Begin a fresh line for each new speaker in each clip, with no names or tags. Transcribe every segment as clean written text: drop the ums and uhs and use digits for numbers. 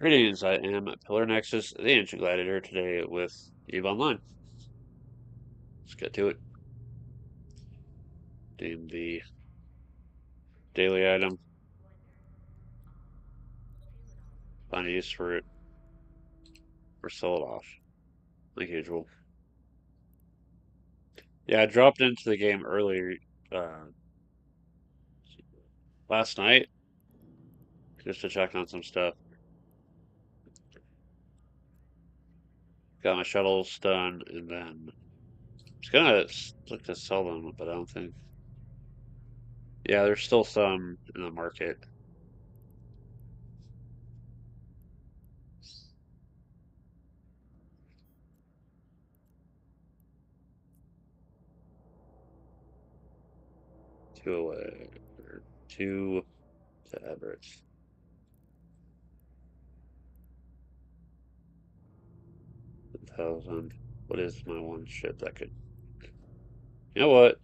Greetings, I am Pillar Nexus, the Ancient Gladiator, today with EVE Online. Let's get to it. Name the daily item. Find a use for it, or sell it off, like usual. Yeah, I dropped into the game earlier, uh, last night, just to check on some stuff. Got my shuttles done, and then I was gonna look to sell them, but I don't think. Yeah, there's still some in the market. Two away, or two to Everett. 1,000. What is my one ship that could? You know what?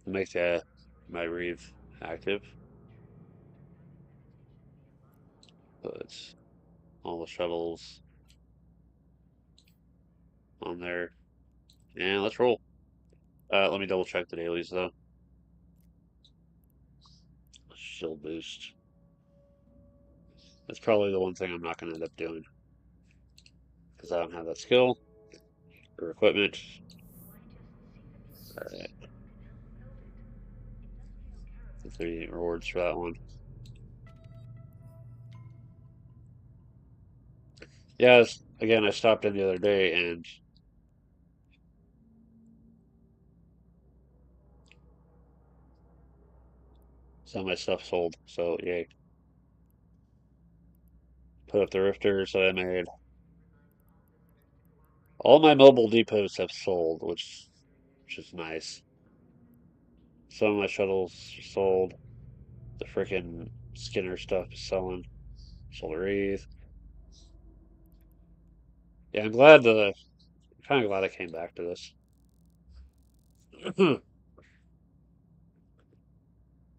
Make that my Reeve active. Put all the shuttles on there. And let's roll. Let me double check the dailies though. Shield boost. That's probably the one thing I'm not going to end up doing because I don't have that skill or equipment. Alright. 38 rewards for that one. Yeah, again, I stopped in the other day and some of my stuff sold. So, yay. Put up the rifters that I made. All my mobile depots have sold, which is nice. Some of my shuttles sold. The frickin' Skinner stuff is selling. Solar Wreath. Yeah, I'm kind of glad I came back to this.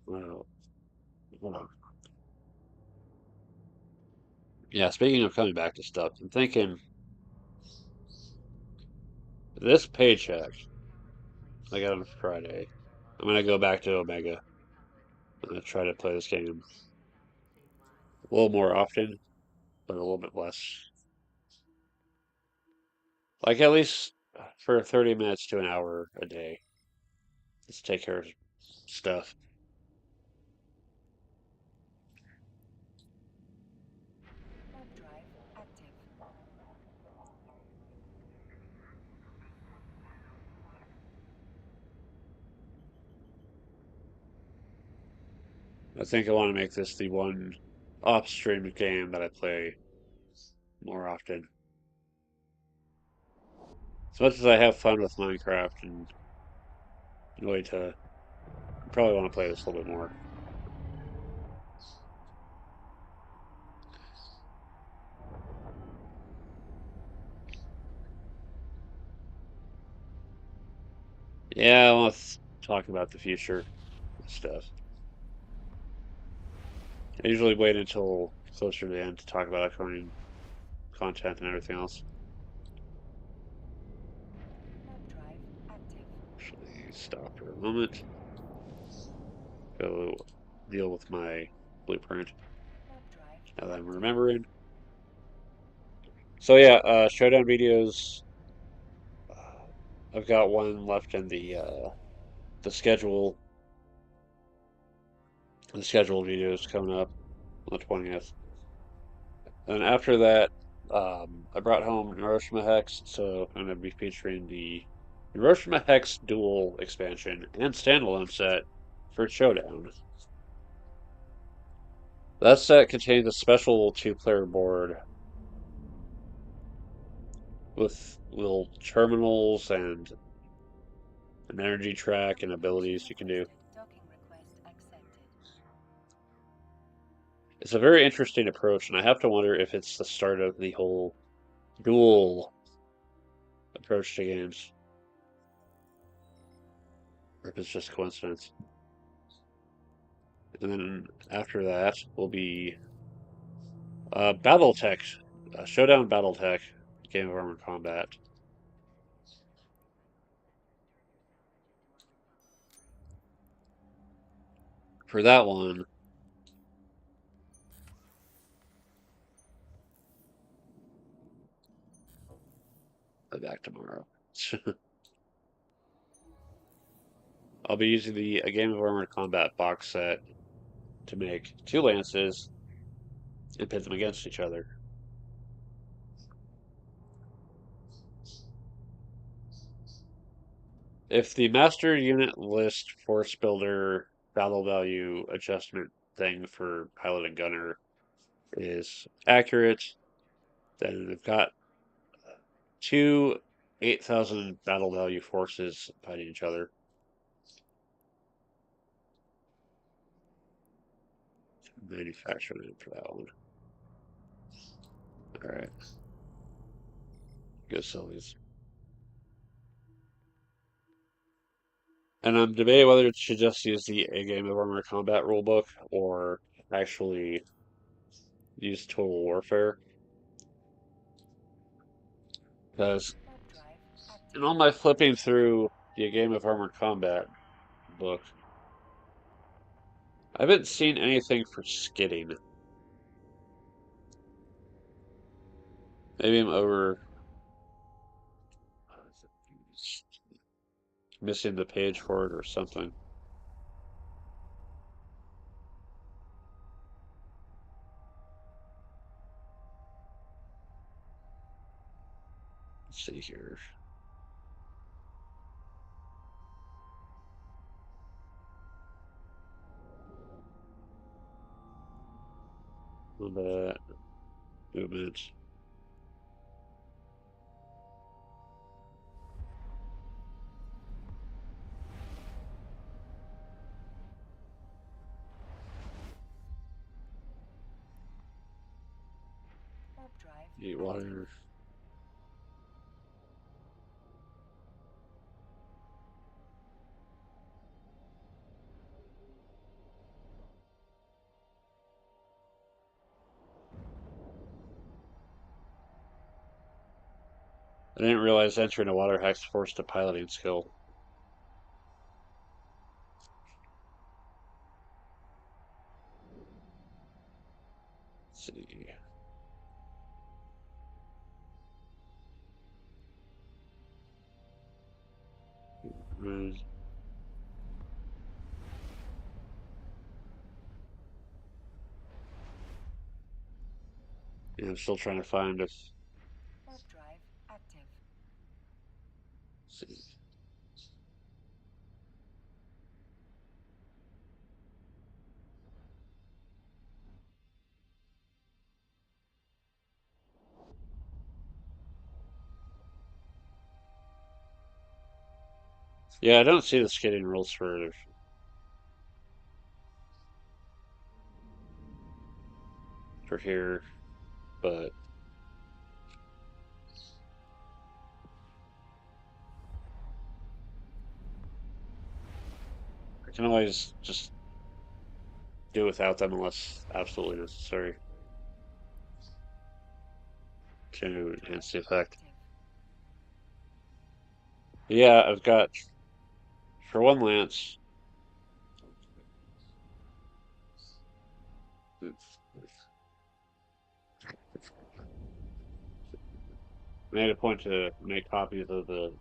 Well, hold on. Yeah, speaking of coming back to stuff, I'm thinking this paycheck I got on Friday, I'm gonna go back to Omega. I'm gonna try to play this game a little more often, but a little bit less. Like at least for 30 minutes to an hour a day. Let's take care of stuff. I think I want to make this the one off-stream game that I play more often. As much as I have fun with Minecraft and really to probably want to play this a little bit more. Yeah, let's talk about the future stuff. I usually wait until closer to the end to talk about upcoming content and everything else. Actually, stop for a moment. Go deal with my blueprint. Now that I'm remembering. So yeah, showdown videos. I've got one left in the schedule. The scheduled videos coming up on the 20th. And after that, I brought home Hiroshima Hex, so I'm going to be featuring the Hiroshima Hex Dual expansion and standalone set for Showdown. That set contains a special two-player board with little terminals and an energy track and abilities you can do. It's a very interesting approach, and I have to wonder if it's the start of the whole dual approach to games, or if it's just coincidence. And then after that will be BattleTech, Showdown BattleTech, Game of Armored Combat. For that one, I'll be back tomorrow. I'll be using the A Game of Armored Combat box set to make two lances and pit them against each other. If the master unit list force builder battle value adjustment thing for pilot and gunner is accurate, then they've got two 8,000 battle value forces fighting each other. Manufacturing it for that one. All right, go sell these. And I'm debating whether it should just use the A Game of Armored Combat rulebook or actually use Total Warfare. Because in all my flipping through the A Game of Armored Combat book, I haven't seen anything for skidding. Maybe I'm over missing the page for it or something. Let's see here. Combat movement. Eat water. I didn't realize entering a water hex forced a piloting skill. Let's see. Mm, yeah, I'm still trying to find if. See. Yeah, I don't see the skidding rules for here, but I can always just do without them unless absolutely necessary to enhance the effect. Yeah, I've got for one lance. I made a point to make copies of the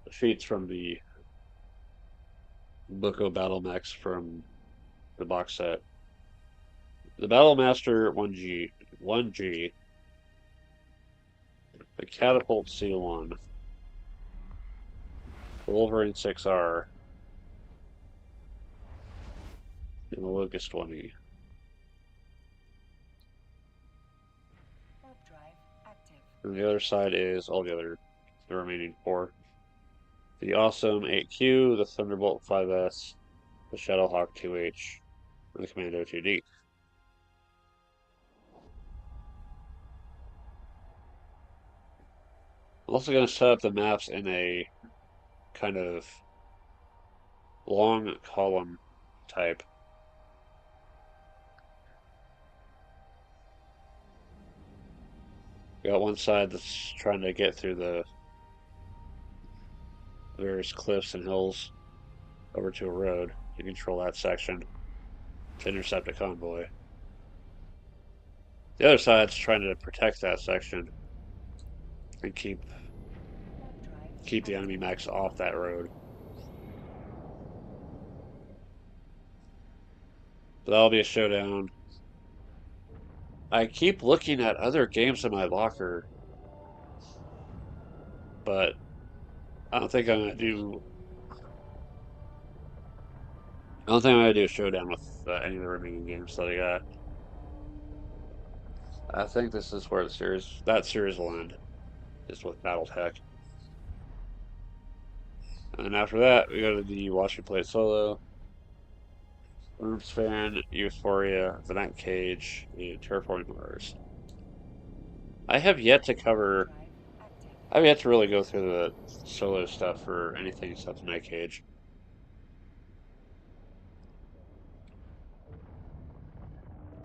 sheets from the Book of Battle Mechs from the box set. The Battle Master 1G, the Catapult C1, the Wolverine 6R, and the Locust 20. And the other side is all the remaining four. The Awesome 8Q, the Thunderbolt 5S, the Shadowhawk 2H, and the Commando 2D. I'm also going to set up the maps in a kind of long column type. We got one side that's trying to get through the various cliffs and hills over to a road to control that section to intercept a convoy. The other side's trying to protect that section and keep the enemy mechs off that road. So that'll be a showdown. I keep looking at other games in my locker, but I don't think I'm gonna do. I don't think I'm gonna do a showdown with any of the remaining games that I got. I think this is where that series will end, is with BattleTech. And after that, we go to the Watch Me Play It Solo, Worms Fan, Euphoria, The Night Cage, and Terraforming Mars. I have yet to cover. I've yet to really go through the solo stuff for anything except The Night Cage.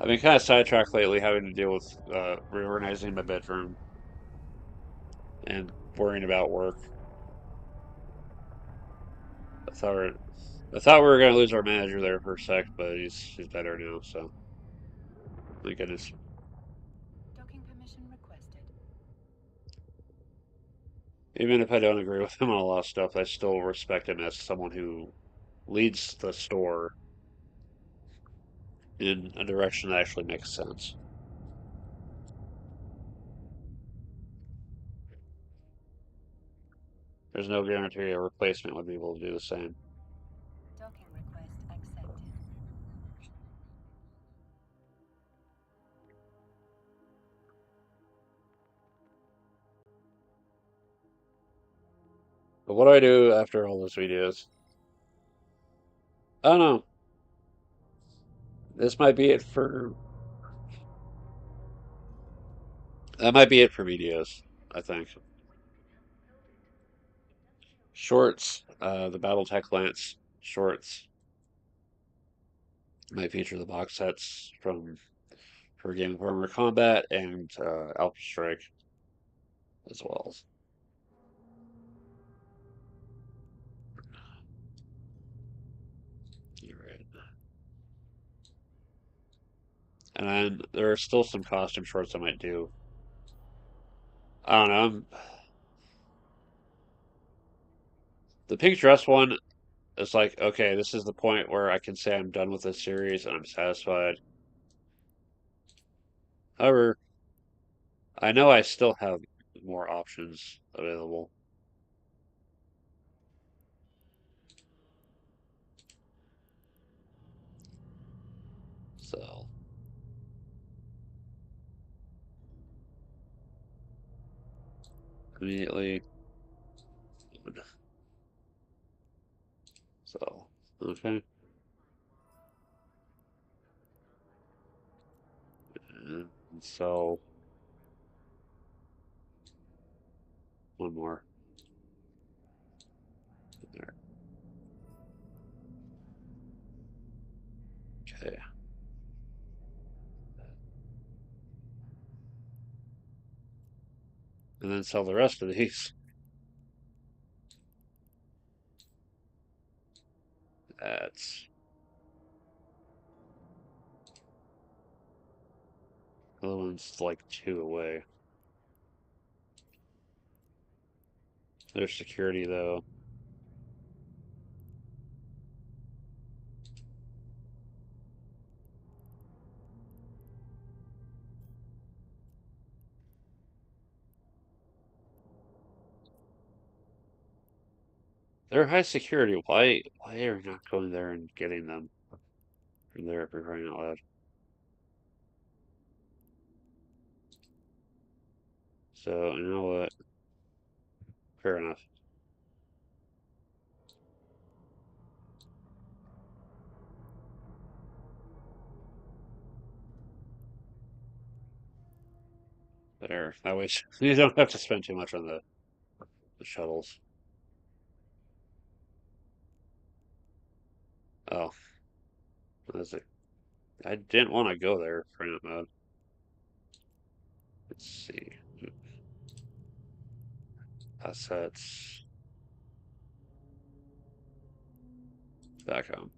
I've been kind of sidetracked lately, having to deal with reorganizing my bedroom and worrying about work. I thought we I thought we were gonna lose our manager there for a sec, but he's better now. So thank goodness.
Docking permission requested.
Even if I don't agree with him on a lot of stuff, I still respect him as someone who leads the store in a direction that actually makes sense. There's no guarantee a replacement would be able to do the same.
Docking request accepted.
But what do I do after all those videos? I don't know. This might be it for that might be it for videos, I think. Shorts, the BattleTech Lance shorts might feature the box sets from for Game of Armor Combat and Alpha Strike as well. Right. And then there are still some costume shorts I might do. I don't know. The pink dress one is like, okay, this is the point where I can say I'm done with this series and I'm satisfied. However, I know I still have more options available. So immediately, so okay. And so one more there. Okay. And then sell the rest of these. That's the other one's like two away. There's security though. They're high security. Why are you not going there and getting them from there for crying out loud? So you know what? Fair enough. There. That way you don't have to spend too much on the shuttles. Oh, that's it. I didn't want to go there for that mode. Let's see. Assets. Back home.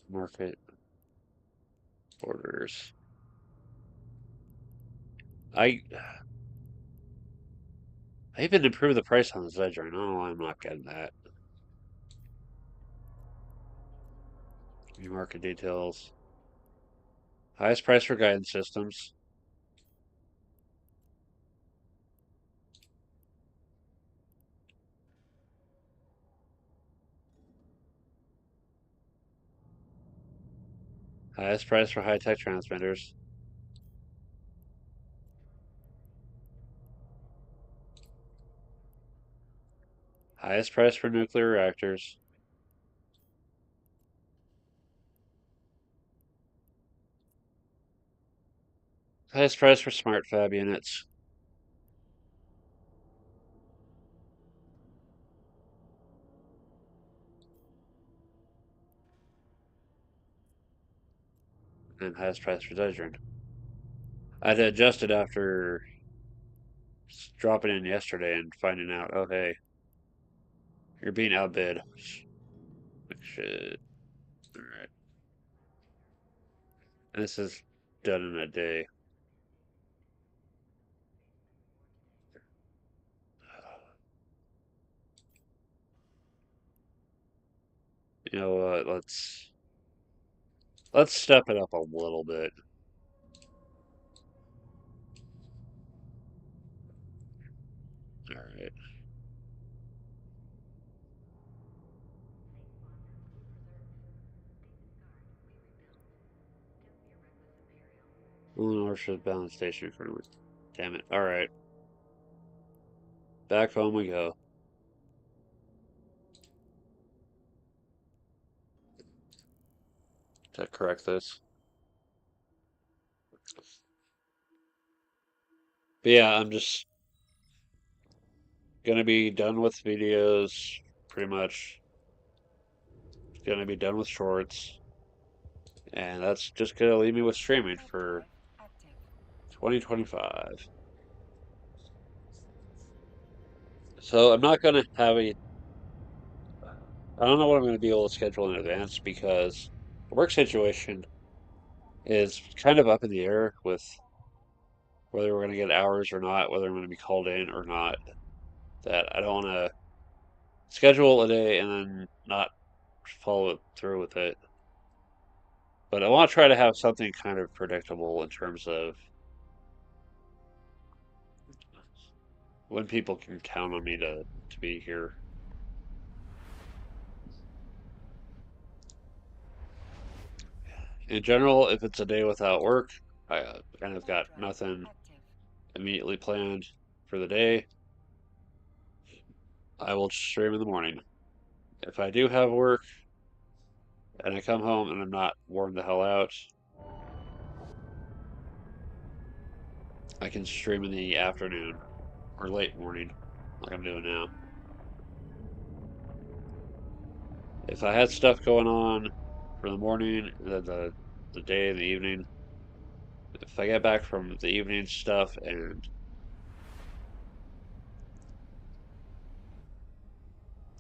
Market orders. I I even improved the price on the Zedger. I don't know why I'm not getting that. New market details. Highest price for guidance systems. Highest price for high-tech transmitters. Highest price for nuclear reactors. Highest price for smart fab units. And highest price for Zedger. I had to adjust it after dropping in yesterday and finding out, oh hey, you're being outbid. Like shit. Alright. And this is done in a day. You know what? Let's step it up a little bit. Alright. Eleanor should balance station currently. Damn it. Alright. Back home we go. To correct this. But yeah, I'm just gonna be done with videos. Pretty much gonna be done with shorts. And that's just gonna leave me with streaming
Warp
for
drive active.
2025. So I'm not gonna have a. I don't know what I'm gonna be able to schedule in advance because the work situation is kind of up in the air with whether we're gonna get hours or not, whether I'm gonna be called in or not. That I don't want to schedule a day and then not follow it through with it. But I want to try to have something kind of predictable in terms of when people can count on me to be here. In general, if it's a day without work, I kind of
Warp
got
drive
nothing
active.
immediately planned for the day. I will stream in the morning. If I do have work and I come home and I'm not worn the hell out, I can stream in the afternoon or late morning, like I'm doing now. If I had stuff going on for the morning, the day, and the evening, if I get back from the evening stuff and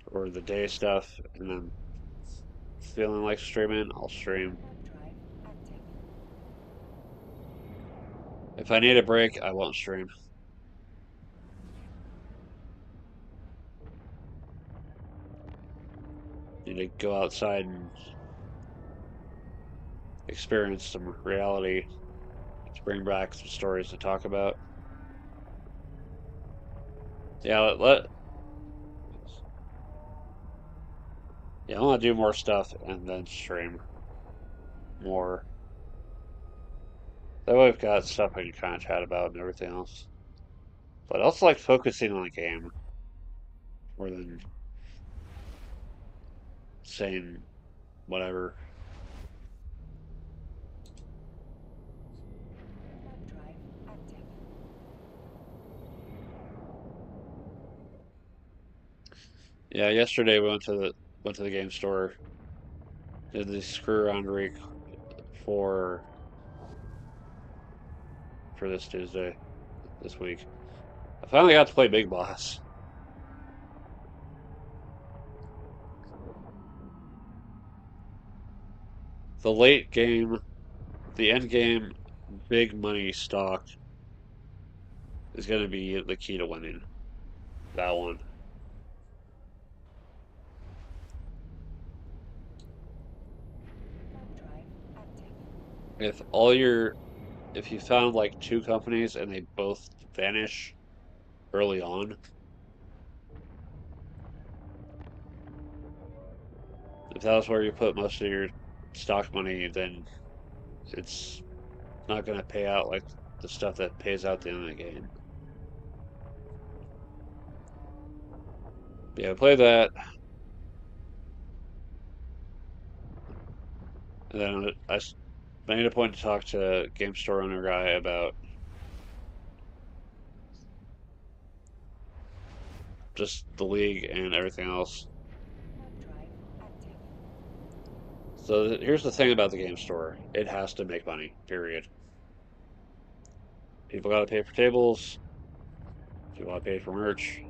or the day stuff, and then feeling like streaming, I'll stream.
Warp drive active.
If I need a break, I won't stream. Need to go outside and experience some reality to bring back some stories to talk about. Yeah, yeah, I want to do more stuff and then stream more. That way I've got stuff I can kind of chat about and everything else. But I also like focusing on the game more than saying whatever.
Warp drive active.
Yeah, yesterday we went to the game store did the screw around week for for this Tuesday, this week. I finally got to play Big Boss. The late game, the end game, big money stock is going to be the key to winning that one.
Thumb drive active.
If all your, if you found like two companies and they both vanish early on, if that was where you put most of your stock money, then it's not going to pay out like the stuff that pays out at the end of the game. Yeah, play that, and then I made a point to talk to game store owner guy about just the league and everything else.
Thumb drive active.
So here's the thing about the game store: it has to make money. Period. People got to pay for tables. People got to pay for merch.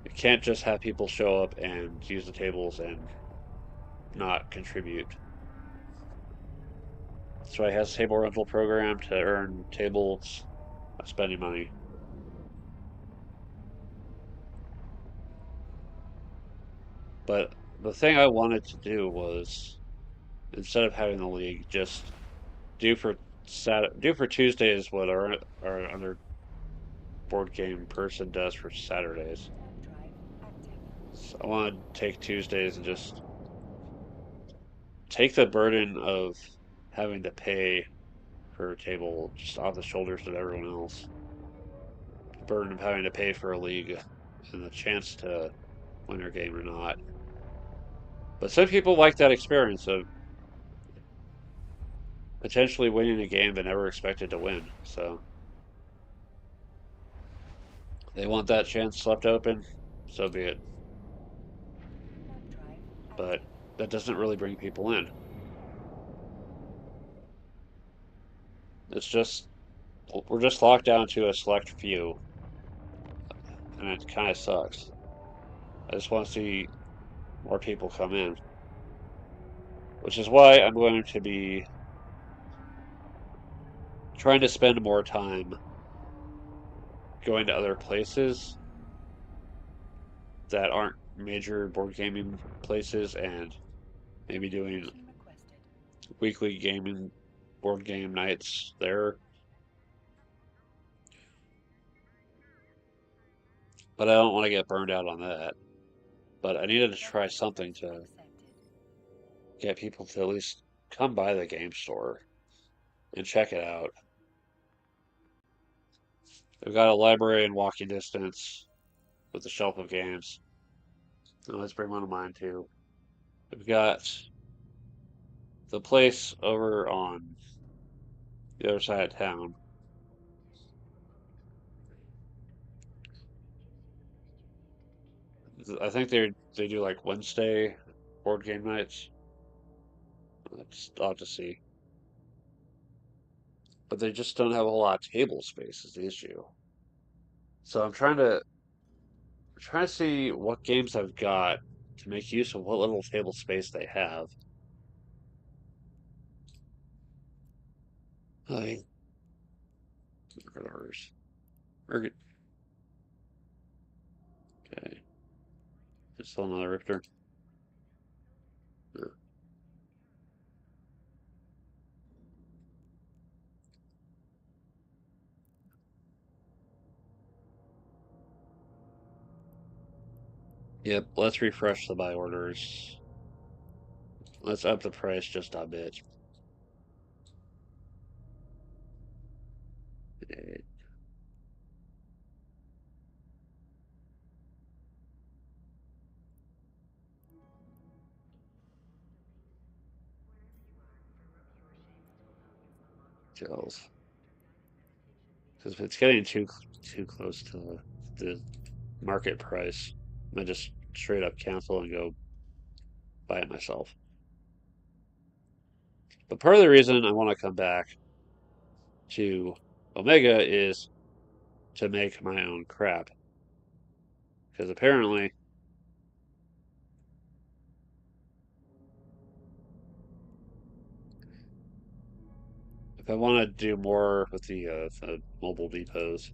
You can't just have people show up and use the tables and not contribute. That's why it has a table rental program to earn tables by spending money. But the thing I wanted to do was instead of having the league, just do for do for Tuesdays what our other board game person does for Saturdays.
Thumb drive active.
So I want to take Tuesdays and just take the burden of having to pay for a table just off the shoulders of everyone else. The burden of having to pay for a league and the chance to win your game or not. But some people like that experience of potentially winning a game they never expected to win. So they want that chance left open, so be it.
Thumb drive
But
active.
that doesn't really bring people in. It's just we're just locked down to a select few, and it kind of sucks. I just want to see more people come in, which is why I'm going to be trying to spend more time going to other places that aren't major board gaming places and maybe doing
Connection requested.
weekly gaming board game nights there. But I don't want to get burned out on that. But I needed to try
Message
something
request
to
accepted.
get people to at least come by the game store and check it out. They've got a library in walking distance with a shelf of games. Oh, let's bring one of mine too. We've got the place over on the other side of town. I think they do like Wednesday board game nights. I'll have to see. But they just don't have a whole lot of table space is the issue. So I'm trying to see what games I've got to make use of what little table space they have. Like, ours. Okay, just still another Rifter. Yeah. Yep, let's refresh the buy orders. Let's up the price just a bit. Gels. Because if it's getting too close to the market price, I just straight up cancel and go by it myself. But part of the reason I want to come back to Omega is to make my own crap. Because apparently, if I want to do more with the mobile depots,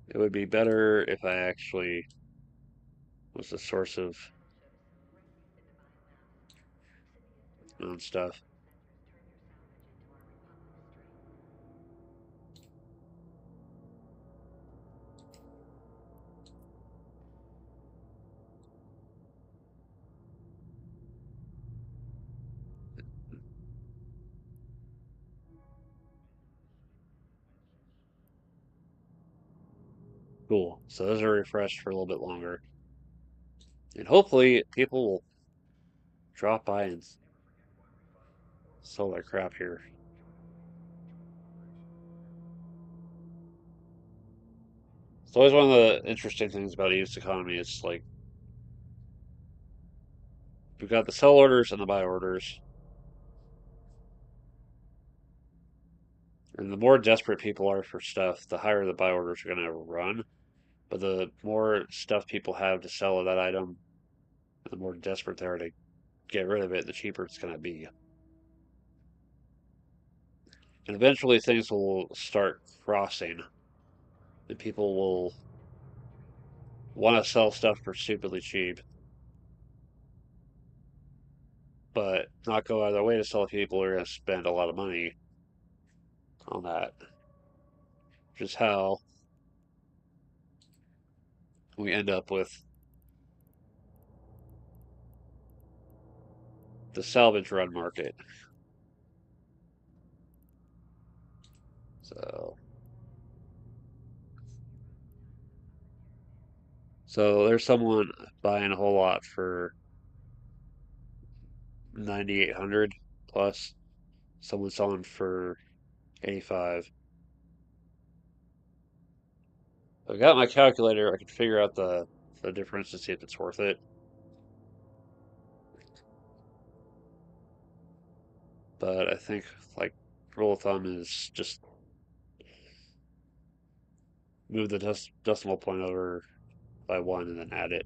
it would be better if I actually was the source of my own stuff. Cool. So those are refreshed for a little bit longer. And hopefully people will drop by and sell their crap here. It's always one of the interesting things about a used economy. It's like we've got the sell orders and the buy orders. And the more desperate people are for stuff, the higher the buy orders are going to run. But the more stuff people have to sell of that item, the more desperate they are to get rid of it, the cheaper it's going to be. And eventually things will start crossing. And people will want to sell stuff for stupidly cheap, but not go out of their way to sell to people who are going to spend a lot of money on that. Which is how we end up with the salvage run market. So, so there's someone buying a whole lot for 9,800 plus. Someone selling for 85. I got my calculator. I could figure out the difference to see if it's worth it. But I think like rule of thumb is just move the decimal point over by one and then add it.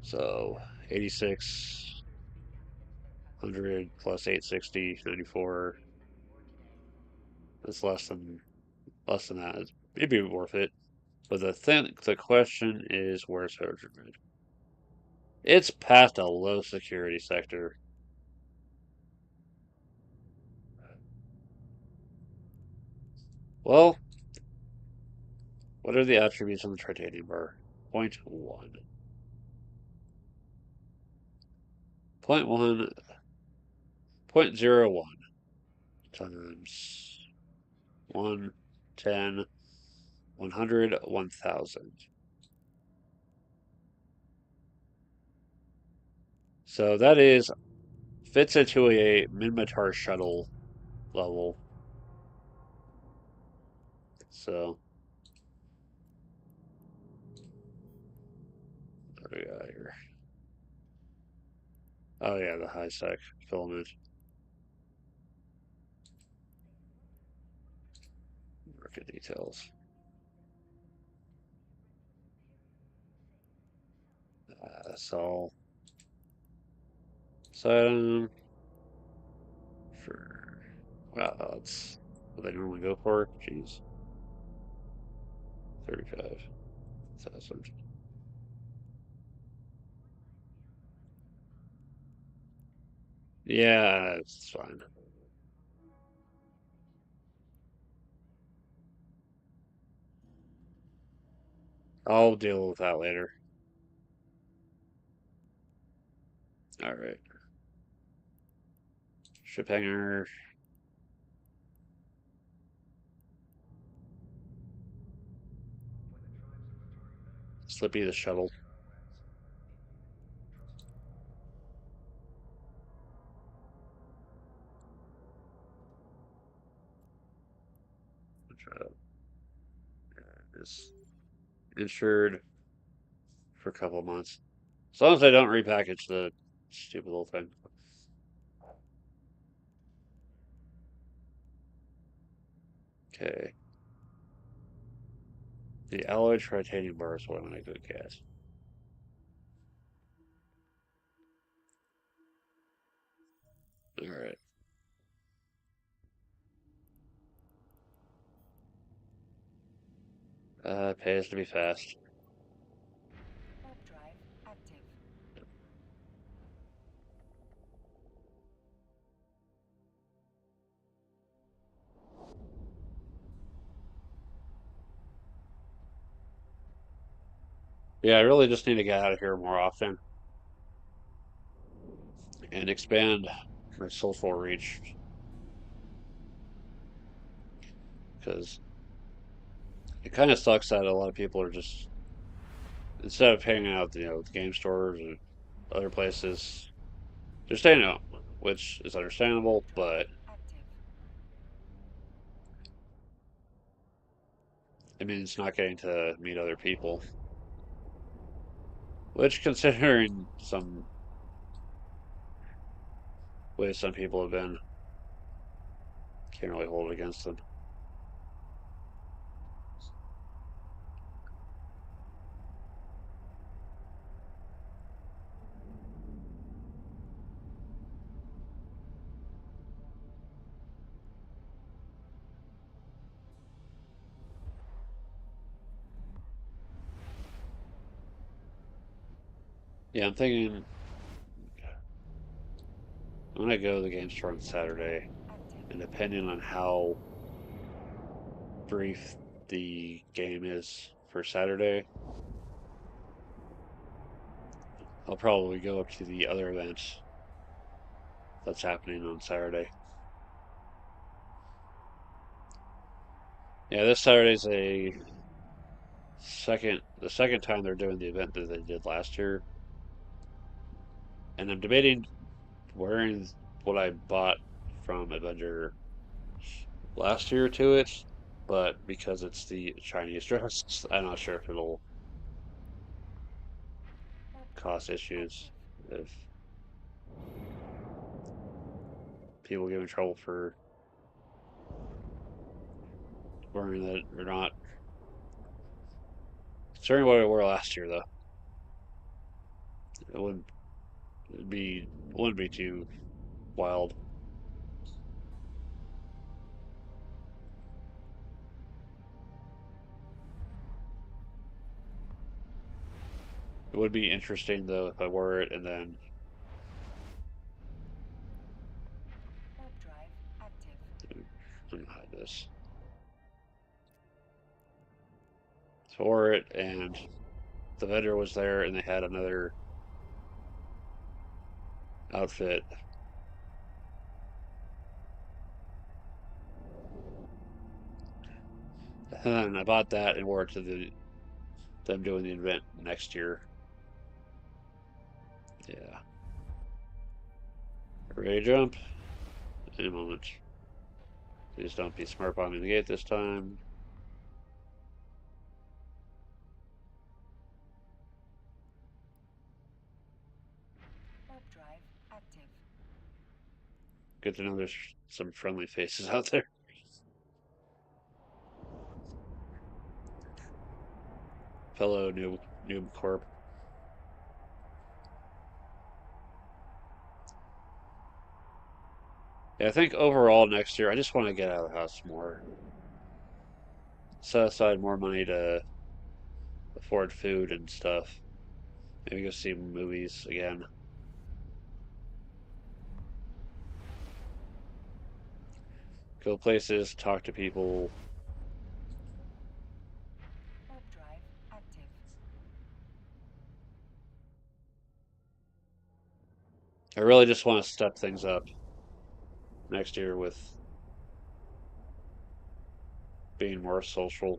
So 8,600 plus 860, 94. That's less than that. It'd be worth it. But the question is where's Hyderabad? It's past a low security sector. Well, what are the attributes on the titanium bar? Point one. Point one. Point zero one times 1, 10, 100, 1,000. So that is fits into a Minmatar shuttle level. So what do we got here? Oh yeah, the high sec filament. Market details. Sell item for wow, that's what they normally go for. Jeez, 35,000. Yeah, it's fine. I'll deal with that later. All right. Ship hanger. Slippy the shuttle. Which is insured for a couple of months. As long as they don't repackage the stupid little thing. Okay. The alloy titanium bar is what I'm gonna go get. Alright. Pays to be fast.
Warp drive active.
Yeah, I really just need to get out of here more often and expand my social reach because it kind of sucks that a lot of people are just instead of hanging out, the game stores or other places, they're staying out, which is understandable,
Warp drive
but
active.
it means not getting to meet other people. Which, considering some ways some people have been, can't really hold it against them. Yeah, I'm thinking I'm gonna go to the game store on Saturday, and
Active.
depending on how brief the game is for Saturday, I'll probably go up to the other event that's happening on Saturday. Yeah, this Saturday's the second time they're doing the event that they did last year, and I'm debating wearing what I bought from Avenger last year to it, but because it's the Chinese dress, I'm not sure if it'll
Warp drive
cause issues
active.
if people get in trouble for wearing it or not. Considering what I wore last year, though, it wouldn't be too wild. It would be interesting though if I wore it and then
Warp drive active.
let me hide this. So I wore it and the vendor was there and they had another outfit. And then I bought that and wore it to them doing the event next year. Yeah. Ready to jump? In a moment. Please don't be smart bombing the gate this time.
Warp drive active.
Good to know there's some friendly faces out there. Fellow noob corp. Yeah, I think overall next year I just want to get out of the house more. Set aside more money to afford food and stuff. Maybe go see movies again. Go places, talk to people.
Warp drive active.
I really just want to step things up next year with being more social.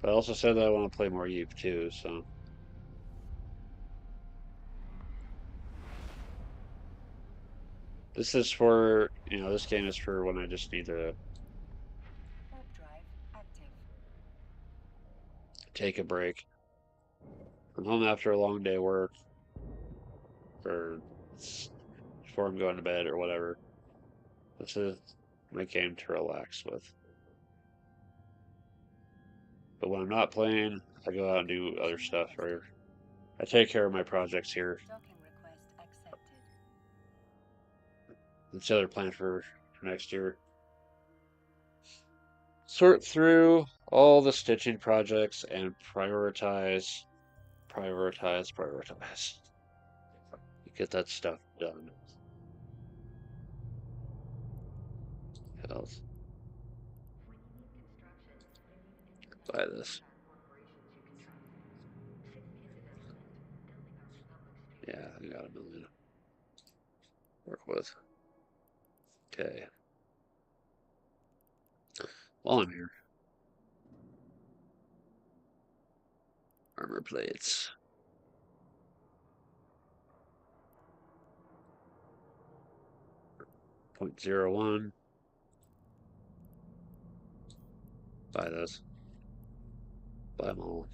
But I also said that I want to play more Eve too, so This is for, this game is for when I just need to
Warp drive active.
take a break. I'm home after a long day of work, or before I'm going to bed or whatever. This is my game to relax with. But when I'm not playing, I go out and do other stuff, or I take care of my projects here.
Docking request accepted.
That's the other plan for next year. Sort through all the stitching projects and prioritize. Get that stuff done. Health. Buy this. Yeah, I got a million to work with. Okay. While I'm here, armor plates. 0.01. Buy those. Buy them all.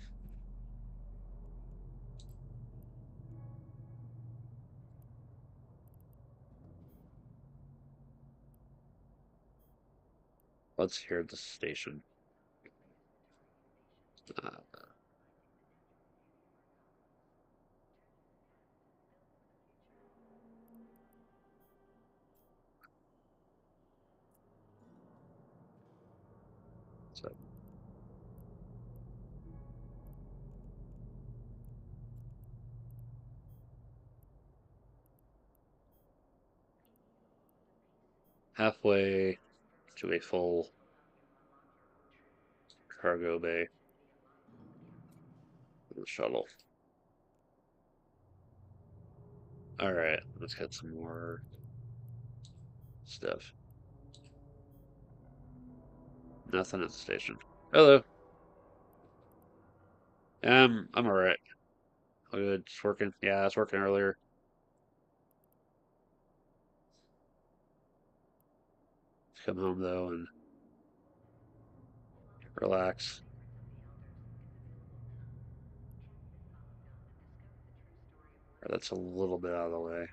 Let's hear the station. Uh, so halfway to a full cargo bay with the shuttle. All right, let's get some more stuff. Nothing at the station. Hello. I'm all right. All good. It's working. Yeah, it's working earlier. Come home though and relax. That's a little bit out of the way.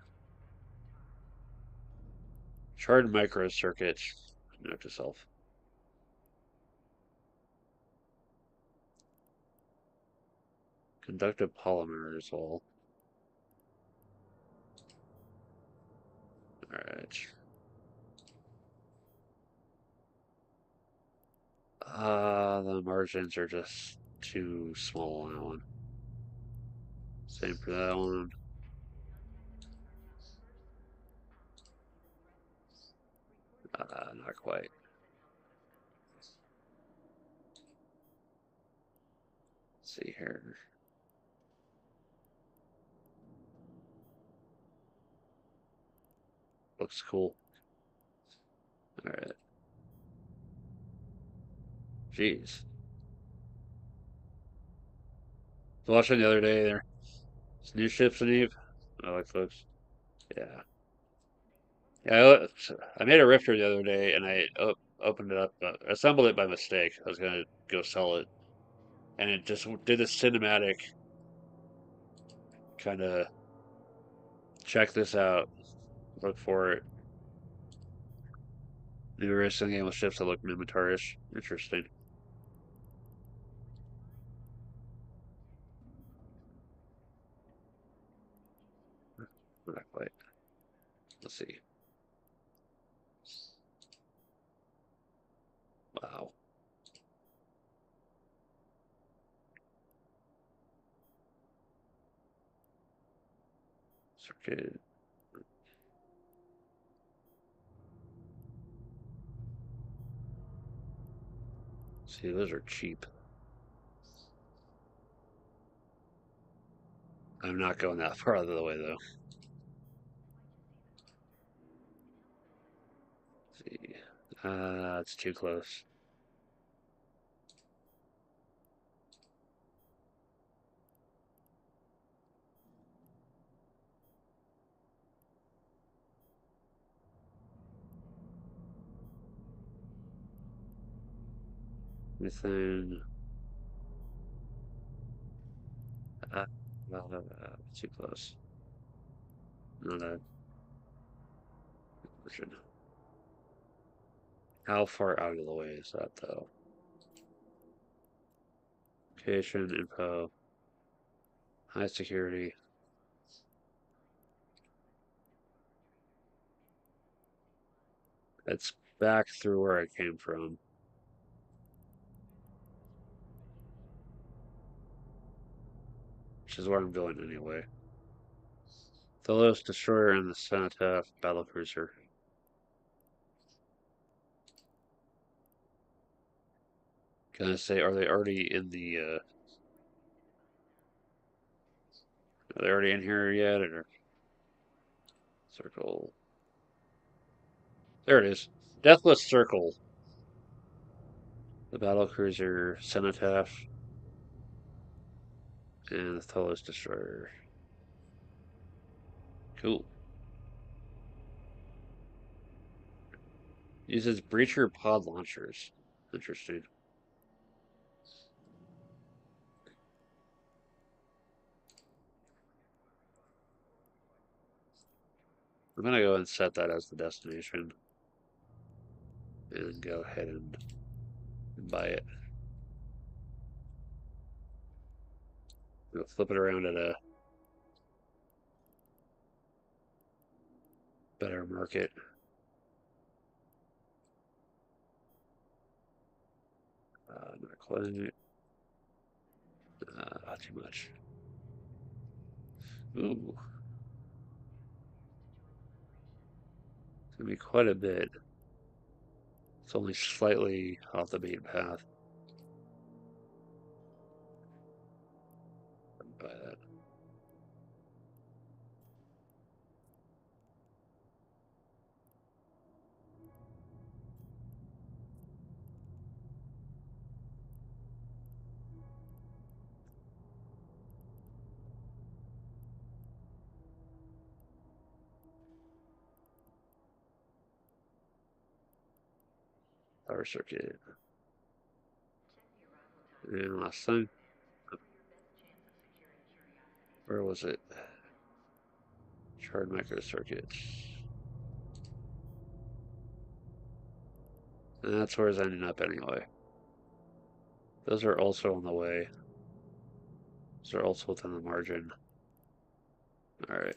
Shard micro circuits. Note to self. Conductive polymers. Well, all right. The margins are just too small on that one. Same for that one. Not quite. Let's see here. Looks cool. All right. Jeez. I was watching the other day there. New ships in Eve. I like folks. Yeah. Yeah, I made a rifter the other day and I opened it up, assembled it by mistake. I was gonna go sell it, and it just did a cinematic kind of check this out, look for it. New racing game with ships that look Minotaurish. Interesting. Not quite. Let's see. Wow. Circuit. See, those are cheap. I'm not going that far out of the way though. Let's see. It's too close. Anything? Uh, too close. Not a version. How far out of the way is that, though? Location, info, high security. It's back through where I came from, which is where I'm going anyway. The Lotus Destroyer and the Cenotaph battlecruiser. Can I say, are they already in the, are they already in here yet, or circle? There it is. Deathless Circle. The battlecruiser Cenotaph and the Tholos Destroyer. Cool. Uses breacher pod launchers. Interesting. I'm gonna go and set that as the destination and go ahead and buy it. We'll flip it around at a better market. Not quite. Not too much. Ooh, it's gonna be quite a bit. It's only slightly off the beaten path. Buy that. Power circuit. And last time, where was it? Shard micro circuits. And that's where it's ending up anyway. Those are also on the way. Those are also within the margin. Alright,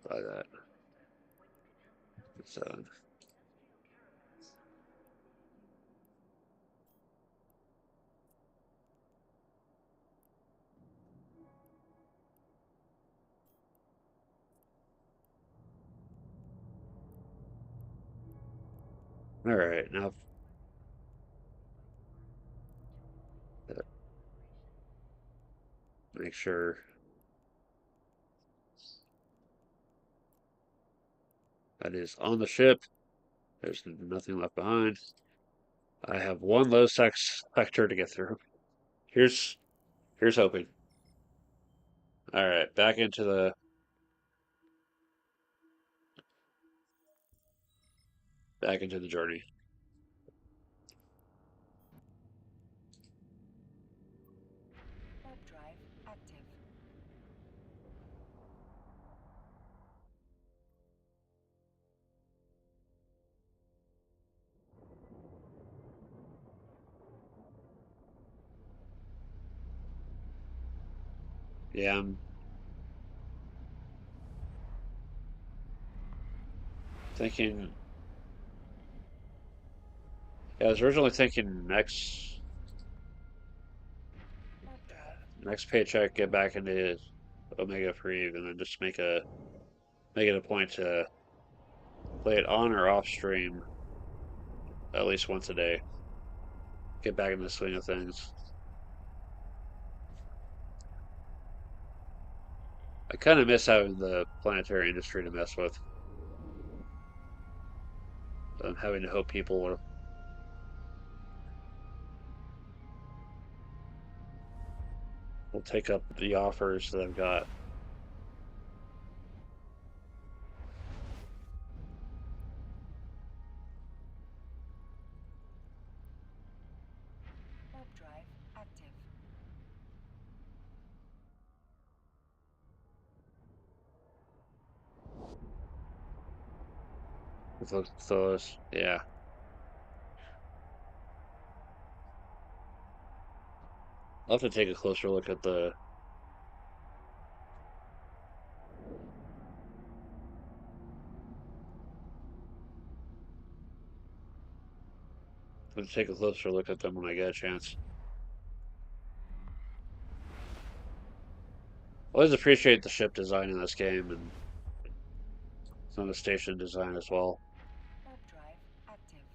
buy that. 7. Alright, now make sure that is on the ship. There's nothing left behind. I have one low sex sector to get through. Here's here's hoping. Alright, back into the journey.
Warp drive active.
Yeah, I'm thinking. Yeah, I was originally thinking
Warp drive
next paycheck get back into Omega Free and then just make it a point to play it on or off stream at least once a day. Get back in the swing of things. I kind of miss having the planetary industry to mess with. I'm having to hope people will take up the offers that I've got. with those. Yeah. I'll have to take a closer look at the. I'll take a closer look at them when I get a chance. I always appreciate the ship design in this game and some of the station design as well.
Warp drive active.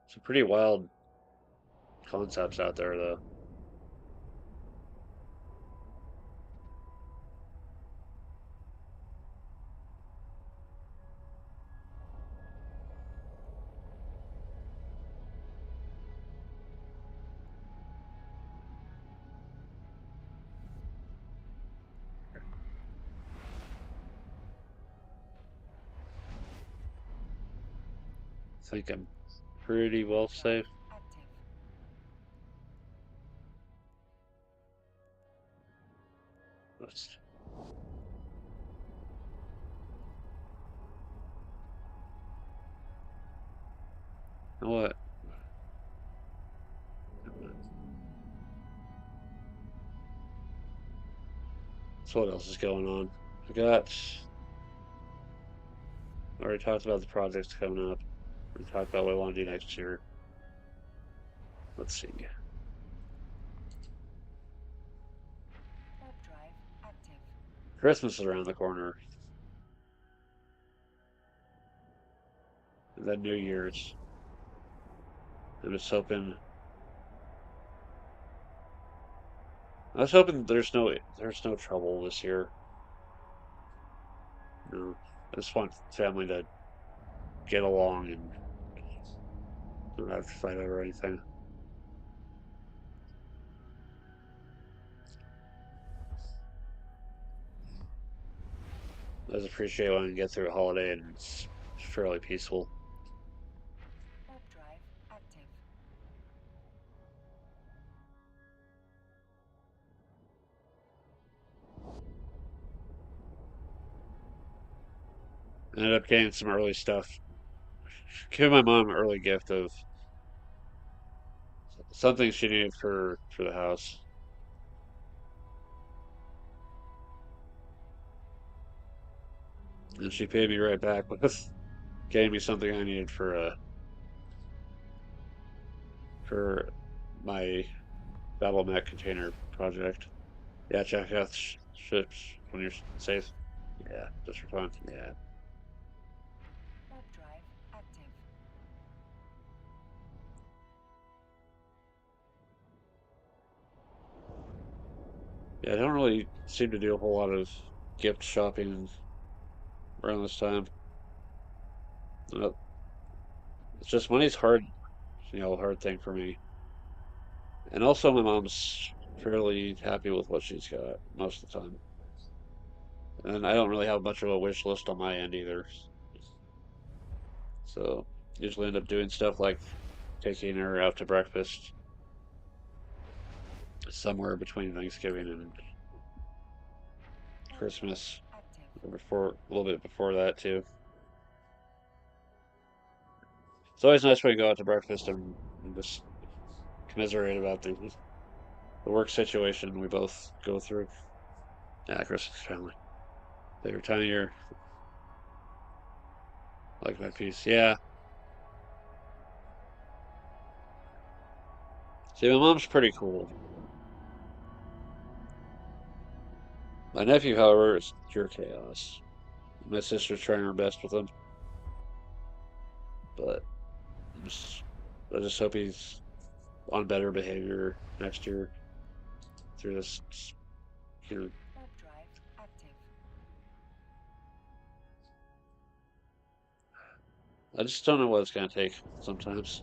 Some pretty wild concepts out there, though. I think I'm pretty well
Warp drive
safe.
active.
Let's, you know what? So what else is going on? I got. I already talked about the projects coming up. We talked about what I want to do next year. Let's see.
Warp drive active.
Christmas is around the corner, and then New Year's. I'm just hoping. I was hoping there's no trouble this year. You know, I just want family to get along and don't have to fight over anything. I just appreciate when I get through a holiday and it's fairly peaceful.
Warp drive active.
I ended up getting some early stuff. Giving my mom an early gift of something she needed for the house, and she paid me right back with getting me something I needed for my battle mech container project. Yeah, check out ships when you're safe. Yeah, just for fun. Yeah.
Warp drive active.
Yeah, I don't really seem to do a whole lot of gift shopping around this time. Uh, It's just money's hard, hard thing for me. And also, my mom's fairly happy with what she's got most of the time. And I don't really have much of a wish list on my end either. So, usually end up doing stuff like taking her out to breakfast somewhere between Thanksgiving and
Warp drive
Christmas,
active.
or before a little bit before that too. It's always nice when we go out to breakfast and just commiserate about the work situation we both go through. Yeah, Christmas family. Favorite time of year. Like my piece. Yeah. See, my mom's pretty cool. My nephew, however, is pure chaos. My sister's trying her best with him, but I'm just, I just hope he's on better behavior next year through this, you know,
Warp drive active.
I just don't know what it's gonna take sometimes.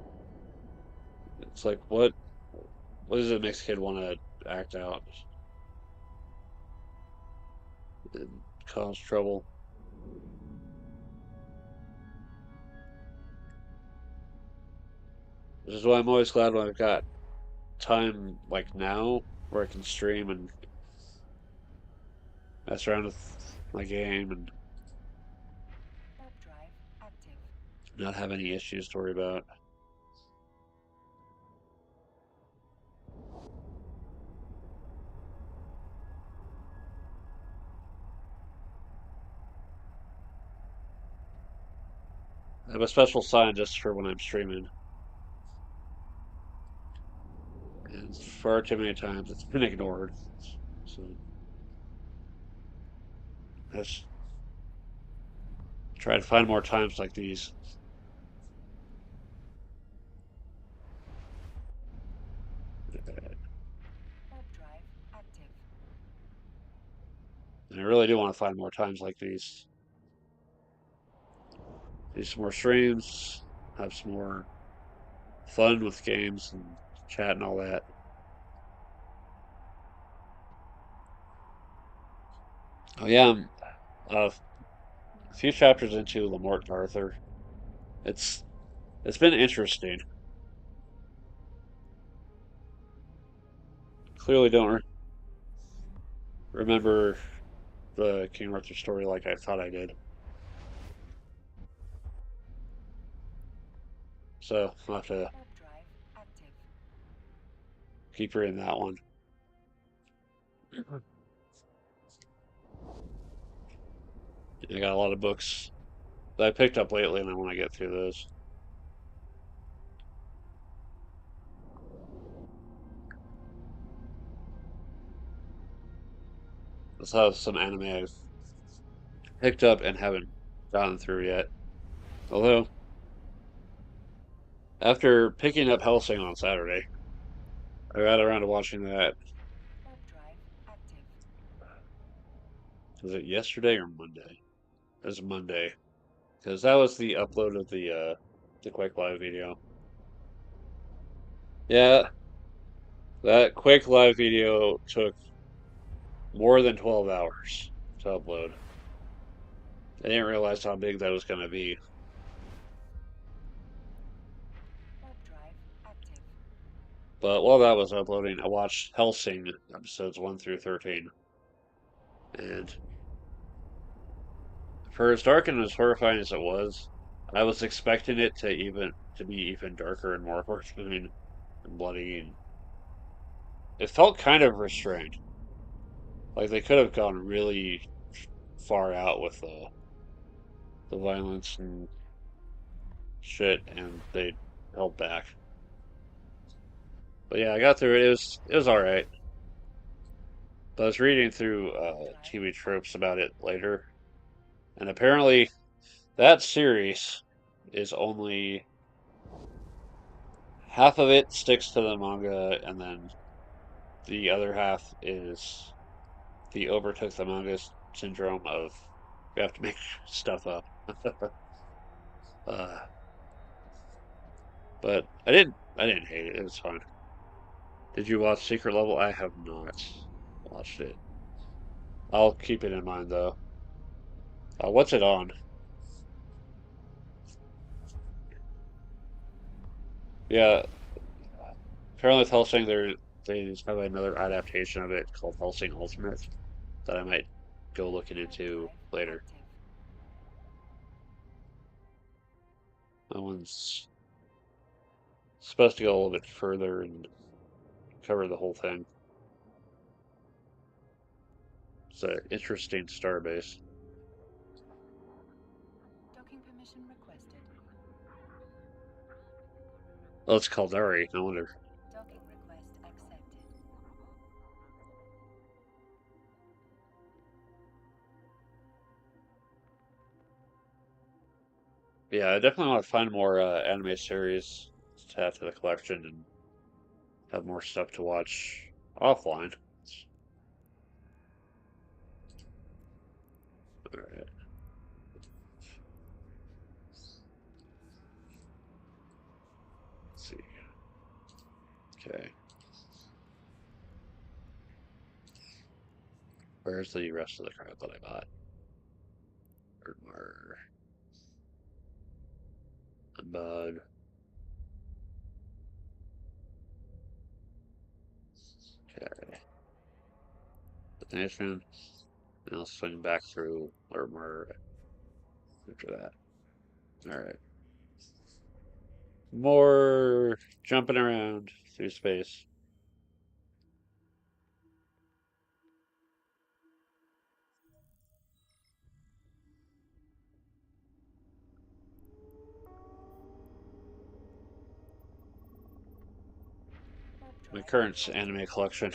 It's like what does it makes a kid want to act out and cause trouble? Which is why I'm always glad when I've got time like now where I can stream and mess around with my game and not have any issues to worry about. I have a special sign just for when I'm streaming, and far too many times it's been ignored. So let's try to find more times like these.
Warp drive active.
And I really do want to find more times like these. Do some more streams, have some more fun with games and chat and all that. Oh yeah, I'm a few chapters into Lamort and Arthur. It's it's been interesting. Clearly don't remember the King Arthur story like I thought I did. So I'll have to
Warp drive active.
keep reading that one. I got a lot of books that I picked up lately, and I want to get through those. Let's have some anime I've picked up and haven't gotten through yet. Although, after picking up Hellsing on Saturday, I got around to watching that.
Warp drive active.
Was it yesterday or Monday? It was Monday, because that was the upload of the Quake Live video. Yeah, that Quake Live video took more than 12 hours to upload. I didn't realize how big that was going to be.
Warp drive active.
But while that was uploading, I watched Hellsing episodes 1 through 13. And for as dark and as horrifying as it was, I was expecting it to be even darker and more horrifying and bloody. And it felt kind of restrained. Like they could have gone really far out with the violence and shit, and they held back. But yeah, I got through it. It was all right. But I was reading through
Warp drive
TV tropes
active.
about it later, and apparently that series is only half of it sticks to the manga, and then the other half is the overtook the manga syndrome of we have to make stuff up. uh, but I didn't hate it. It was fine. Did you watch Secret Level? I have not watched it. I'll keep it in mind though. What's it on? Yeah, apparently with Hellsing they have another adaptation of it called Hellsing Ultimate that I might go looking
Warp
into
drive
later.
active.
That one's supposed to go a little bit further and cover the whole thing. It's an interesting starbase.
Docking permission requested.
Oh, it's called Dari. No wonder.
Docking request accepted.
Yeah, I definitely want to find more anime series to add to the collection and have more stuff to watch offline. All right, let's see. Okay, where's the rest of the crap that I bought? Erdmar, Bud. Okay, destination. And I'll swing back through Erdmar after that. All right. More jumping around through space.
Warp
My
drive
current anime
active.
collection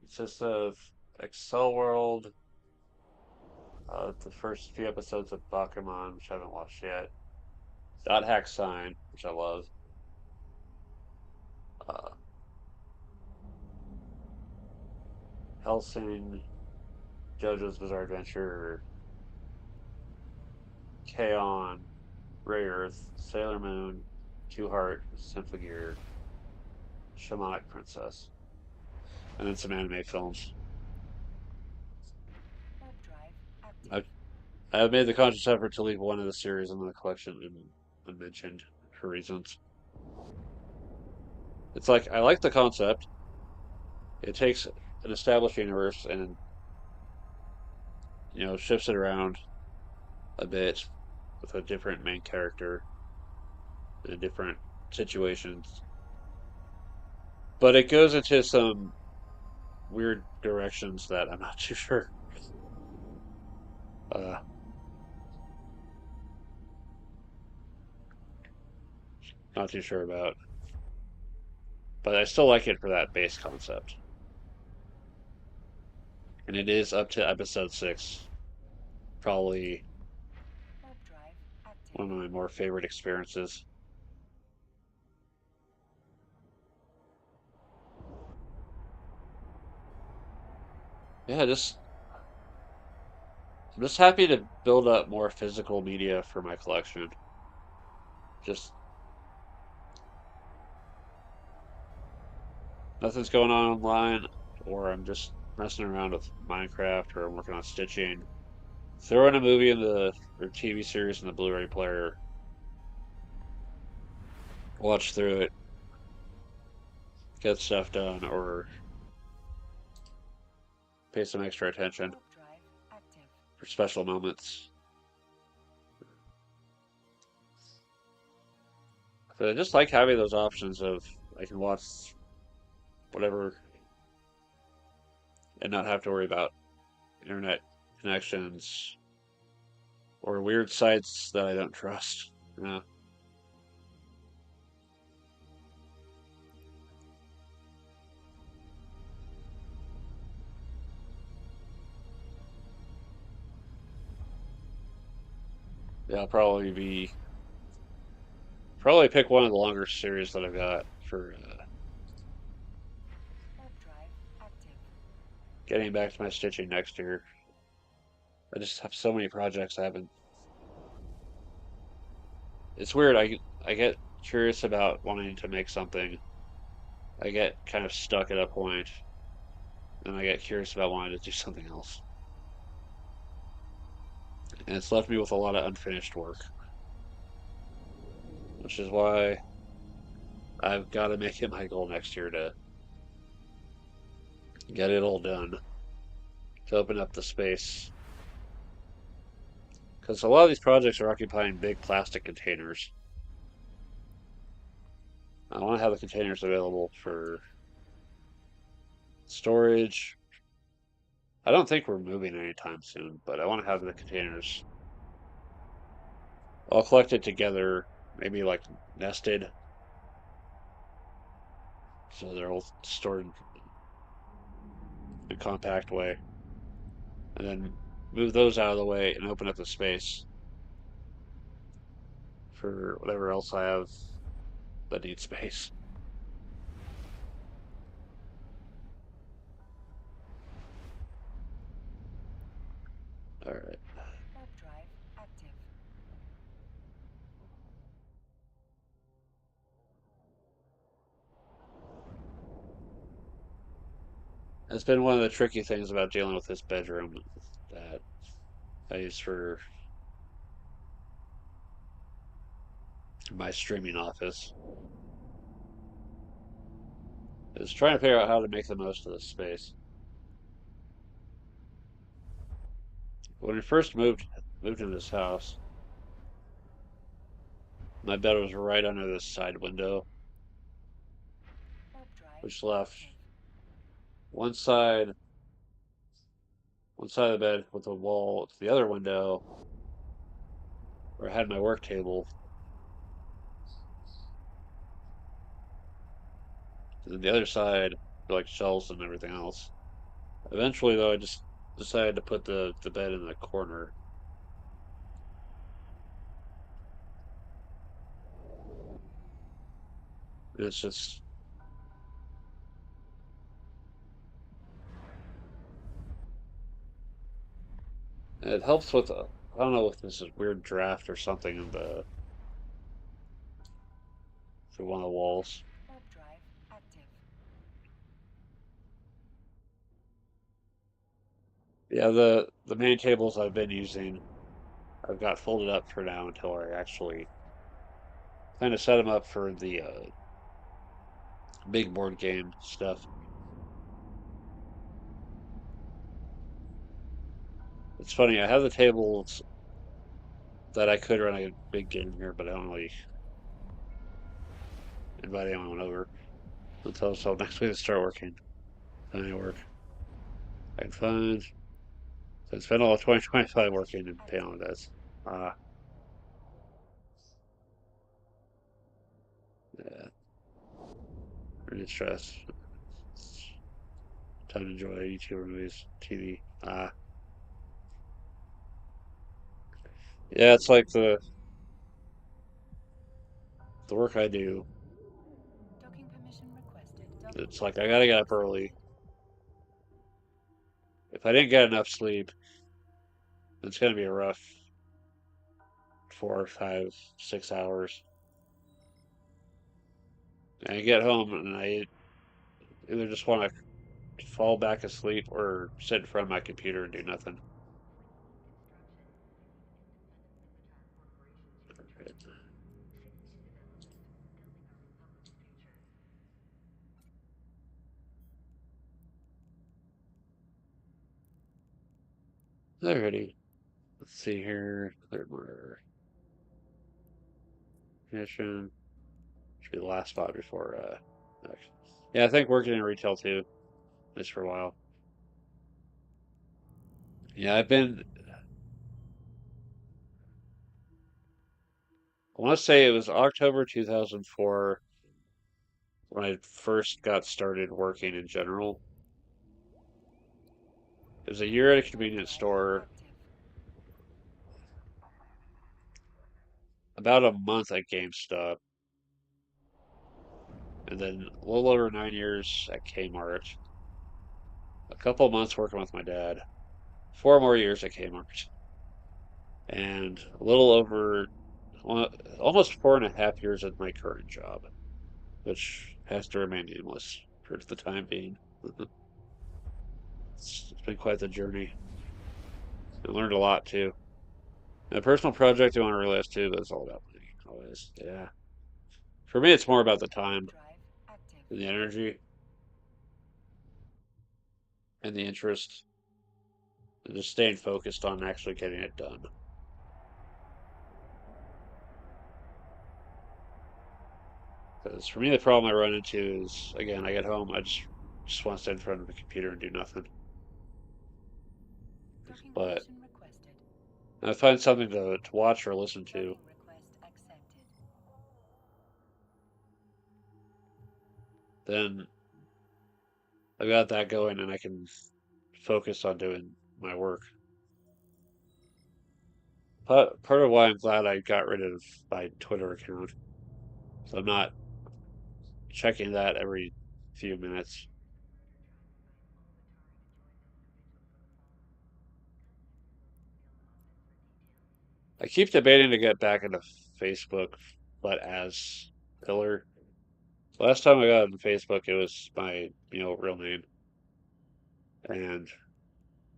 consists of Excel World, the first few episodes of Bakuman, which I haven't watched yet, Dot Hack Sign, which I love, uh, Hellsing, JoJo's Bizarre Adventure, K-On!, Ray Earth, Sailor Moon, Two Heart, Symphogear, Shamanic Princess, and then some anime films.
Warp drive active.
I've, I've made the conscious effort to leave one of the series in the collection unmentioned for reasons. It's like I like the concept. It takes an established universe and shifts it around a bit with a different main character in different situations. But it goes into some weird directions that I'm not too sure. Uh, not too sure about. But I still like it for that base concept. And it is up to episode 6. Probably
Warp drive active.
one of my more favorite experiences. Yeah, I'm just happy to build up more physical media for my collection. Just nothing's going on online, or I'm just messing around with Minecraft, or I'm working on stitching. Throw in a movie in the or TV series in the Blu-ray player, watch through it, get stuff done, or pay some extra attention
Warp drive active.
for special moments. But I just like having those options of I can watch whatever and not have to worry about internet connections or weird sites that I don't trust. Yeah, yeah, probably pick one of the longer series that I've got for
Warp drive active.
getting back to my stitching next year. I just have so many projects I haven't. It's weird. I get curious about wanting to make something. I get kind of stuck at a point, and I get curious about wanting to do something else. And it's left me with a lot of unfinished work, which is why I've got to make it my goal next year to get it all done, to open up the space. Because a lot of these projects are occupying big plastic containers. I want to have the containers available for storage. I don't think we're moving anytime soon, but I want to have the containers all collected together, maybe like nested, so they're all stored in a compact way, and then move those out of the way and open up the space for whatever else I have that needs space. All right.
Warp drive active.
That's been one of the tricky things about dealing with this bedroom that I use for my streaming office is trying to figure out how to make the most of this space. When we first moved into this house, My bed was right under this side window,
Warp drive
which left
active.
one side one side of the bed with a wall to the other window where I had my work table, and then the other side for like shelves and everything else. Eventually, though, I just decided to put the bed in the corner. And it's just it helps with I don't know if this is weird draft or something in the through one of the walls.
Warp drive active.
Yeah, the main tables I've been using I've got folded up for now until I actually kind of set them up for the big board game stuff. It's funny, I have the tables that I could run a big game here, but I don't really invite anyone over until next week to start working. Then I work. I can find. So I spent all of 2025 working and paying
Active.
on debts. Ah, yeah, really stressed. It's time to enjoy YouTube movies, TV. Ah, yeah, it's like the work I do.
Docking permission requested. Docking
It's like I
permission
gotta get up
accepted.
early. If I didn't get enough sleep, it's gonna be a rough 4, 5, 6 hours. And I get home and I either just want to fall back asleep or sit in front of my computer and do nothing. Alrighty. Let's see here. Third more mission. Should be the last spot before next. Yeah, I think working in retail too, at least for a while. Yeah, I want to say it was October 2004 when I first got started working in general. It was a year at a
Warp
convenience
drive
store,
active.
about a month at GameStop, and then a little over 9 years at Kmart, a couple months working with my dad, 4 more years at Kmart, and a little over almost 4.5 years at my current job, which has to remain nameless for the time being. It's been quite the journey. I learned a lot too. And a personal project I want to realize too, but it's all about money. Always. Yeah. For me, it's more about the
Warp
time
drive active.
and the energy and the interest and just staying focused on actually getting it done. Because for me, the problem I run into is, again, I get home, just want to sit in front of the computer and do nothing.
Docking
But
permission requested.
I find something to watch or listen to,
Docking request accepted.
then I've got that going and I can focus on doing my work. Part of why I'm glad I got rid of my Twitter account. So I'm not checking that every few minutes. I keep debating to get back into Facebook, but as Pillar. Last time I got on Facebook, it was my, real name. And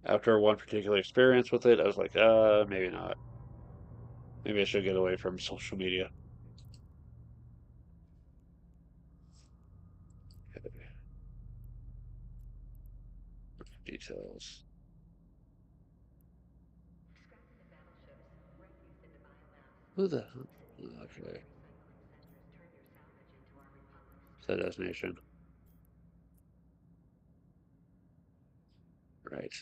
after one particular experience with it, I was like, maybe not. Maybe I should get away from social media. Details. Who the hell? Okay. the destination. Right.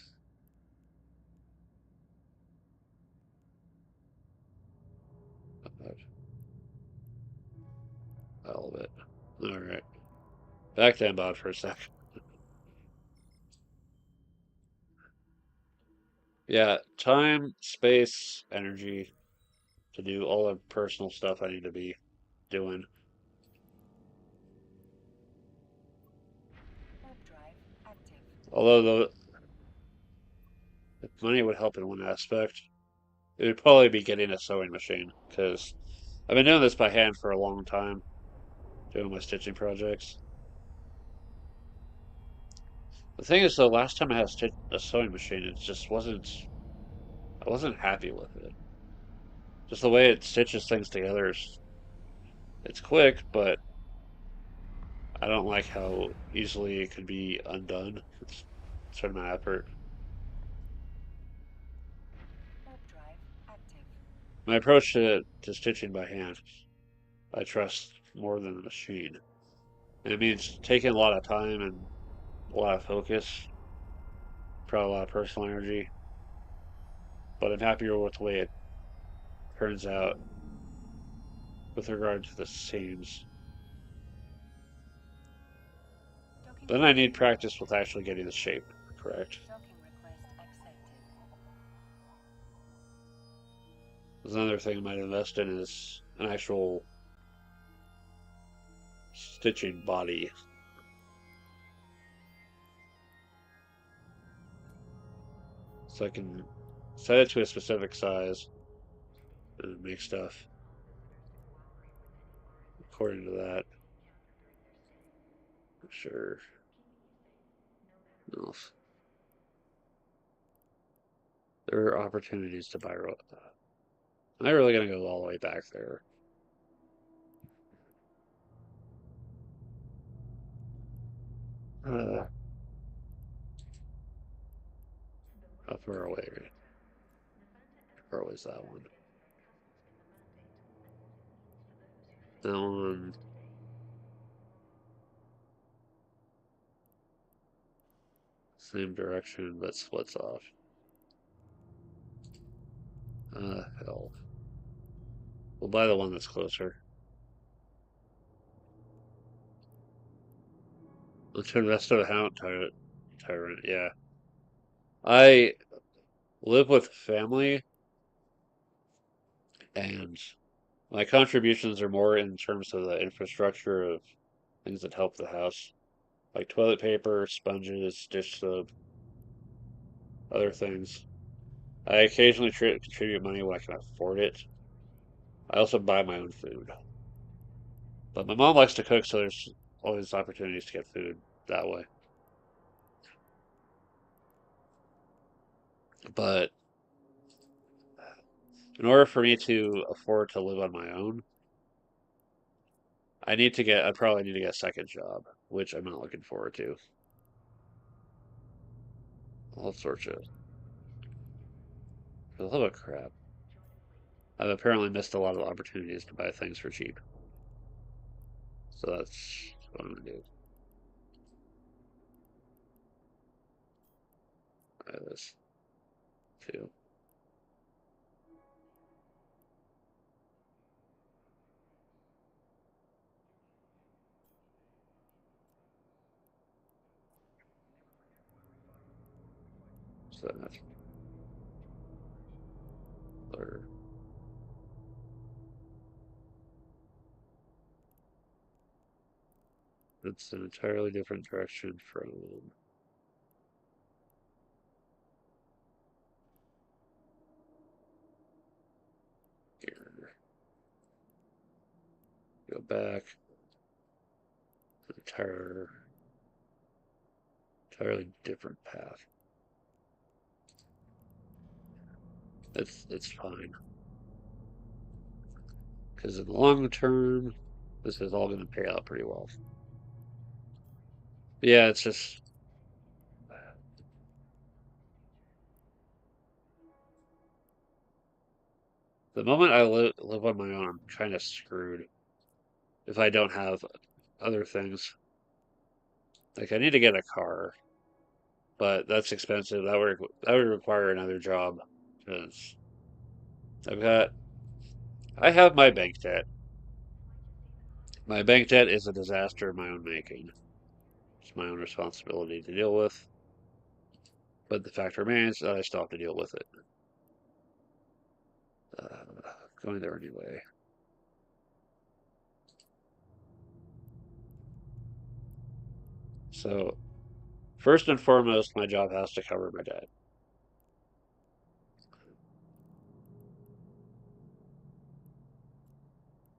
All of it. All right. Back to inbound for a sec. Yeah, time, space, energy to do all the personal stuff I need to be doing.
Warp drive active.
Although the money would help in one aspect, it would probably be getting a sewing machine because I've been doing this by hand for a long time, doing my stitching projects. The thing is, though, last time I had a sewing machine, it just wasn't. I wasn't happy with it. Just the way it stitches things together is it's quick, but I don't like how easily it could be undone. It's sort of my effort.
Warp drive active.
My approach to stitching by hand, I trust more than the machine. And it means taking a lot of time and a lot of focus, probably a lot of personal energy. But I'm happier with the way it turns out with regard to the seams.
Docking
Then I
permission
need practice with
requested.
actually getting the shape correct.
Docking request accepted.
There's another thing I might invest in is an actual stitching body. So I can set it to a specific size and make stuff according to that. Sure. No. There are opportunities to buy. Am I really gonna go all the way back there? Uh, how far away? How far away is that one? That one. Same direction, but splits off. Hell. We'll buy the one that's closer. Let's invest in a hound tyrant. Yeah. I live with family, and my contributions are more in terms of the infrastructure of things that help the house, like toilet paper, sponges, dish soap, other things. I occasionally contribute money when I can afford it. I also buy my own food. But my mom likes to cook, so there's always opportunities to get food that way. But in order for me to afford to live on my own, I probably need to get a second job, which I'm not looking forward to. All sorts of, a lot of crap. I've apparently missed a lot of opportunities to buy things for cheap. So that's what I'm gonna do. Buy this too. So that's or it's an entirely different direction from here. Go back. Entire, entirely different path. It's fine because in the long term, this is all going to pay out pretty well. Yeah, it's just the moment I live on my own, I'm kind of screwed if I don't have other things. Like I need to get a car, but that's expensive. That would require another job because I've got I have my bank debt. My bank debt is a disaster of my own making. It's my own responsibility to deal with, but the fact remains that I still have to deal with it. Going there anyway. So first and foremost, my job has to cover my debt.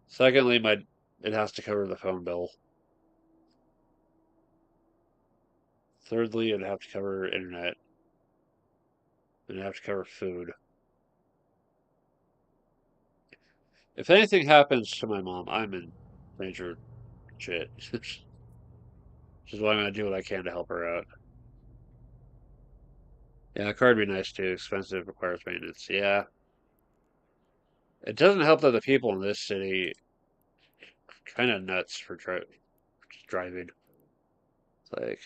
Secondly, my it has to cover the phone bill. Thirdly, it'd have to cover internet. It'd have to cover food. If anything happens to my mom, I'm in major shit. Which is why I'm gonna do what I can to help her out. Yeah, a car would be nice too. Expensive, requires maintenance. Yeah. It doesn't help that the people in this city kind of nuts for driving. It's like,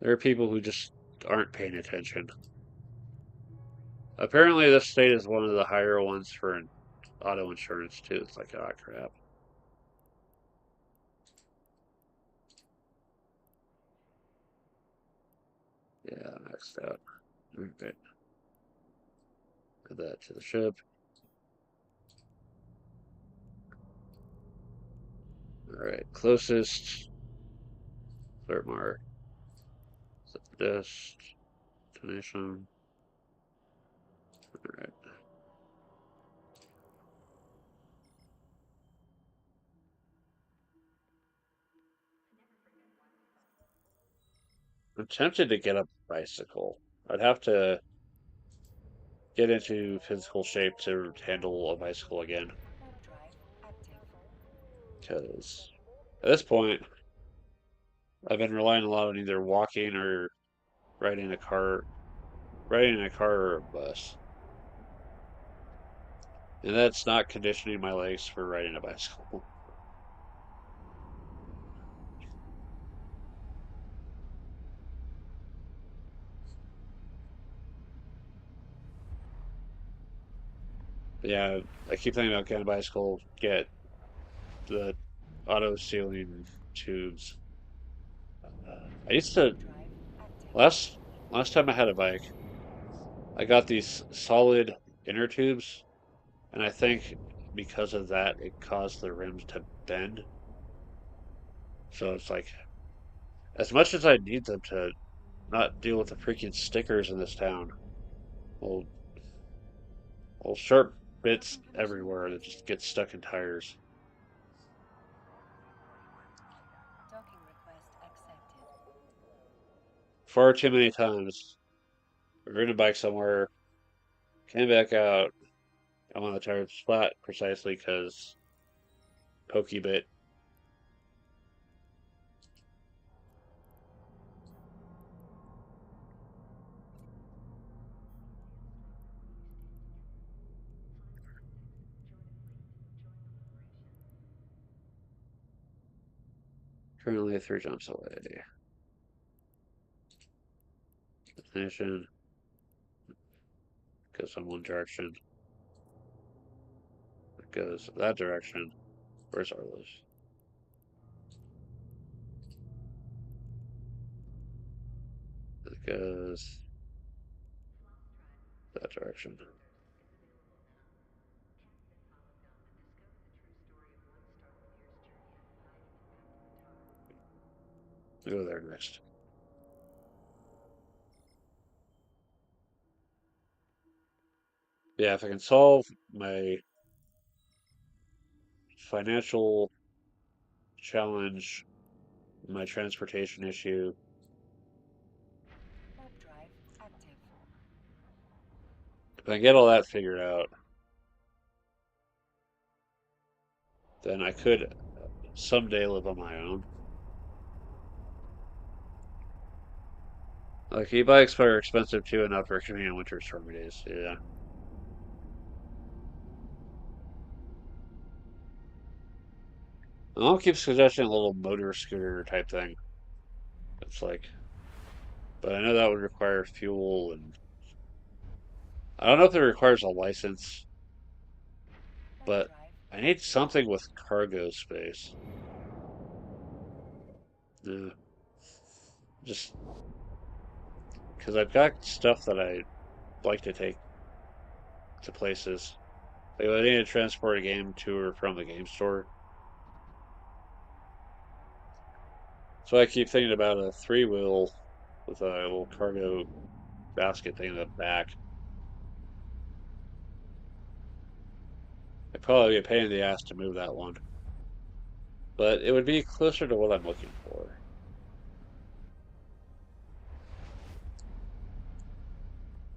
there are people who just aren't paying attention. Apparently, this state is one of the higher ones for auto insurance too. It's like, oh crap. Yeah, maxed out. Okay, add that to the ship. All right, closest flirt mark. Destination. All right. I'm tempted to get a bicycle. I'd have to get into physical shape to handle a bicycle again.
Warp drive active.
Because at this point, I've been relying a lot on either walking or riding a car, riding in a car or a bus. And that's not conditioning my legs for riding a bicycle. But yeah, I keep thinking about getting a bicycle, get the auto sealing tubes. I used to
Warp drive active.
last time I had a bike, I got these solid inner tubes, and I think because of that, it caused the rims to bend. So it's like, as much as I need them to not deal with the freaking stickers in this town, well, well, sharp bits
Docking permission
everywhere that just
requested.
get stuck in tires.
Docking request accepted.
Far too many times, we're riding a bike somewhere, came back out, I'm on the tires flat precisely because pokey bit. Currently 3 jumps away. Destination goes in one direction. It goes that direction. Where's Arlos? It goes that direction. I'll go there next. Yeah, if I can solve my financial challenge, my transportation issue,
Warp drive active.
if I get all that figured out, then I could someday live on my own. Like e-bikes are expensive too, enough for commuting on winter stormy days. Yeah. My mom keeps suggesting a little motor scooter type thing. It's like, but I know that would require fuel, and I don't know if it requires a license, but
Overdrive
I need
active.
something with cargo space. Yeah, just because I've got stuff that I like to take to places. Like I need to transport a game to or from the game store. So I keep thinking about a three-wheel with a little cargo basket thing in the back. It'd probably be a pain in the ass to move that one, but it would be closer to what I'm looking for.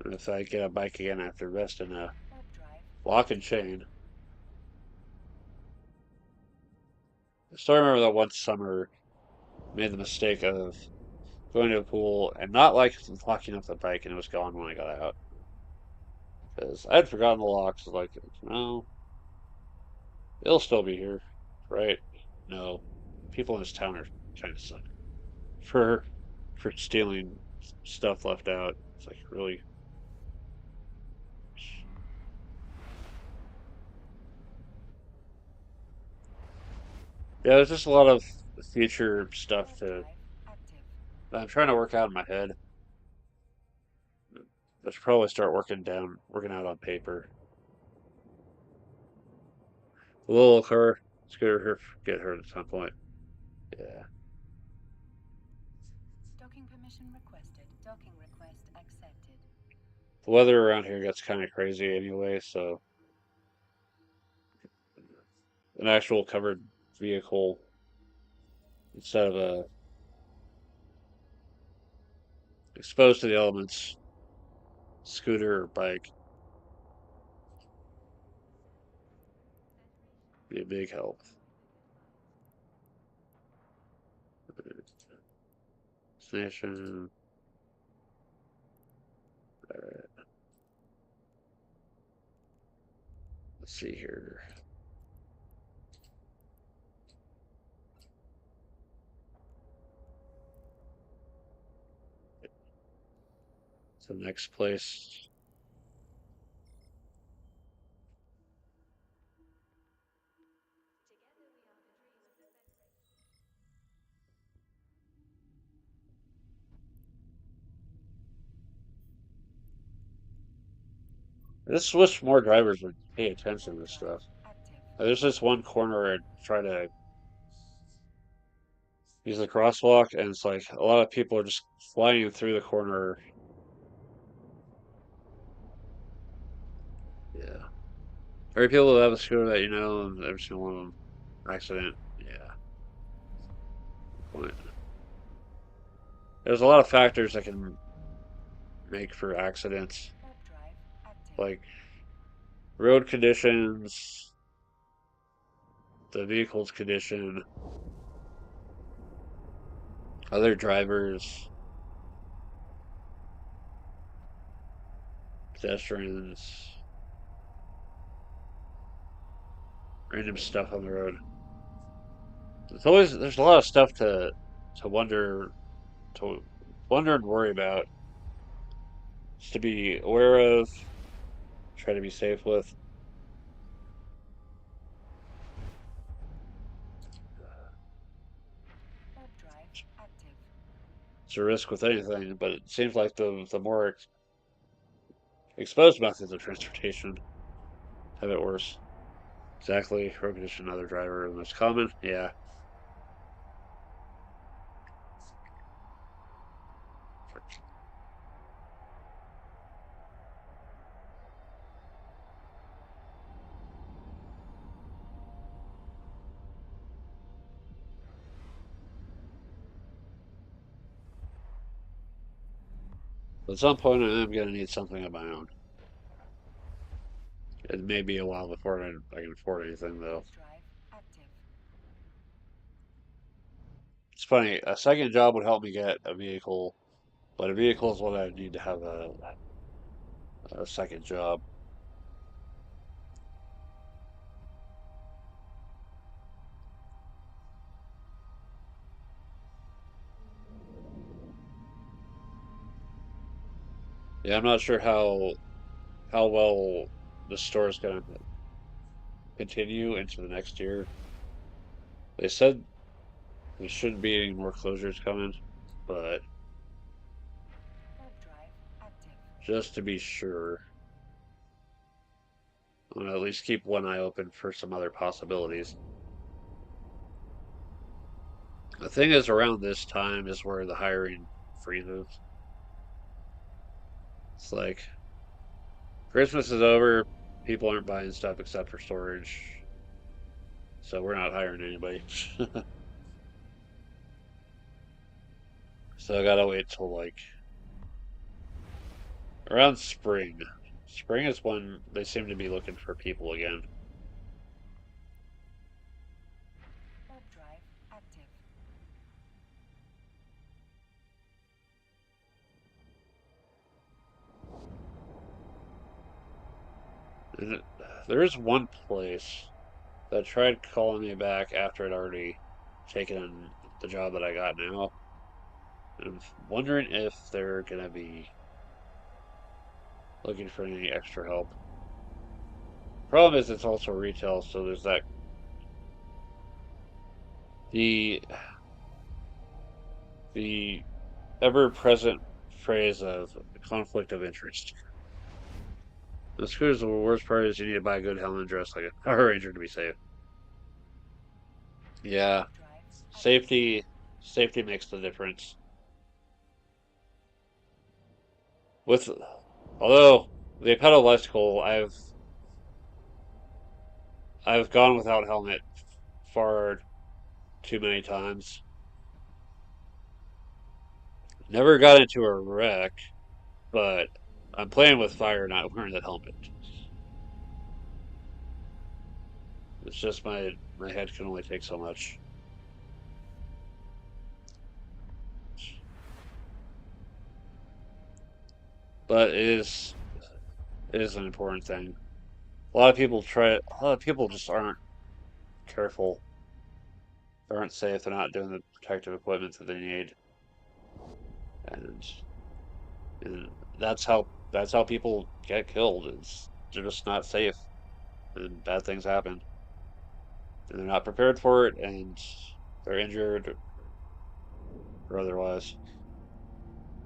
And if I get a bike again after resting a
Overdrive
lock and
active.
chain. I still remember that one summer made the mistake of going to a pool and not like locking up the bike and it was gone when I got out. Because I had forgotten the locks. Like, no, it'll still be here, right? No. People in this town are kind of suck for stealing stuff left out. It's like really. Yeah, there's just a lot of future stuff
Overdrive active.
that I'm trying to work out in my head. I should probably start working out on paper. A little her, scooter her, get her at some point. Yeah.
Docking permission requested. Docking request accepted.
The weather around here gets kind of crazy anyway, so an actual covered vehicle instead of a exposed to the elements scooter or bike be a big help. Destination. Alright, let's see here. So next place. I just wish more drivers would pay attention to
Overdrive
stuff.
active.
There's this one corner I try to use the crosswalk, and it's like a lot of people are just flying through the corner. Yeah. Every people that have a scooter that you know, and every single one of them accident. Yeah. Point. There's a lot of factors that can make for accidents,
Overdrive active.
like road conditions, the vehicle's condition, other drivers, pedestrians, random stuff on the road. There's a lot of stuff to wonder to wonder and worry about, just to be aware of, try to be safe with.
Overdrive active.
It's a risk with anything, but it seems like the more exposed methods of transportation have it worse. Exactly, road condition, other driver, the most common. Yeah. At some point, I am going to need something of my own. It may be a while before I can afford anything, though.
Overdrive active.
It's funny, a second job would help me get a vehicle, but a vehicle is what I need to have a second job. Yeah, I'm not sure how well the store is going to continue into the next year. They said there shouldn't be any more closures coming, but
Warp drive active.
just to be sure, I'm gonna at least keep one eye open for some other possibilities. The thing is, around this time is where the hiring freezes. It's like Christmas is over, people aren't buying stuff except for storage, so we're not hiring anybody. So I gotta wait till like around spring. Spring is when they seem to be looking for people again.
Warp drive active.
And there is one place that tried calling me back after I'd already taken the job that I got now. I'm wondering if they're gonna be looking for any extra help. Problem is, it's also retail, so there's that the the ever-present phrase of conflict of interest. The screws, the worst part is you need to buy a good helmet and dress like a Power Ranger to be safe. Yeah,
Warp drive active.
safety makes the difference. With although the pedal I've gone without helmet far too many times. Never got into a wreck, but I'm playing with fire not wearing that helmet. It's just my head can only take so much. But it is an important thing. A lot of people just aren't careful. They aren't safe. They're not doing the protective equipment that they need, and, and that's how people get killed. Is they're just not safe, and bad things happen, and they're not prepared for it, and they're injured or otherwise.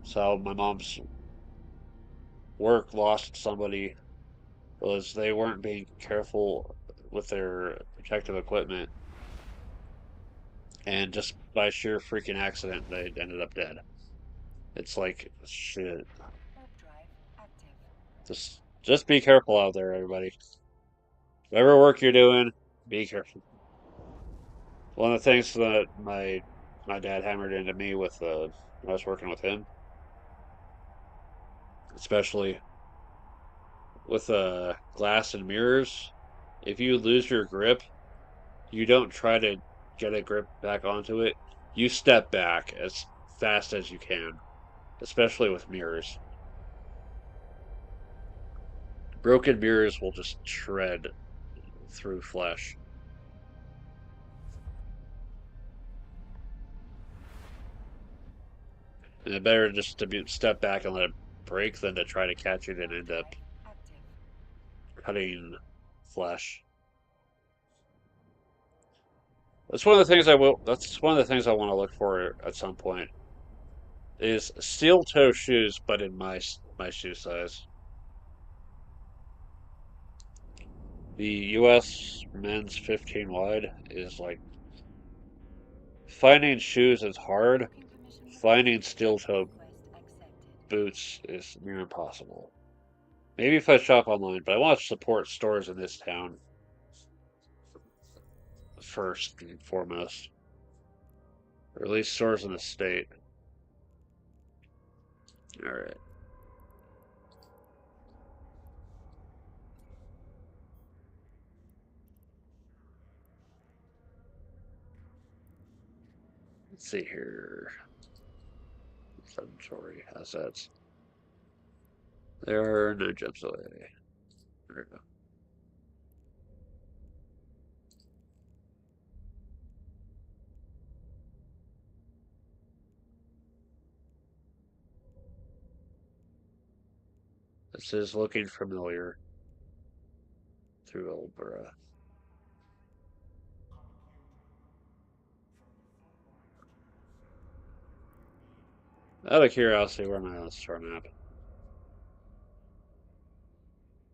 So my mom's work lost somebody was they weren't being careful with their protective equipment, and just by sheer freaking accident, they ended up dead. It's like shit.
Warp drive active.
Just be careful out there, everybody. Whatever work you're doing, be careful. One of the things that my dad hammered into me with when I was working with him, especially with glass and mirrors, if you lose your grip, you don't try to get a grip back onto it. You step back as fast as you can, especially with mirrors. Broken mirrors will just shred through flesh. And it better just to step back and let it break than to try to catch it and
Warp
end up
drive active.
cutting flesh. That's one of the things I will. That's one of the things I want to look for at some point is steel toe shoes, but in my shoe size. The U.S. men's 15 wide is like finding shoes is hard.
Docking permission
Finding
requested.
steel
Docking
toe
request accepted.
boots is near impossible. Maybe if I shop online, but I want to support stores in this town first and foremost, or at least stores in the state. All right, let's see here. Inventory assets. There are no gems away. There we go. This is looking familiar through Oldborough. Out of curiosity, where am I on the star map?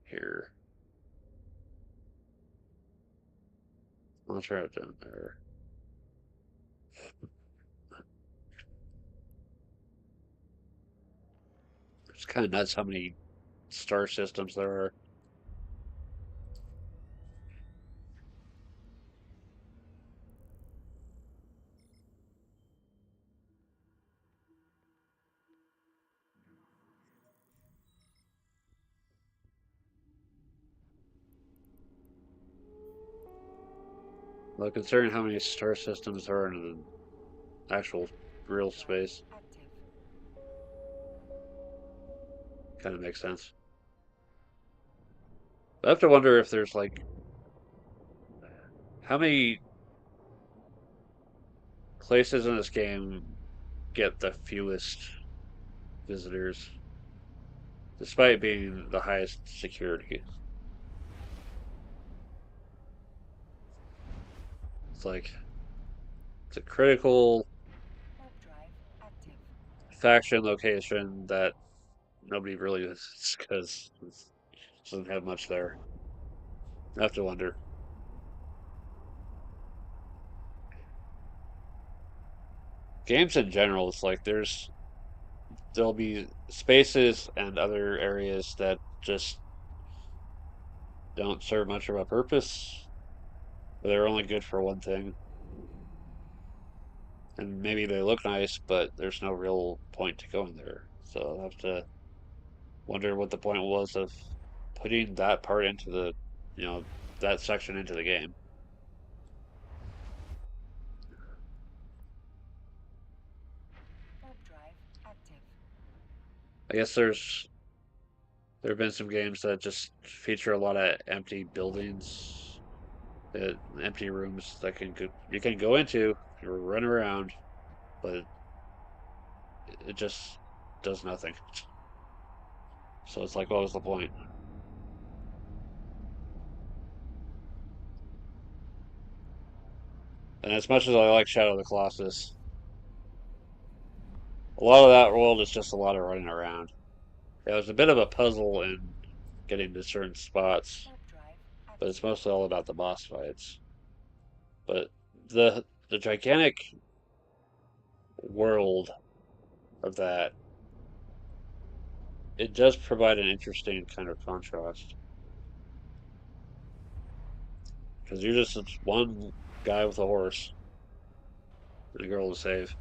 Here. I'll try it down there. It's kind of nuts how many star systems there are. Well, considering how many star systems there are in the actual real space, kind of makes sense. I have to wonder if there's like how many places in this game get the fewest visitors, despite being the highest security. It's like it's a critical faction location that nobody really visits because it doesn't have much there. I have to wonder. Games in general, it's like there'll be spaces and other areas that just don't serve much of a purpose. They're only good for one thing. And maybe they look nice, but there's no real point to going there. So I'll have to wonder what the point was of putting that part into you know, that section into the game. I guess there have been some games that just feature a lot of empty buildings, empty rooms that you can go into, you run around, but it just does nothing. So it's like, what was the point? And as much as I like Shadow of the Colossus, a lot of that world is just a lot of running around. Yeah, it was a bit of a puzzle in getting to certain spots, but it's mostly all about the boss fights. But the gigantic world of that, it does provide an interesting kind of contrast. Because you're just one guy with a horse and a girl to save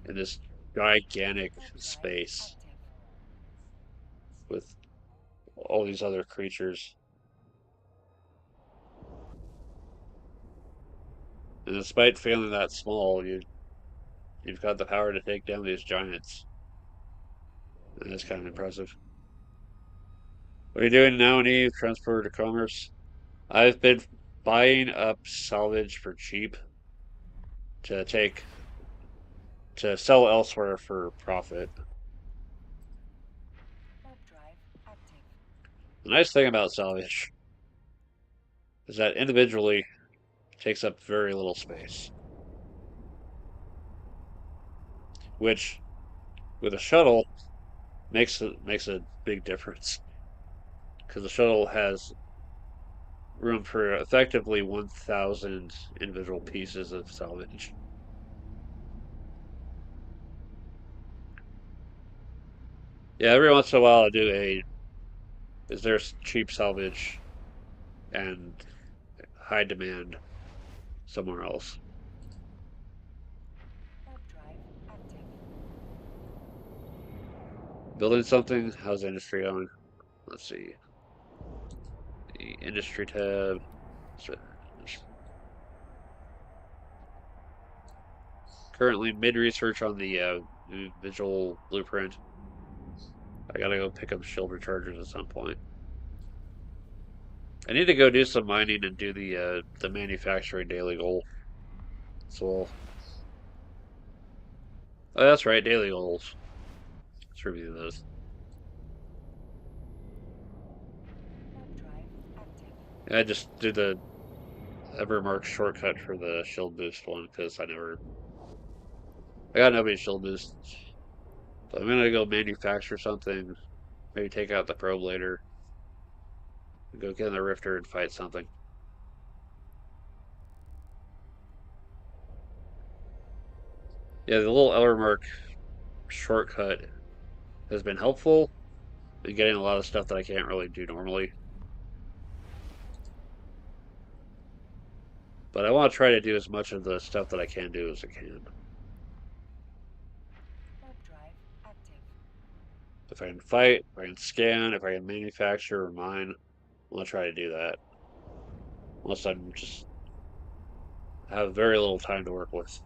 in this gigantic space with all these other creatures. And despite feeling that small, you've got the power to take down these giants. And that's kind of impressive. What are you doing now, Eve? Transport to commerce? I've been buying up salvage for cheap to take to sell elsewhere for profit. The nice thing about salvage is that individually it takes up very little space, which with a shuttle makes a big difference because the shuttle has room for effectively 1,000 individual pieces of salvage. Yeah, every once in a while I do a is there cheap salvage and high demand somewhere else. Building something? How's the industry going? Let's see. The industry tab. Currently mid research on the visual blueprint. I gotta go pick up shield rechargers at some point. I need to go do some mining and do the manufacturing daily goal. So, oh, that's right, daily goals. Let's review those. I just did the Evermark shortcut for the shield boost one because I got nobody shield boost. So I'm gonna go manufacture something, maybe take out the probe later, go get in the Rifter and fight something. Yeah, the little Evermark shortcut has been helpful in getting a lot of stuff that I can't really do normally. But I want to try to do as much of the stuff that I can do as I can.
Warp drive active.
If I can fight, if I can scan, if I can manufacture or mine, I want to try to do that. Unless I'm just have very little time to work with.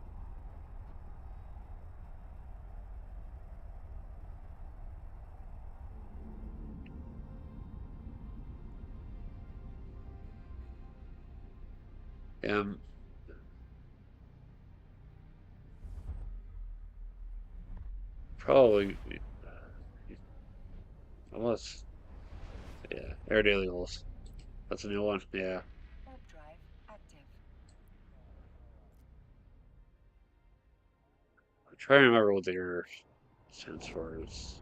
And probably unless yeah, Air Daily Holes. That's a new one. Yeah.
Warp drive active.
I'm trying to remember what the air stands for. It's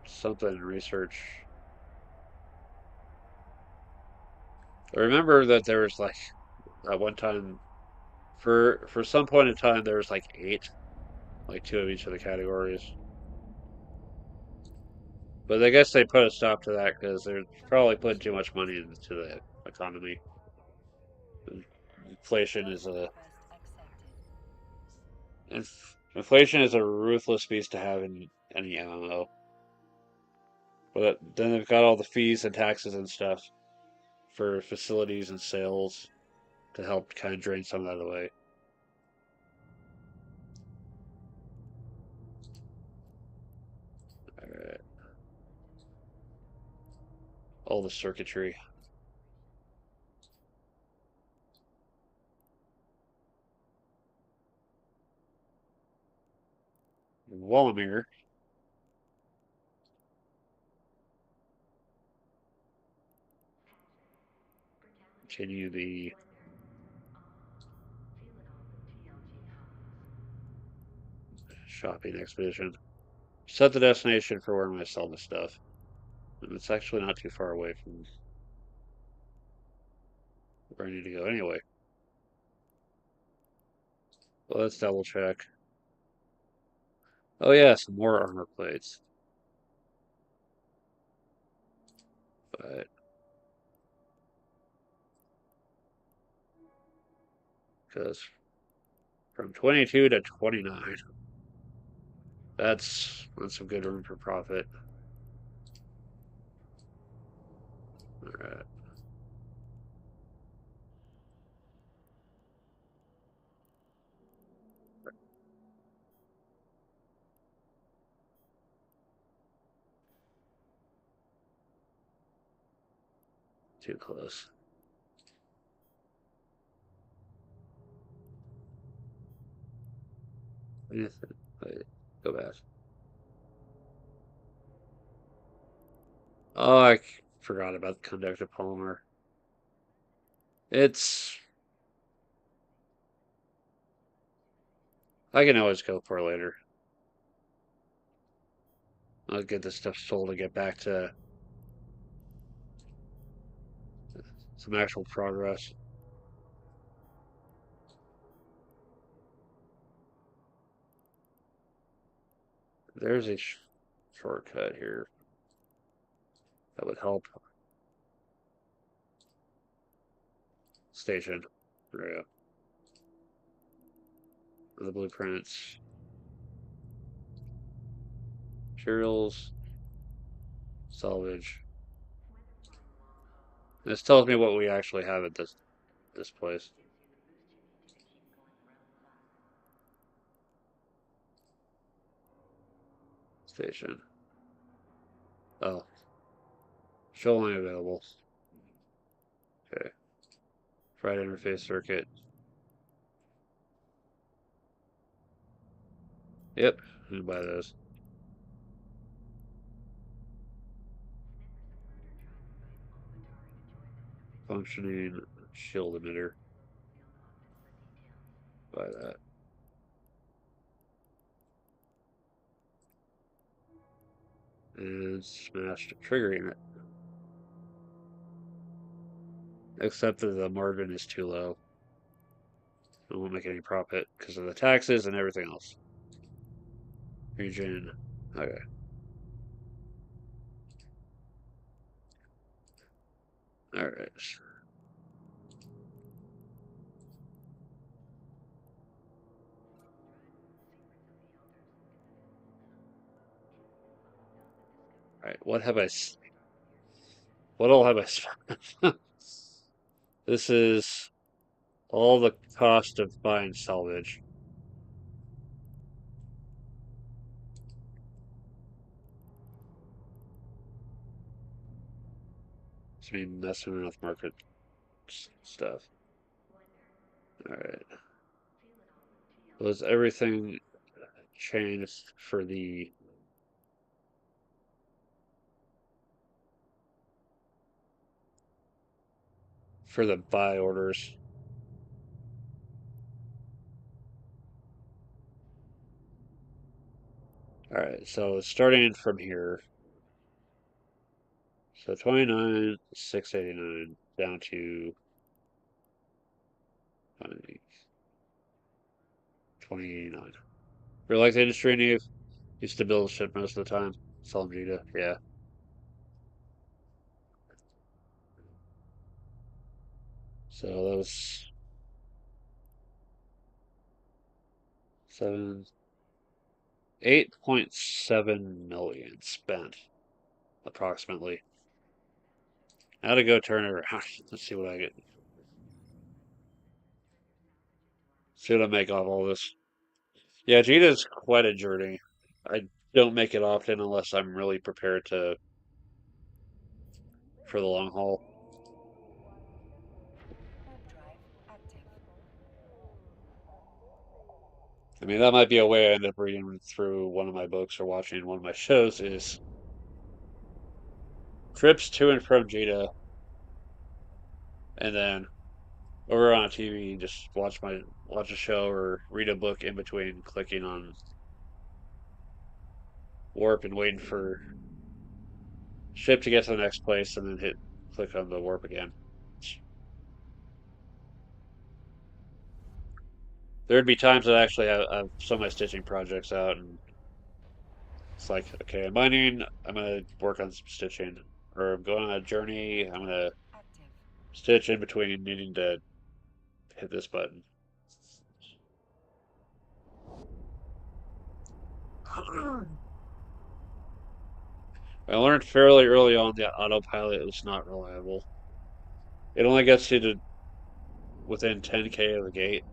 something research. I remember that there was like at one time for some point in time there was like eight, like two of each of the categories. But I guess they put a stop to that because they're probably putting too much money into the economy. Inflation is
Docking
a
request accepted.
inflation is a ruthless beast to have in any MMO. But then they've got all the fees and taxes and stuff for facilities and sales to help kind of drain some of that away. All right. All the circuitry. Wallamir. Continue the shopping expedition. Set the destination for where I'm going to sell the stuff. And it's actually not too far away from where I need to go anyway. Well, let's double check. Oh yeah, some more armor plates. But because from 22 to 29, that's some good room for profit. All right, too close. Wait, go back. Oh, forgot about the conductive polymer. It's I can always go for it later. I'll get this stuff sold and get back to some actual progress. There's a shortcut here that would help. Station. There we go. The blueprints. Materials. Salvage. This tells me what we actually have at this place. Station. Oh. Show only available. Okay. Fried interface circuit. Yep. I'm gonna buy those. Functioning shield emitter. Buy that. And smashed triggering it. Except that the margin is too low. I won't make any profit because of the taxes and everything else. Region. Okay. Alright. Alright, what all have I spent? This is all the cost of buying salvage. It's me messing around with market stuff. Alright. Was everything changed for the buy orders? Alright, so starting from here. So 29,689 down to 2089. For like the industry and used to build ship most of the time. Sell Vita, yeah. So that was 7, 8.7 million spent approximately. Now to go turn it around. Let's see what I get. See what I make off all this. Yeah, Jita's quite a journey. I don't make it often unless I'm really prepared to for the long haul.
Warp drive active.
I mean, that might be a way I end up reading through one of my books or watching one of my shows is trips to and from Jita, and then over on TV, just watch a show or read a book in between clicking on warp and waiting for ship to get to the next place, and then click on the warp again. There'd be times that actually have some of my stitching projects out, and it's like, okay, I'm mining, I'm gonna work on some stitching, or I'm going on a journey, I'm gonna
Active.
stitch in between needing to hit this button. I learned fairly early on that autopilot is not reliable. It only gets you to within 10K of the gate,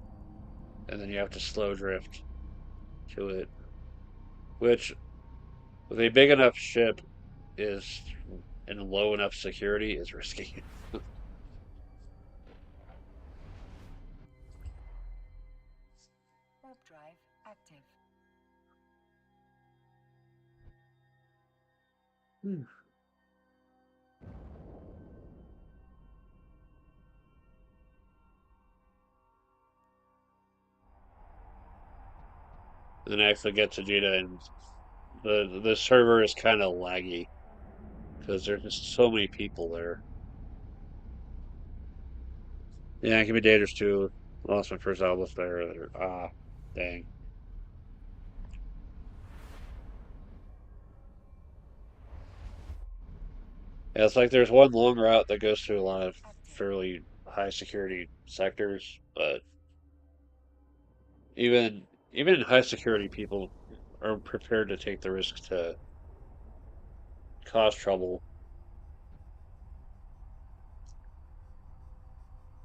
and then you have to slow drift to it, which with a big enough ship is and low enough security is risky.
Warp drive active.
Then I actually get to Jeddah, and the server is kind of laggy because there's just so many people there. Yeah, it can be dangerous too. Lost my first outpost there. Ah, dang. Yeah, it's like there's one long route that goes through a lot of
Active.
fairly high security sectors, but even high security people are prepared to take the risk to cause trouble.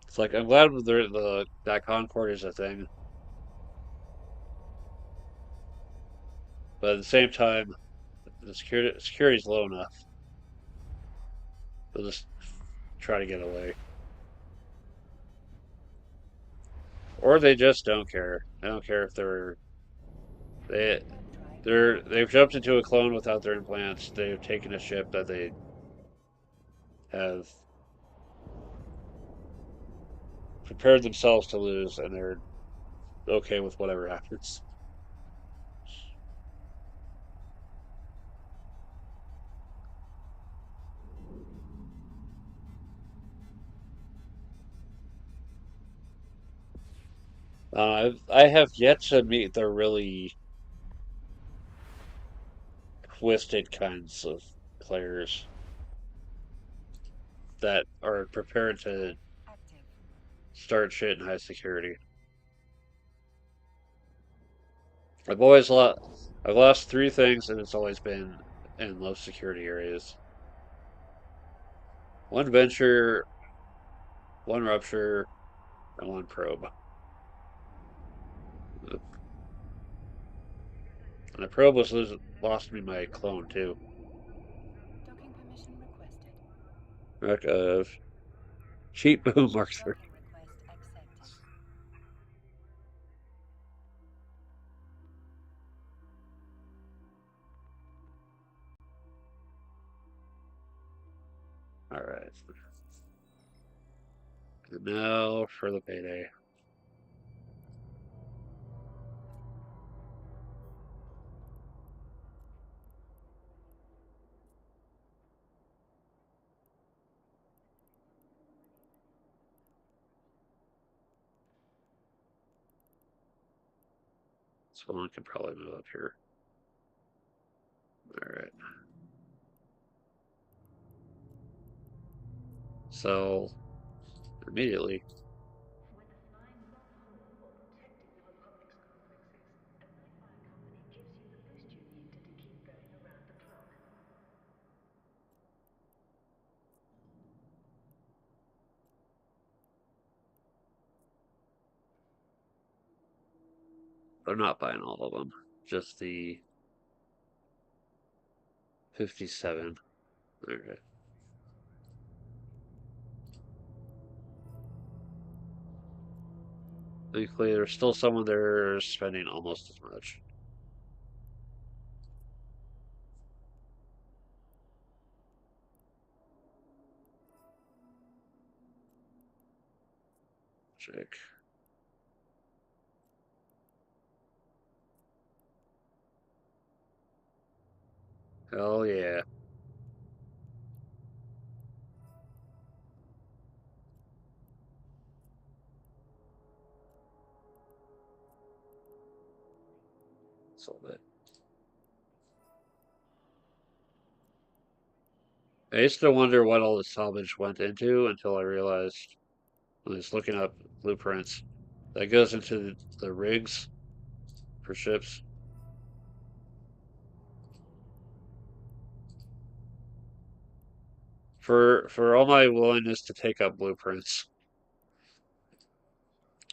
It's like I'm glad the that Concord is a thing, but at the same time, the security is low enough. They'll just try to get away, or they just don't care. They don't care if they
Warp drive
they've jumped into a clone without their implants. They've taken a ship that they have prepared themselves to lose, and they're okay with whatever happens. I have yet to meet the really twisted kinds of players that are prepared to
Overboard active.
start shit in high security. I've always lost. I've lost three things, and it's always been in low security areas. One venture, one rupture, and one probe. And the probe was lost me my clone too.
Docking permission requested.
Wreck of cheap boom Mark III.
Docking request accepted.
All right. And now for the payday. Someone can probably move up here. All right. So immediately. I'm not buying all of them. Just the 57. Okay. Thankfully, there's still someone there spending almost as much. Check. Hell yeah. Sold it. I used to wonder what all the salvage went into until I realized when I was looking up blueprints that goes into the rigs for ships. For all my willingness to take up blueprints,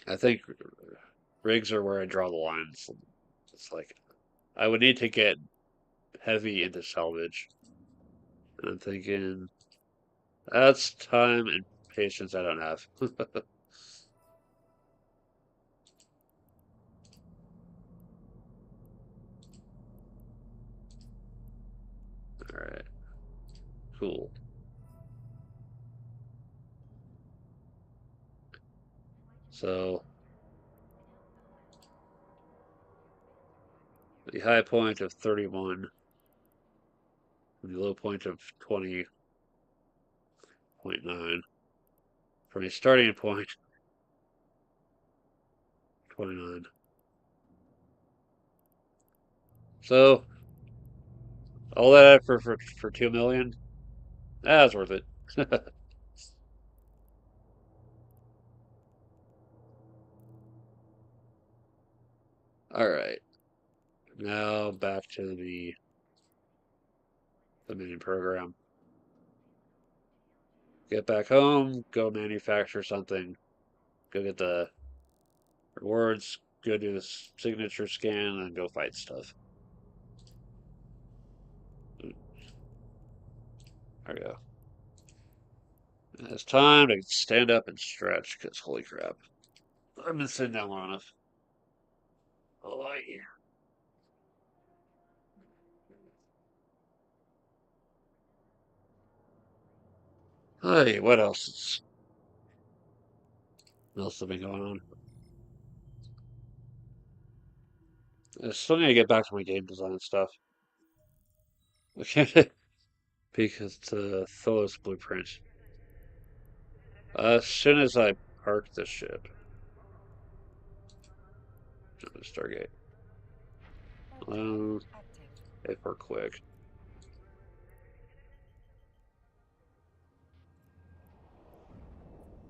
I think rigs are where I draw the lines. It's like I would need to get heavy into salvage. And I'm thinking that's time and patience I don't have. All right, cool. So the high point of 31, and the low point of 20.9. From a starting point, 29. So all that effort for 2 million, that's worth it. All right, now back to the main program. Get back home, go manufacture something, go get the rewards, go do the signature scan, and go fight stuff. There we go. It's time to stand up and stretch, because holy crap. I've been sitting down long enough. Oh, yeah. Hey, what else? What else has been going on? I still need to get back to my game design stuff. Okay, because the Tholos blueprint. As soon as I park the ship, Stargate.
Warp drive active.
If we're quick.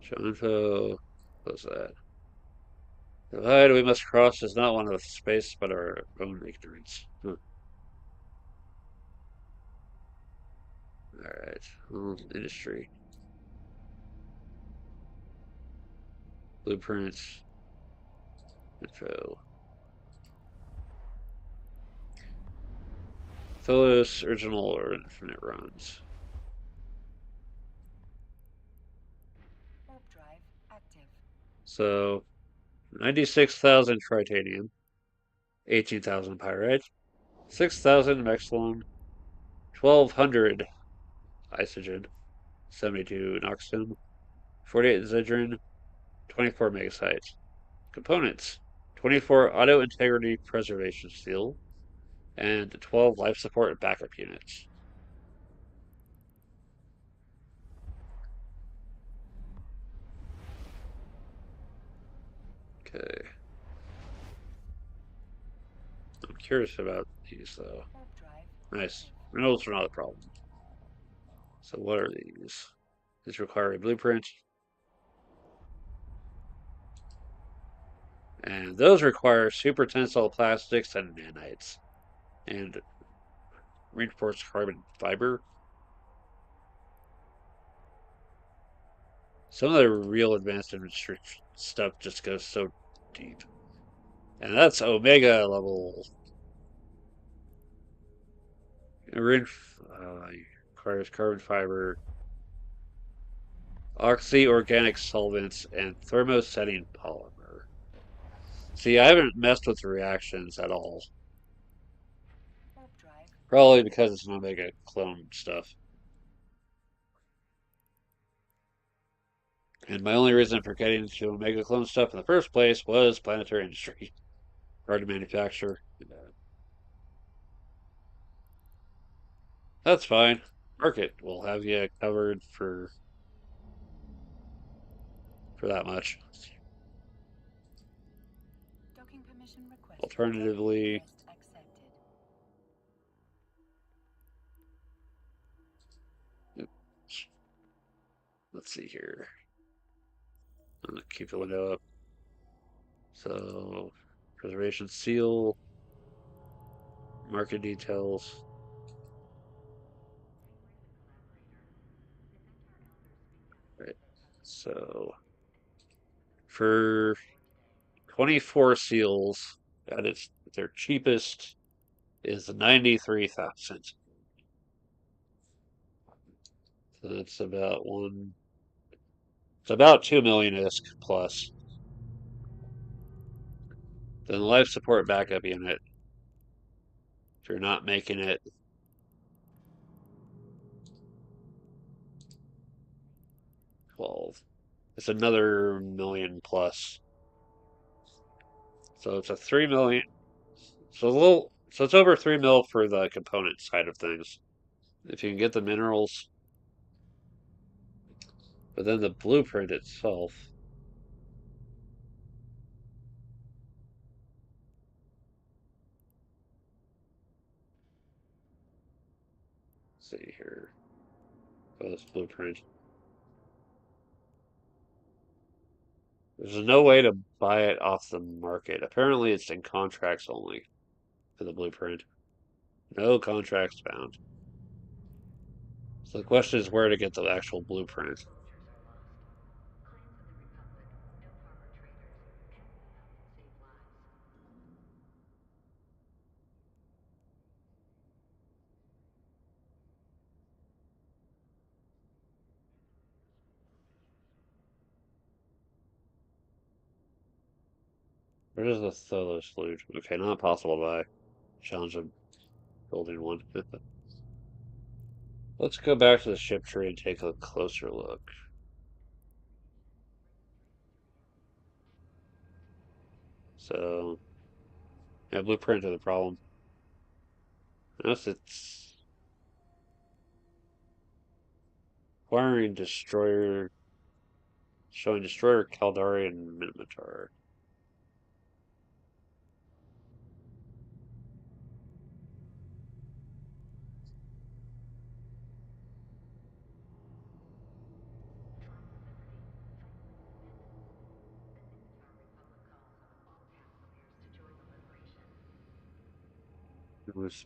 Show what's that? The divide we must cross is not one of space, but our own ignorance. Alright. Industry. Blueprints. Info. Phyllis, original or infinite runs.
Warp drive active.
So, 96,000 tritanium, 18,000 pyrite, 6,000 mexilon, 1,200 isogen, 72 noxum, 48 zedrin, 24 megasite. Components: 24 auto integrity preservation steel, and 12 life support and backup units. Okay. I'm curious about these though.
Warp drive
Nice.
active.
Minerals are not a problem. So what are these? These require a blueprint. And those require super tensile plastics and nanites. And reinforced carbon fiber. Some of the real advanced industry stuff just goes so deep. And that's Omega level. Requires carbon fiber, oxy-organic solvents, and thermosetting polymer. See, I haven't messed with the reactions at all.
Warp drive.
Probably because it's an Omega clone stuff. And my only reason for getting into Omega clone stuff in the first place was planetary industry. Hard to manufacture. That's fine. Market will have you covered for that much.
Docking permission requested.
Alternatively,
Docking request accepted.
let's see here. I'm gonna keep the window up. So, preservation seal, market details. Right. So, for 24 seals, at its their cheapest is 93,000. So that's about one. It's about 2 million ISK plus. Then the life support backup unit. If you're not making it, 12. It's another million plus. So it's a 3 million. So a little. So it's over 3 mil for the component side of things. If you can get the minerals, but then the blueprint itself. Let's see here. Oh, this blueprint. There's no way to buy it off the market. Apparently, it's in contracts only for the blueprint. No contracts found. So the question is where to get the actual blueprint. Where does the Tholos loot? Okay, not possible to buy. Challenge of building one. Let's go back to the ship tree and take a closer look. So, yeah, blueprint of the problem. Unless it's acquiring destroyer, showing destroyer, Caldari, and Minotaur.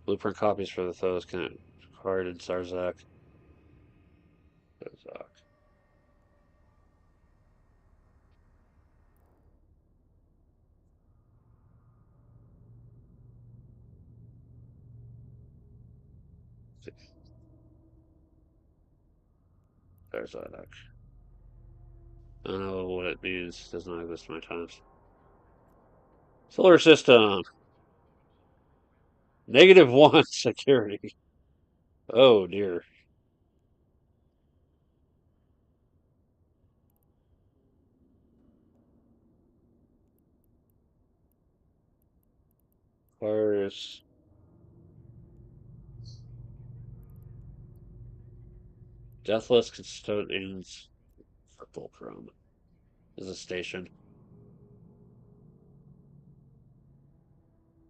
Blueprint copies for the foes can acquired in Zarzak. Zarzak. Zarzak. I don't know what it means. It does not exist in my times. Solar system. -1 security. Oh dear. Aquarius. Deathless Custodians. Fulcrum is a station.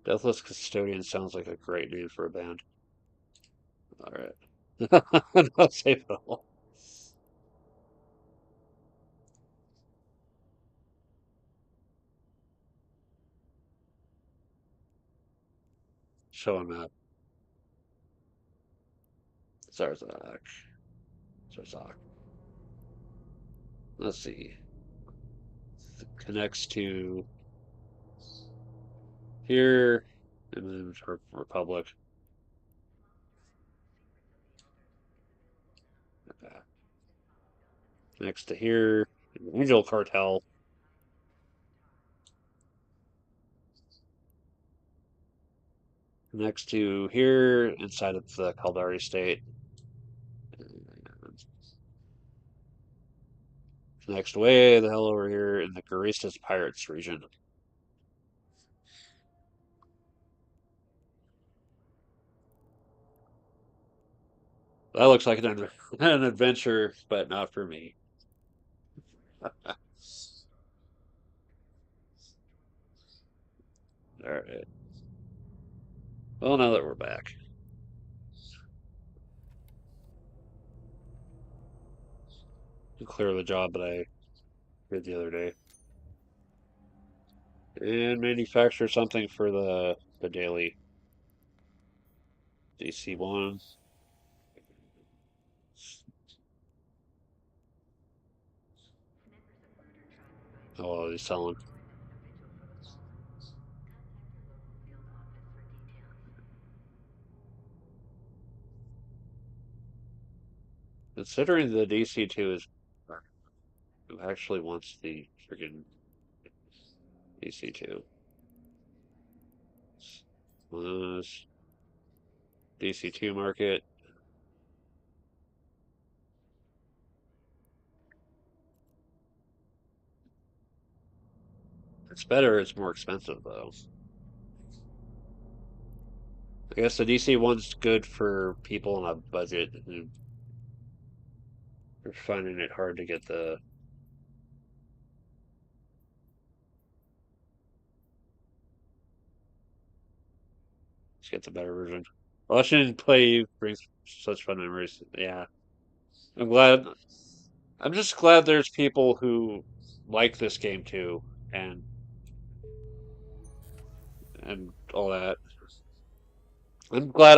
Deathless Custodian sounds like a great name for a band. Alright. Not safe at all. Show a map. Zarzak. Zarzak. Let's see. It connects to here and then Republic. Next to here. Angel Cartel. Next to here inside of the Caldari state. Next way the hell over here in the Garistas Pirates region. That looks like an adventure, but not for me. All right. Well, now that we're back, to clear the job that I did the other day and manufacture something for the daily DC1. Oh, well, he's selling. Considering the DC2 is who actually wants the freaking DC2. Was DC2 market. It's better, it's more expensive though. I guess the DC one's good for people on a budget who are finding it hard to get the better version. Watching play brings such fun memories. Yeah. I'm glad I'm just glad there's people who like this game too and and all that. I'm glad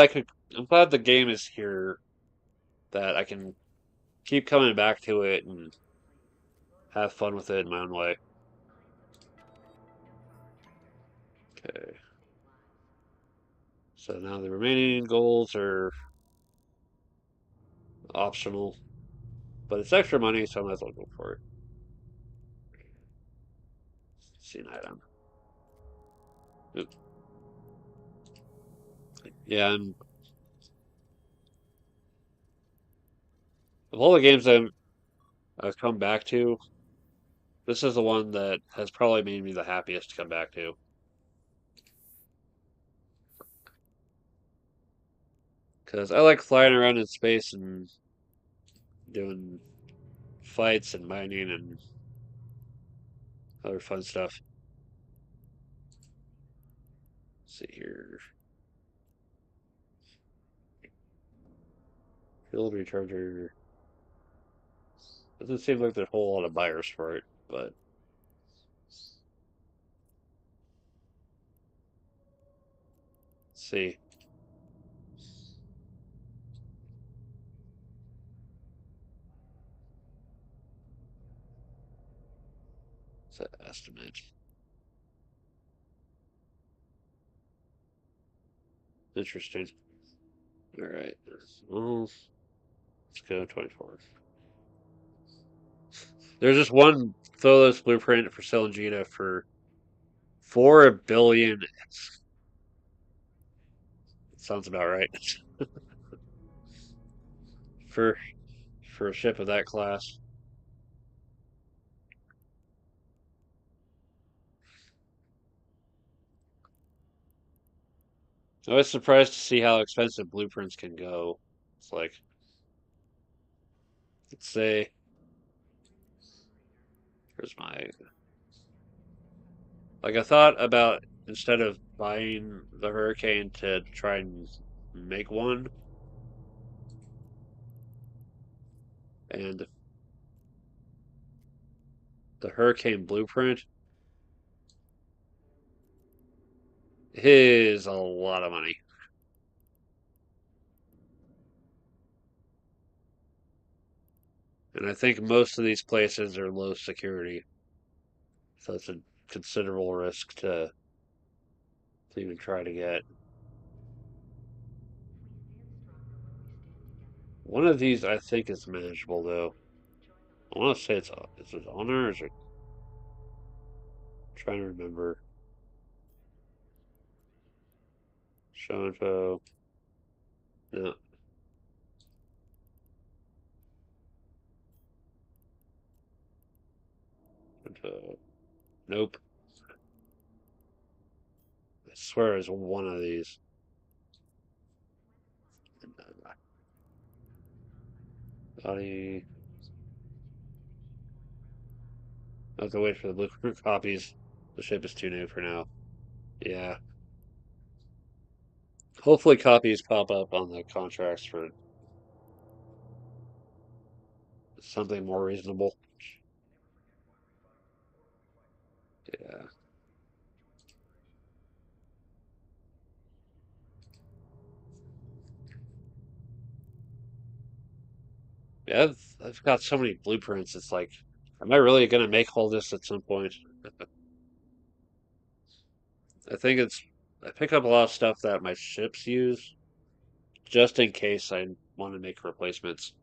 I'm glad the game is here that I can keep coming back to it and have fun with it in my own way. Okay. So now the remaining goals are optional, but it's extra money, so I might as well go for it. See an item. Oop. Yeah, and of all the games I've come back to, This is the one that has probably made me the happiest to come back to. Because I like flying around in space and doing fights and mining and other fun stuff. Let's see here. Field recharger. Doesn't seem like there's a whole lot of buyers for it, but let's see. What's that estimate? Interesting. All right. Well, let's go 24. There's just one Tholos blueprint for Selangita for 4 billion. Sounds about right for for a ship of that class. I was surprised to see how expensive blueprints can go. It's like, let's say, here's my, like I thought about instead of buying the Hurricane to try and make one, and the Hurricane blueprint is a lot of money. And I think most of these places are low security, so it's a considerable risk to even try to get. One of these I think is manageable though. I want to say is it honor or is it trying to remember. Show info. No, info. Nope. I swear it's one of these. Body. I have to wait for the blueprint copies. The ship is too new for now. Yeah. Hopefully copies pop up on the contracts for something more reasonable. Yeah. Yeah, I've got so many blueprints. It's like, am I really gonna make all this at some point? I think it's I pick up a lot of stuff that my ships use just in case I want to make replacements.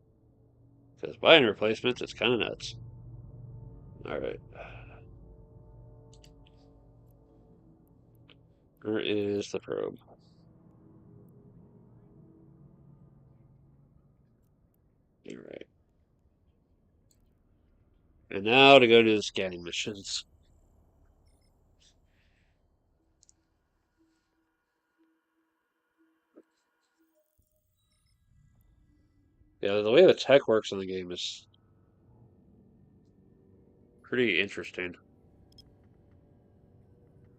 Because buying replacements, it's kind of nuts. All right, where is the probe? All right, and now to go to the scanning missions. Yeah, the way the tech works in the game is pretty interesting.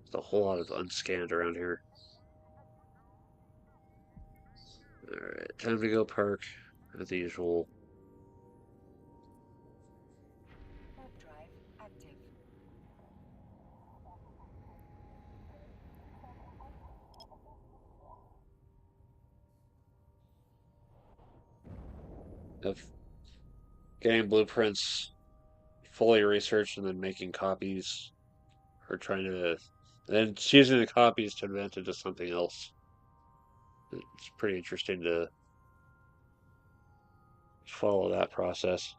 There's a whole lot of unscanned around here. All right, time to go park as usual.
Warp drive active.
Of getting blueprints fully researched and then making copies or trying to then choosing the copies to invent into something else. It's pretty interesting to follow that process.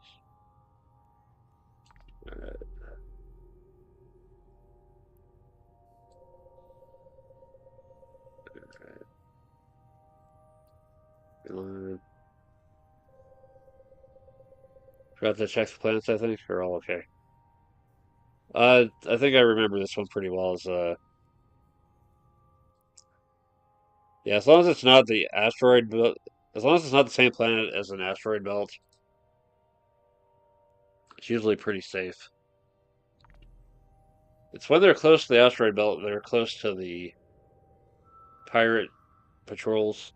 All right. Forgot to check the planets, I think. Are all okay. I think I remember this one pretty well. Yeah, as long as it's not the asteroid belt, as long as it's not the same planet as an asteroid belt, it's usually pretty safe. It's when they're close to the asteroid belt, they're close to the pirate patrols.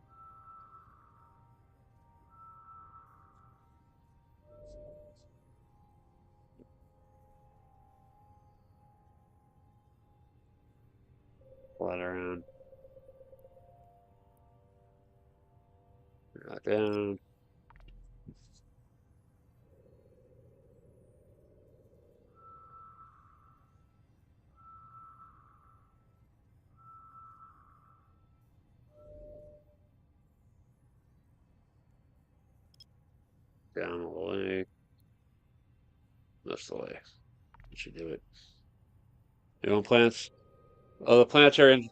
Flying around, down, down all the way. That's the way. You should do it. Your own plants. Oh, the planetary.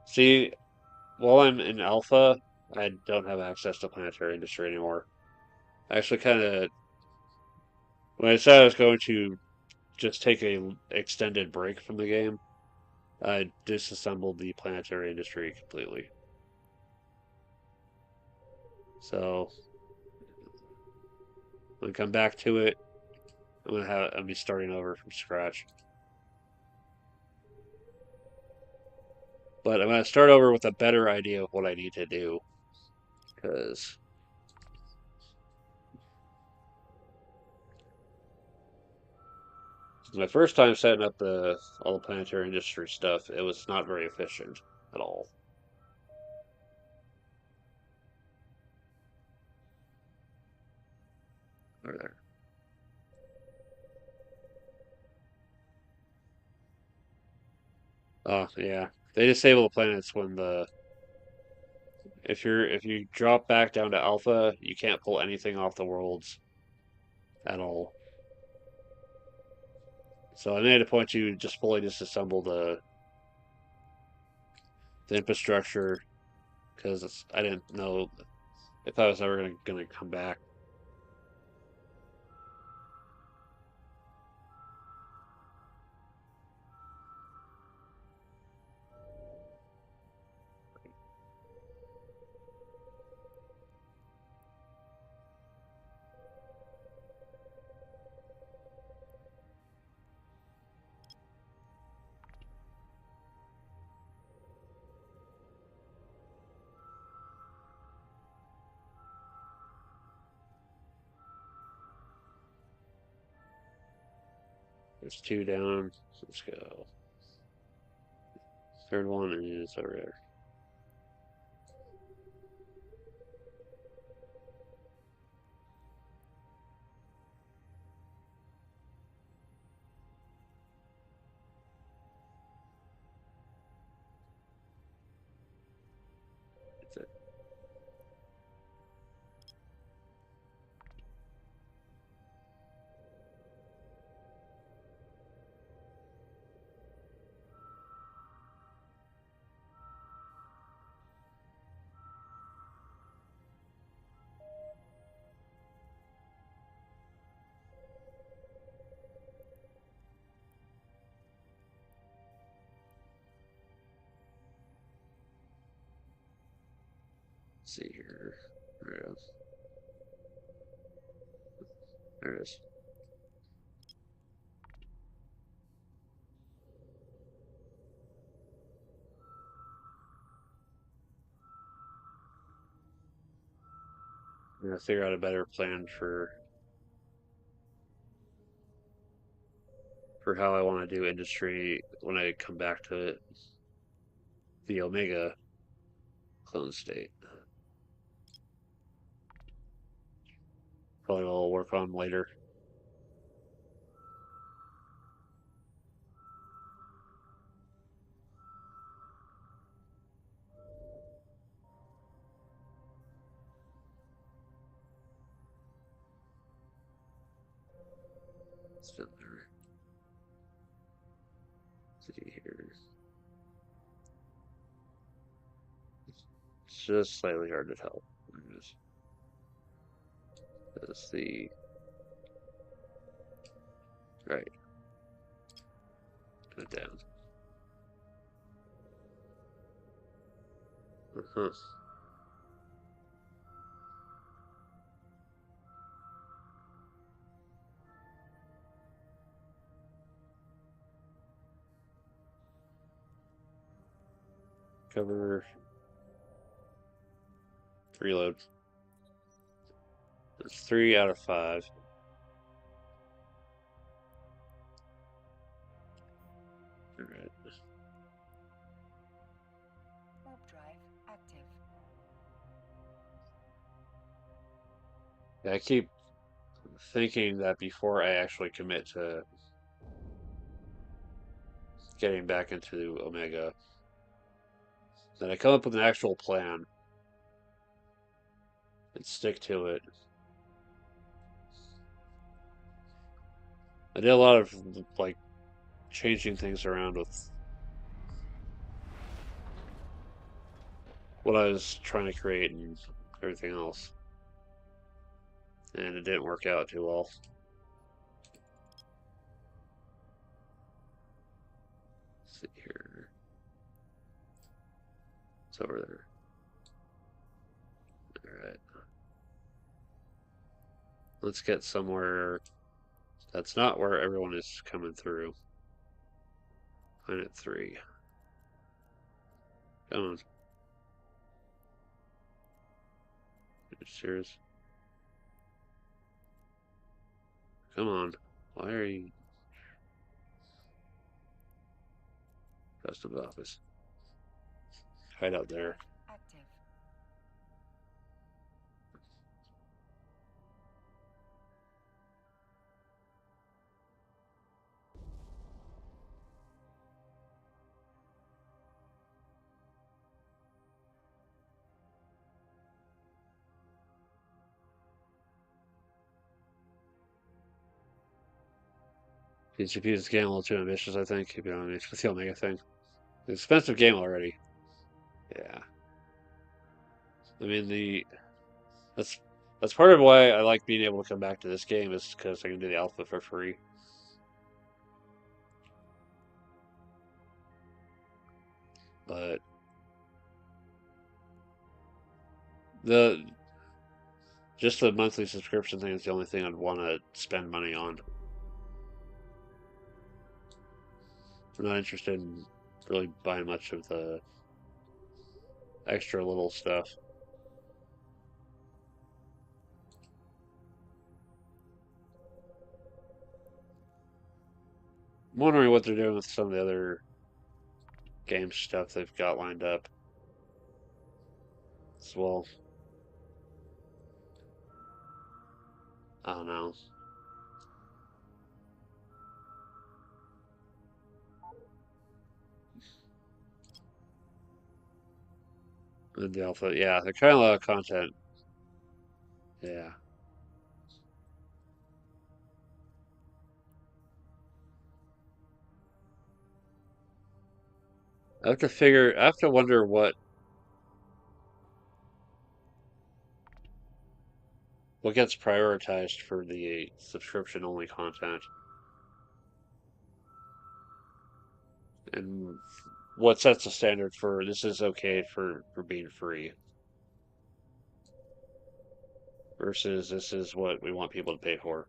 See, while I'm in alpha, I don't have access to planetary industry anymore. I actually kind of, when I said I was going to just take a extended break from the game, I disassembled the planetary industry completely. So when I come back to it, I'll be starting over from scratch. But I'm gonna start over with a better idea of what I need to do because my first time setting up the all the planetary industry stuff, it was not very efficient at all. Over there. Oh yeah, they disable the planets when the if you drop back down to alpha, you can't pull anything off the worlds at all. So I made a point to just fully disassemble the infrastructure because I didn't know if I was ever gonna come back. There's two down. Let's go. Third one is over there. That's it. Let's see here. There it is. There it is. I'm gonna figure out a better plan for how I want to do industry when I come back to the Omega clone state. Probably what I'll work on later. Let's see here. It's just slightly hard to tell. Let's see. Right. and down. Uh-huh. Cover. Reload. That's 3 out of 5. Alright.
Warp drive active.
Yeah, I keep thinking that before I actually commit to getting back into Omega, that I come up with an actual plan and stick to it. I did a lot of like changing things around with what I was trying to create and everything else, and it didn't work out too well. Let's see here. It's over there. All right. Let's get somewhere that's not where everyone is coming through. Planet 3. Come on. Cheers. Come on. Why are you custom office? Hide out there.
Active.
PGP is getting a little too ambitious, I think, if you know what I mean, with the Omega thing. It's an expensive game already. Yeah. I mean, that's that's part of why I like being able to come back to this game is because I can do the alpha for free. But the just the monthly subscription thing is the only thing I'd want to spend money on. I'm not interested in really buying much of the extra little stuff. I'm wondering what they're doing with some of the other game stuff they've got lined up as well. I don't know. And the alpha, yeah, they're kind of a lot of content. Yeah. I have to wonder what gets prioritized for the subscription only content and what sets the standard for this is okay for being free versus this is what we want people to pay for.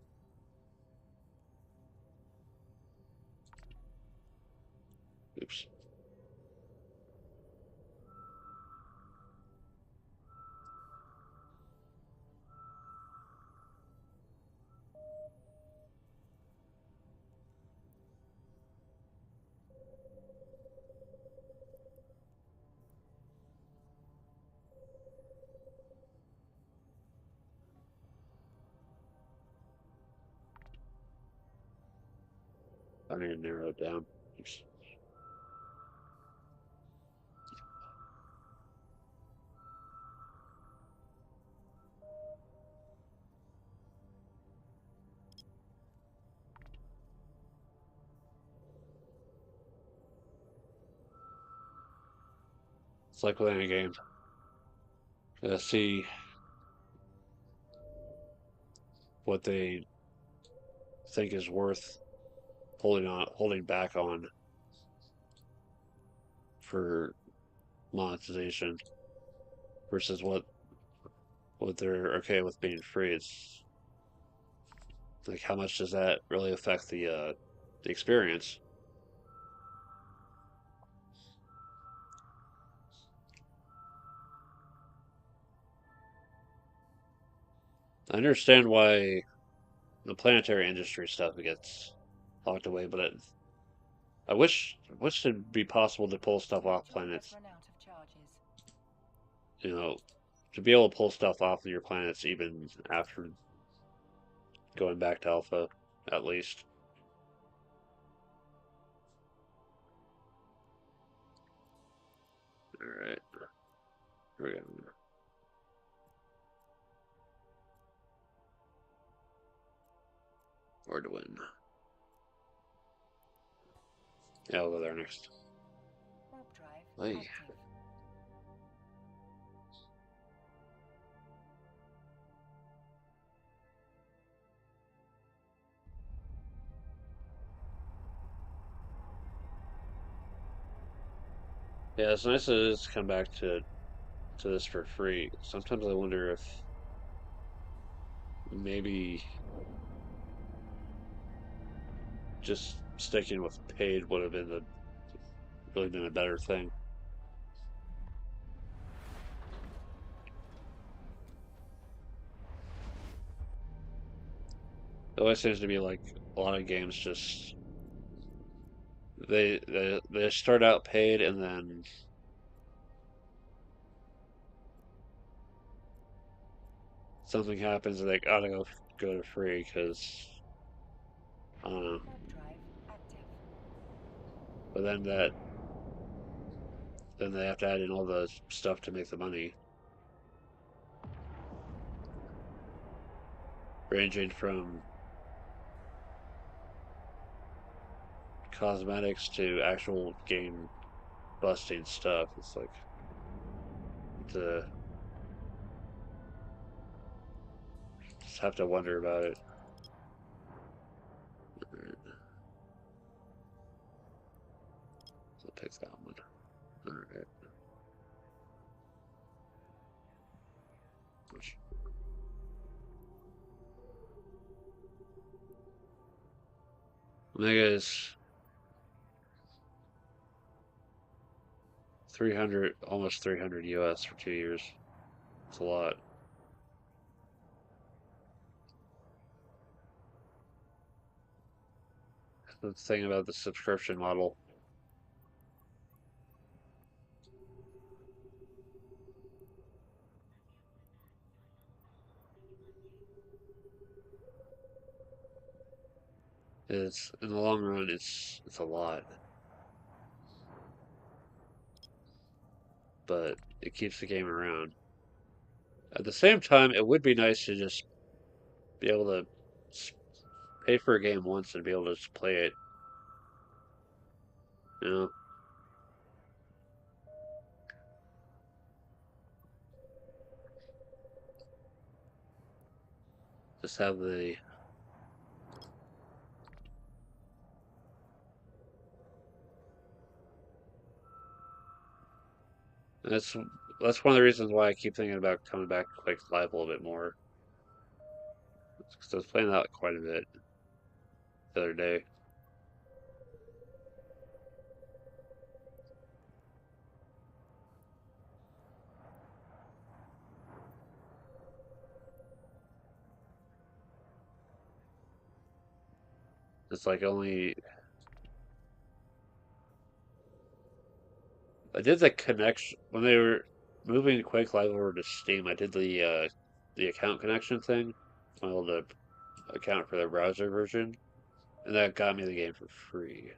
Oops. I need to narrow it down. Oops. It's like with any game. See what they think is worth holding back on. for monetization versus what they're okay with being free. It's like how much does that really affect the experience? I understand why the planetary industry stuff gets locked away, but I wish it'd be possible to pull stuff off
Module has
planets.
run out of charges.
You know, to be able to pull stuff off of your planets even after going back to alpha, at least. All right, here we go. Where to win? Yeah, I'll go there next.
Warp drive
Hey.
active.
Yeah, it's nice that it's come back to this for free. Sometimes I wonder if maybe just sticking with paid would have been really been a better thing. It always seems to be like a lot of games just they start out paid and then something happens and they gotta go to free because I don't know.
Warp drive active.
But then they have to add in all the stuff to make the money, ranging from cosmetics to actual game busting stuff. It's like the just have to wonder about it. So I'll take that one. All right. Which Omega is 300, almost 300 US for 2 years. It's a lot. The thing about the subscription model is, in the long run, it's a lot, but it keeps the game around. At the same time, it would be nice to just be able to pay for a game once and be able to just play it. You know, just have the. That's that's one of the reasons why I keep thinking about coming back to Quake Live a little bit more. Because I was playing that quite a bit the other day. It's like only I did the connection when they were moving Quake Live over to Steam. I did the account connection thing. I was able to account for the browser version, and that got me the game for free.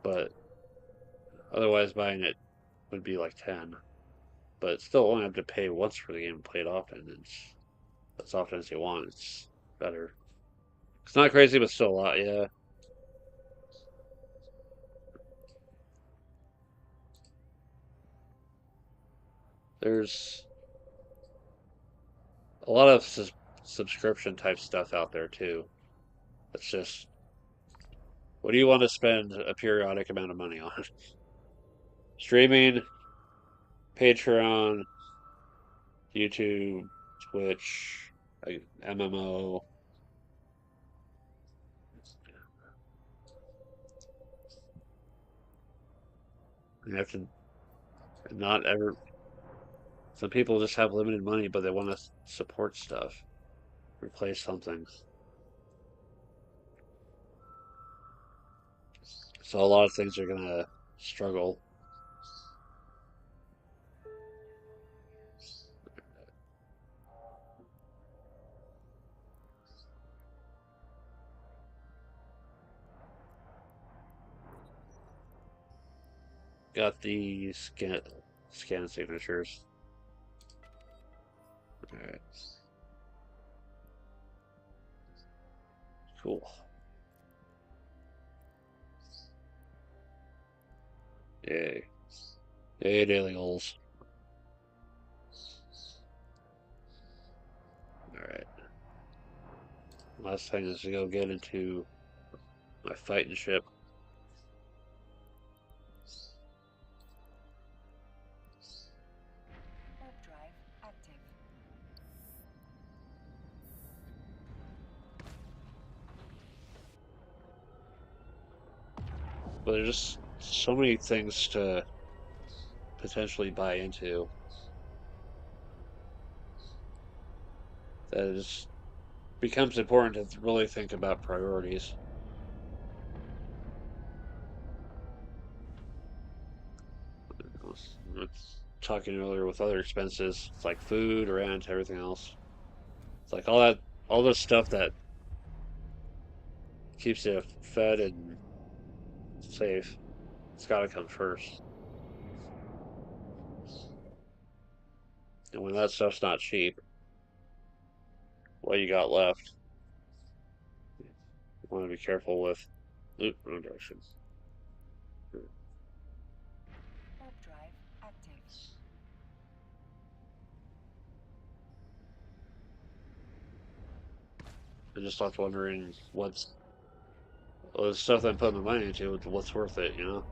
But otherwise, buying it would be like 10. But still, only have to pay once for the game and play it often. It's as often as you want. It's better. It's not crazy, but still a lot. Yeah, there's a lot of subscription type stuff out there too. It's just What do you want to spend a periodic amount of money on? Streaming, Patreon, YouTube, Twitch, MMO. You have to not ever. Some people just have limited money, but they want to support stuff, replace something. So a lot of things are gonna struggle. Got the scan signatures. All right, cool. Yay, yay, daily goals. All right. Last thing is to go get into my fighting ship.
Warp drive active.
But there's just so many things to potentially buy into that it just becomes important to really think about priorities. I was talking earlier with other expenses, it's like food, rent, everything else. It's like all this stuff that keeps you fed and safe. It's got to come first. And when that stuff's not cheap, what you got left, you want to be careful with. Oop, wrong direction.
Warp drive active.
I just left wondering well, the stuff that I'm putting the money into, what's worth it, you know?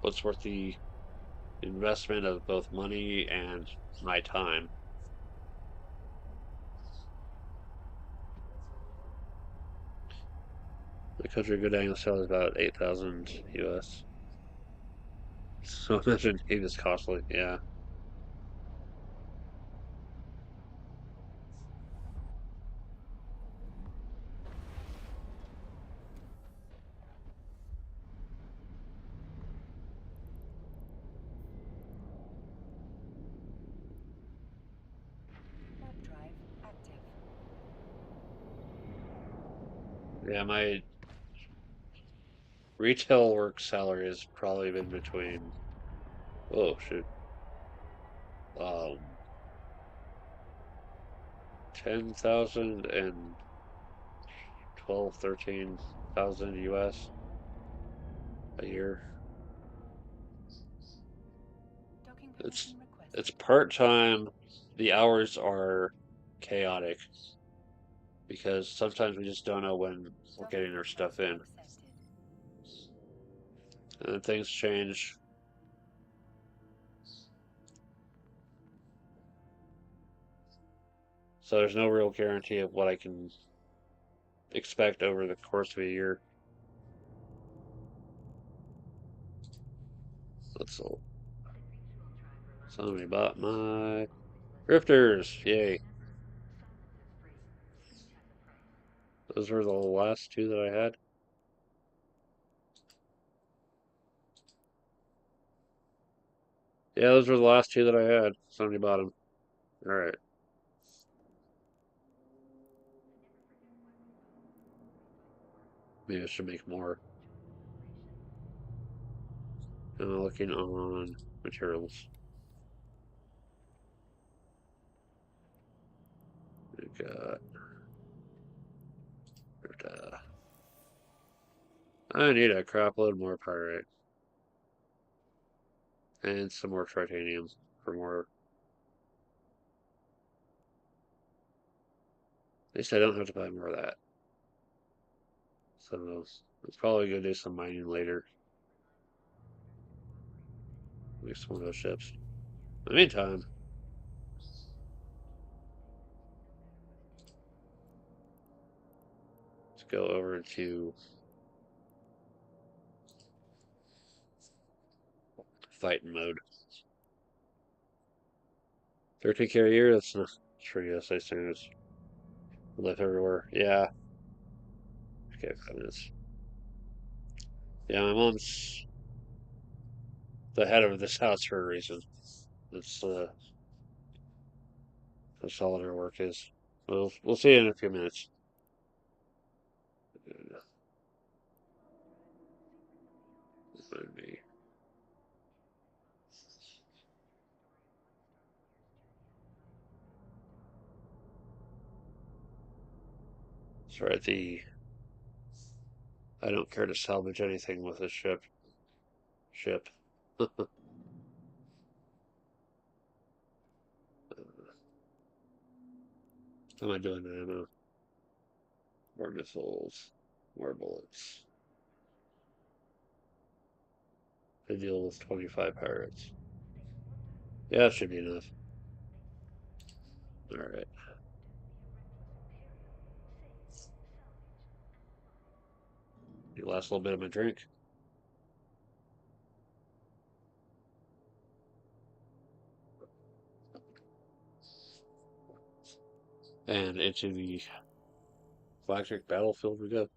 What's worth the investment of both money and my time? The country good angle sale is about 8,000 US. So imagine it is costly. Yeah.
Warp drive active.
Yeah, my retail work salary has probably been between, oh shoot, um, 10,000 and 12, 13,000 US a year.
Docking
It's
permission
it's
requested.
part-time. The hours are chaotic because sometimes we just don't know when we're
Docking
getting our stuff
request
in.
accepted.
And then things change. So there's no real guarantee of what I can expect over the course of a year. Let's all. Somebody bought my grifters. Yay. Those were the last two that I had. Yeah, those were the last two that I had. Somebody bought them. All right. Maybe I should make more. I'm looking on materials. We got. I need a crap load more pyrite and some more titanium for more. At least I don't have to buy more of that. So it's probably gonna do some mining later. At least one of those ships. In the meantime, let's go over to fighting mode. 13 carrier, that's not sure USA standards. Live everywhere. Yeah. Okay, 5 minutes. Yeah, my mom's the head of this house for a reason. That's that's all her work is. We'll see you in a few minutes. Sorry, the I don't care to salvage anything with this ship. How am I doing ammo? More missiles, more bullets. I deal with 25 pirates. Yeah, that should be enough. Alright. The last little bit of my drink. And into the flagship battlefield we go.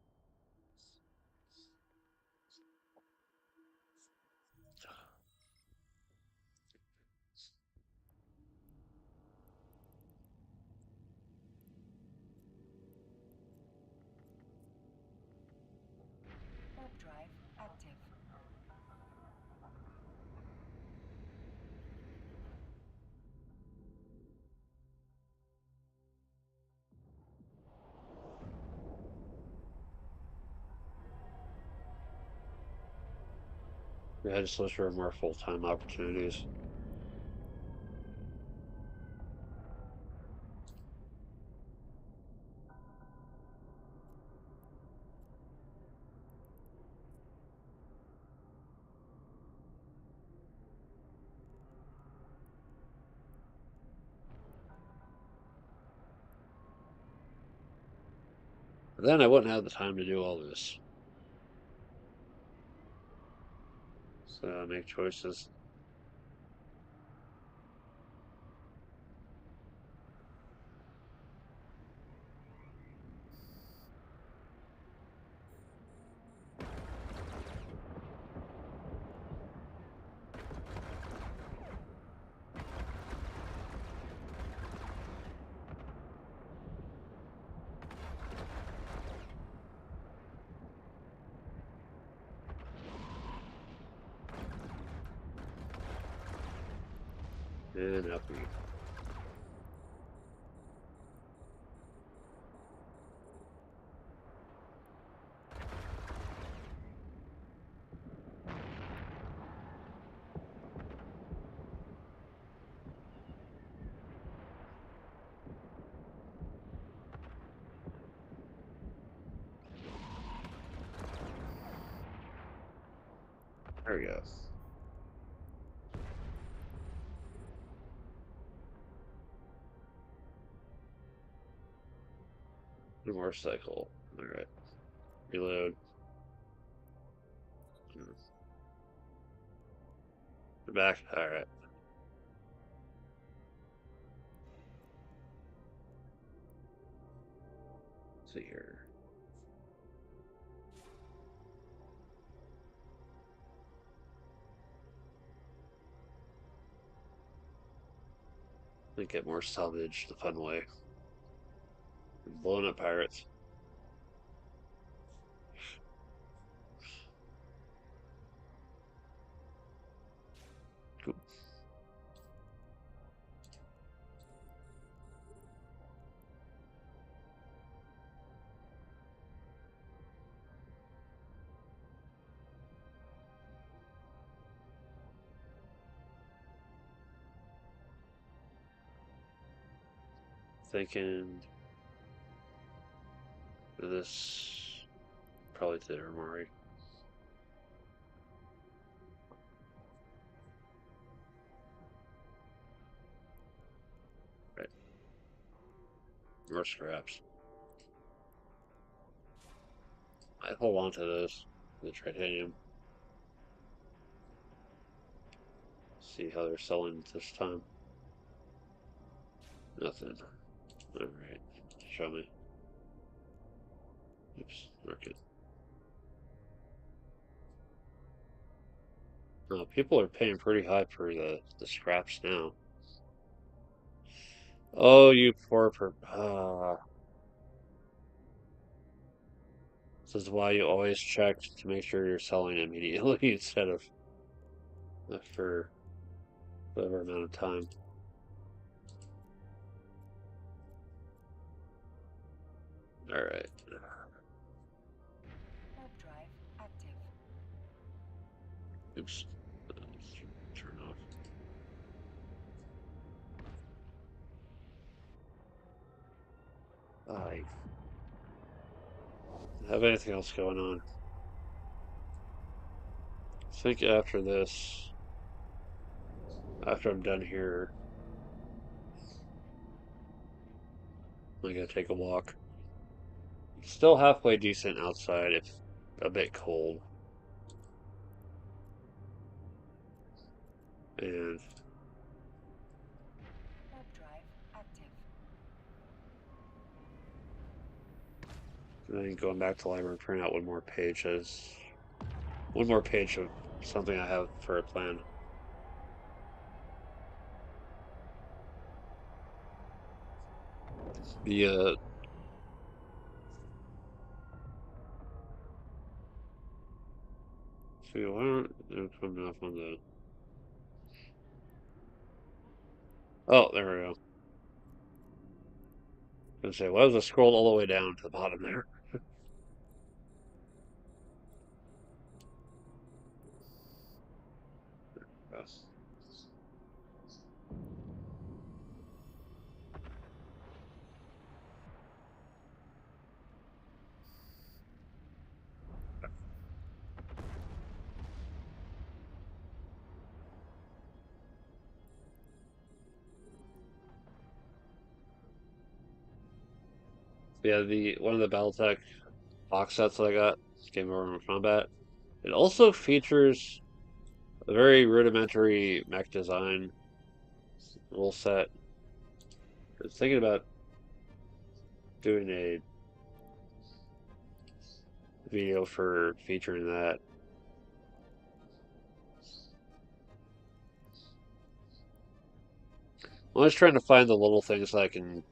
Warp drive active.
Yeah, I just look for more full-time opportunities. But then I wouldn't have the time to do all this. So I make choices. And up we go. There we go. The motorcycle. Alright. Reload. We're back. Alright. Let's see here. Get more salvage the fun way. Blowing up pirates. Cool. Thinking this probably to the armory. Right. More scraps. I hold on to this. The titanium. See how they're selling this time. Nothing. Alright. Show me. Oops. Market. Oh, people are paying pretty high for the scraps now. Oh, you poor This is why you always check to make sure you're selling immediately instead of for whatever amount of time. Alright.
Warp drive active.
Oops. Turn off. I have anything else going on? I think after this, after I'm done here, I'm gonna take a walk. It's still halfway decent outside, if a bit cold. And
Warp drive active.
then going back to the library and print out one more page as one more page of something I have for a plan. The see, why aren't they coming off on the? Oh, there we go. I was gonna say, why was it scrolled all the way down to the bottom there? Yes. Yeah, the one of the BattleTech box sets that I got, Game Over Combat. It also features a very rudimentary mech design rule set. I was thinking about doing a video for featuring that. I'm always trying to find the little things that I can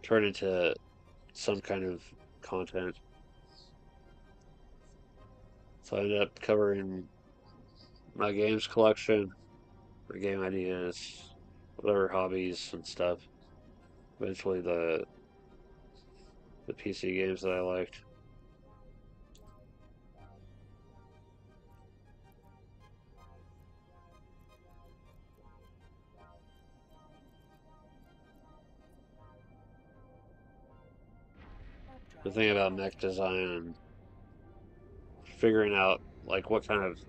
turn into some kind of content. So I ended up covering my games collection, my game ideas, whatever hobbies and stuff. Eventually the PC games that I liked.
Warp
The
drive
thing about mech
active.
design and figuring out like what kind of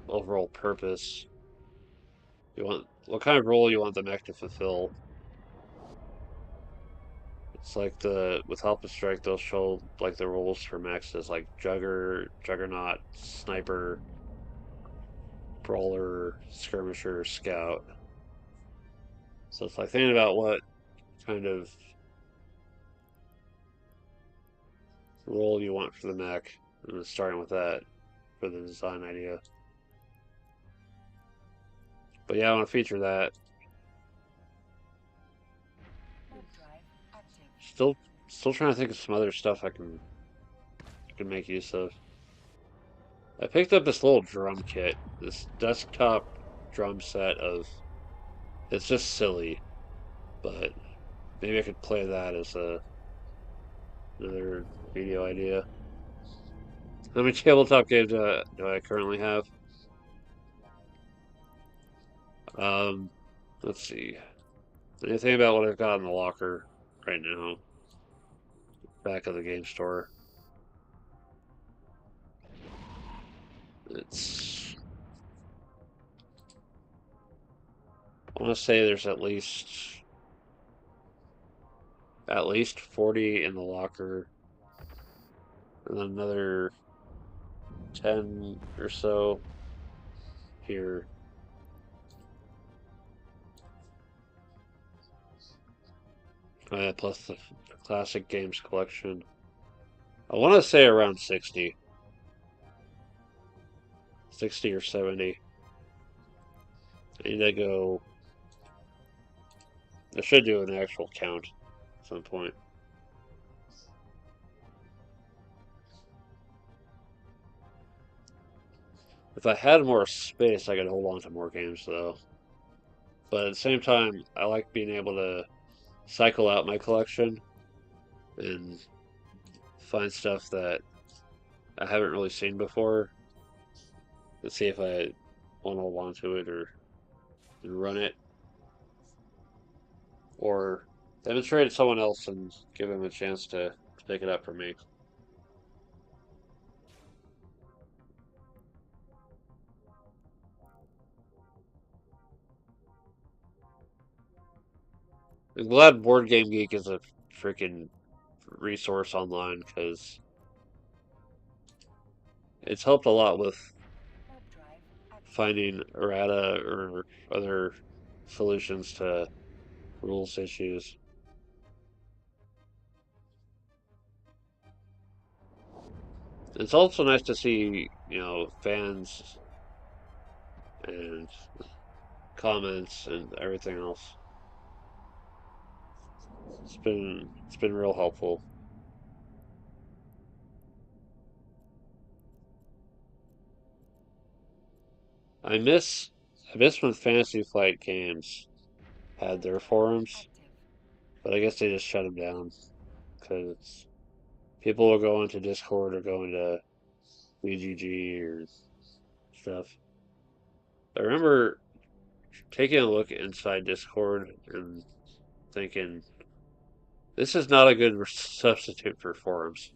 overall purpose you want, what kind of role you want the mech to fulfill. It's like the with Help and Strike, they'll show like the roles for mechs as like Juggernaut, Sniper, Brawler, Skirmisher, Scout. So it's like thinking about what kind of role you want for the mech, and then starting with that for the design idea. But yeah, I want to feature that.
Warp drive active.
Still trying to think of some other stuff I can make use of. I picked up this little drum kit, this desktop drum set of. It's just silly, but maybe I could play that as another video idea. How many tabletop games do I currently have? Um, let's see. Anything about what I've got in the locker right now, back of the game store. It's, I want to say there's at least 40 in the locker, and then another 10 or so here. Plus the classic games collection. I want to say around 60, 60 or 70. I need to go. I should do an actual count at some point. If I had more space, I could hold on to more games, though. But at the same time, I like being able to cycle out my collection and find stuff that I haven't really seen before and see if I want to hold on to it or run it or demonstrate it to someone else and give them a chance to pick it up for me. I'm glad Board Game Geek is a freaking resource online because it's helped a lot with finding errata or other solutions to rules issues. It's also nice to see, fans and comments and everything else. It's been real helpful. I miss I miss when Fantasy Flight Games had their forums, but I guess they just shut them down because people will go into Discord or go into BGG or stuff. I remember taking a look inside Discord and thinking, this is not a good substitute for forums.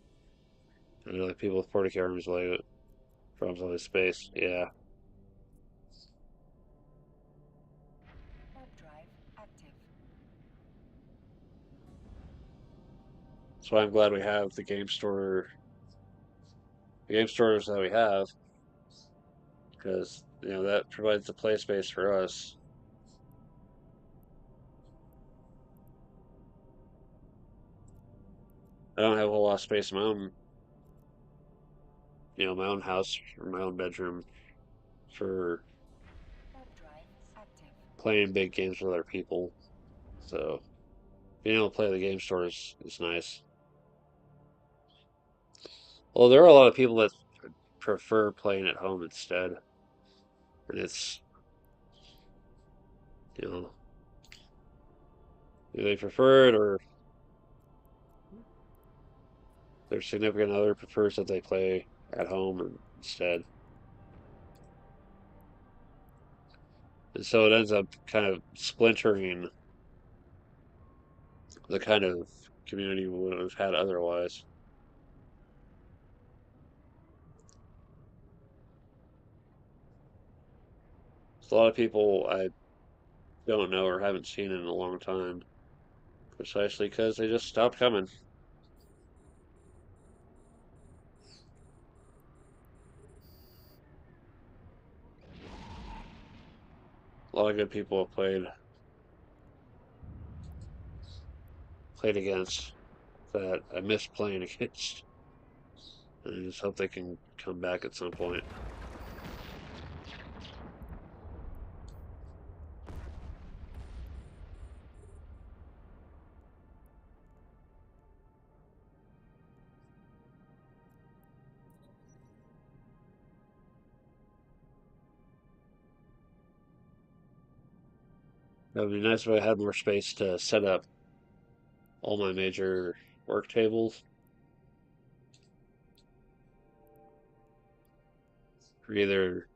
Like people with 40 rooms like forums on this space. Yeah. That's why I'm glad we have the game stores that we have, because that provides the play space for us. I don't have a whole lot of space in my own house or my own bedroom for playing big games with other people. So being able to play at the game store is nice. Well, there are a lot of people that prefer playing at home instead, and it's you know either they prefer it or their significant other prefers that they play at home instead. And so it ends up kind of splintering the kind of community we would have had otherwise. There's a lot of people I don't know or haven't seen in a long time, precisely because they just stopped coming. A lot of good people have played against that I miss playing against, and I just hope they can come back at some point. It would be nice if I had more space to set up all my major work tables for either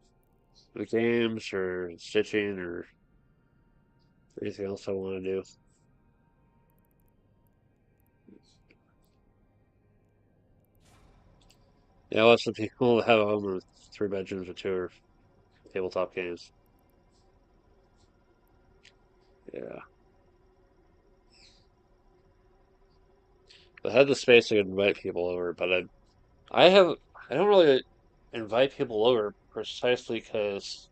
the games or stitching or anything else I want to do. Yeah, lots of people have a home three bedrooms with two tabletop games. Yeah. I had the space to invite people over, but I have I don't really invite people over precisely because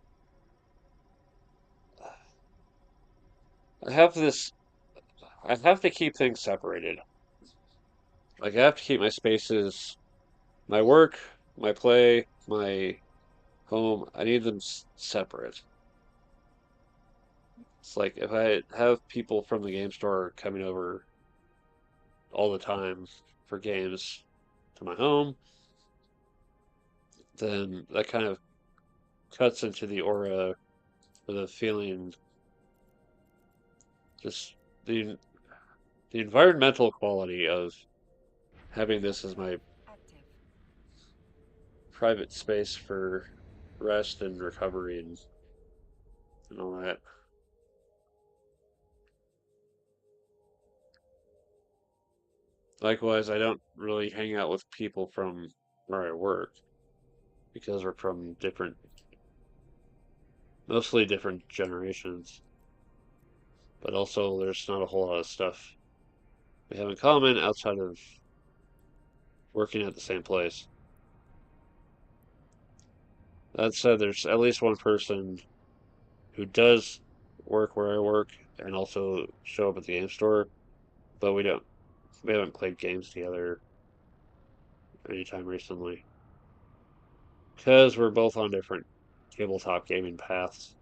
I have this I have to keep things separated. Like I have to keep my spaces, my work, my play, my home. I need them separate. It's like if I have people from the game store coming over all the time for games to my home, then that kind of cuts into the aura or the feeling, just the the environmental quality of having this as my
Active.
private space for rest and recovery and all that. Likewise, I don't really hang out with people from where I work because we're from mostly different generations, but also there's not a whole lot of stuff we have in common outside of working at the same place. That said, there's at least one person who does work where I work and also show up at the game store, but we haven't played games together anytime recently because we're both on different tabletop gaming paths.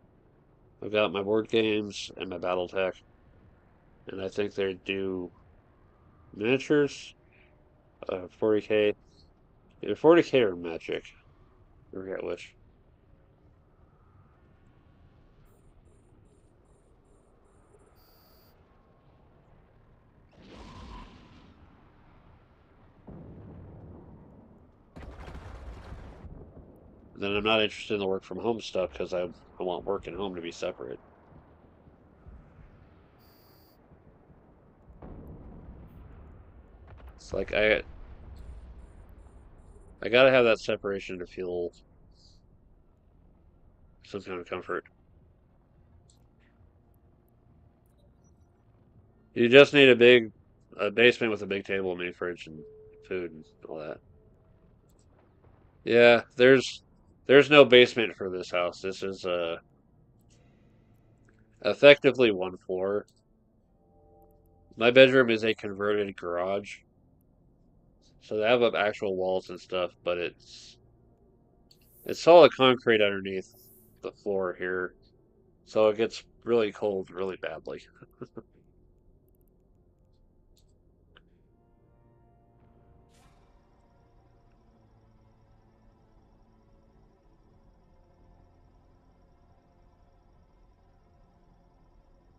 I've got my board games and my BattleTech, and I think they do miniatures, 40K, either 40K or Magic. I forget which. And then I'm not interested in the work from home stuff because I want work and home to be separate. It's like I gotta have that separation to feel some kind of comfort. You just need a basement with a big table, mini fridge, and food and all that. Yeah, there's no basement for this house. This is effectively one floor. My bedroom is a converted garage, so they have up actual walls and stuff, but it's solid concrete underneath the floor here, so it gets really cold really badly.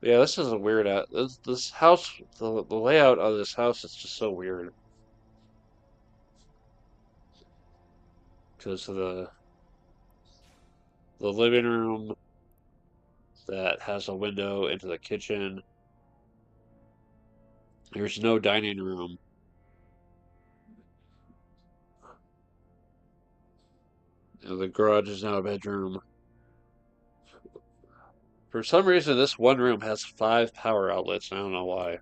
Yeah, this is a weird out. This house, the layout of this house is just so weird because of the living room that has a window into the kitchen. There's no dining room. The garage is now a bedroom. For some reason, this one room has five power outlets. And I don't know why. I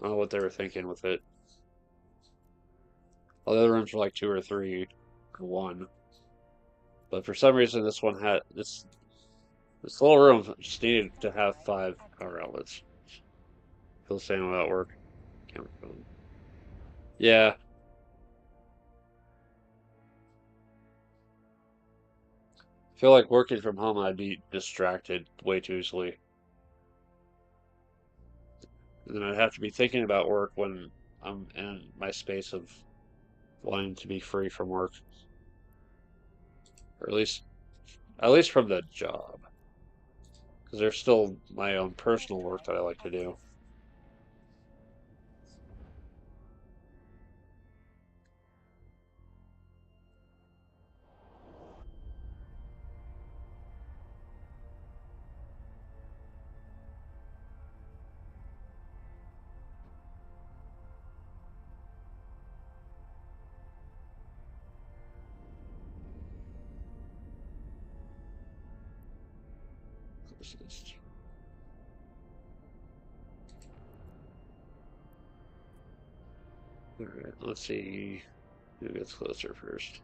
don't know what they were thinking with it. All the other rooms were like two or three, or one. But for some reason, this little room just needed to have five
Active.
power outlets. Feel the same about work. Can't remember. Yeah, I feel like working from home, I'd be distracted way too easily. And then I'd have to be thinking about work when I'm in my space of wanting to be free from work, or at least from the job, because there's still my own personal work
Wi-Fi
that I like to do.
active.
Assist. Alright, let's see who gets closer first.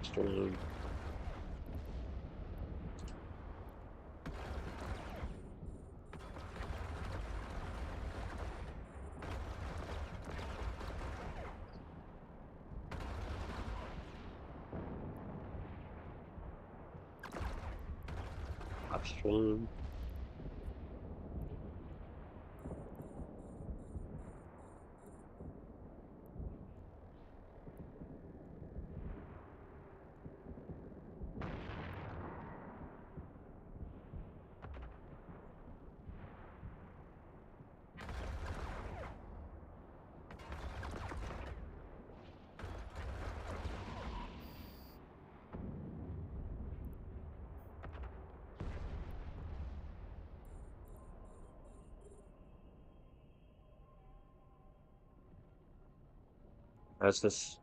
Storm. Storm. That's this.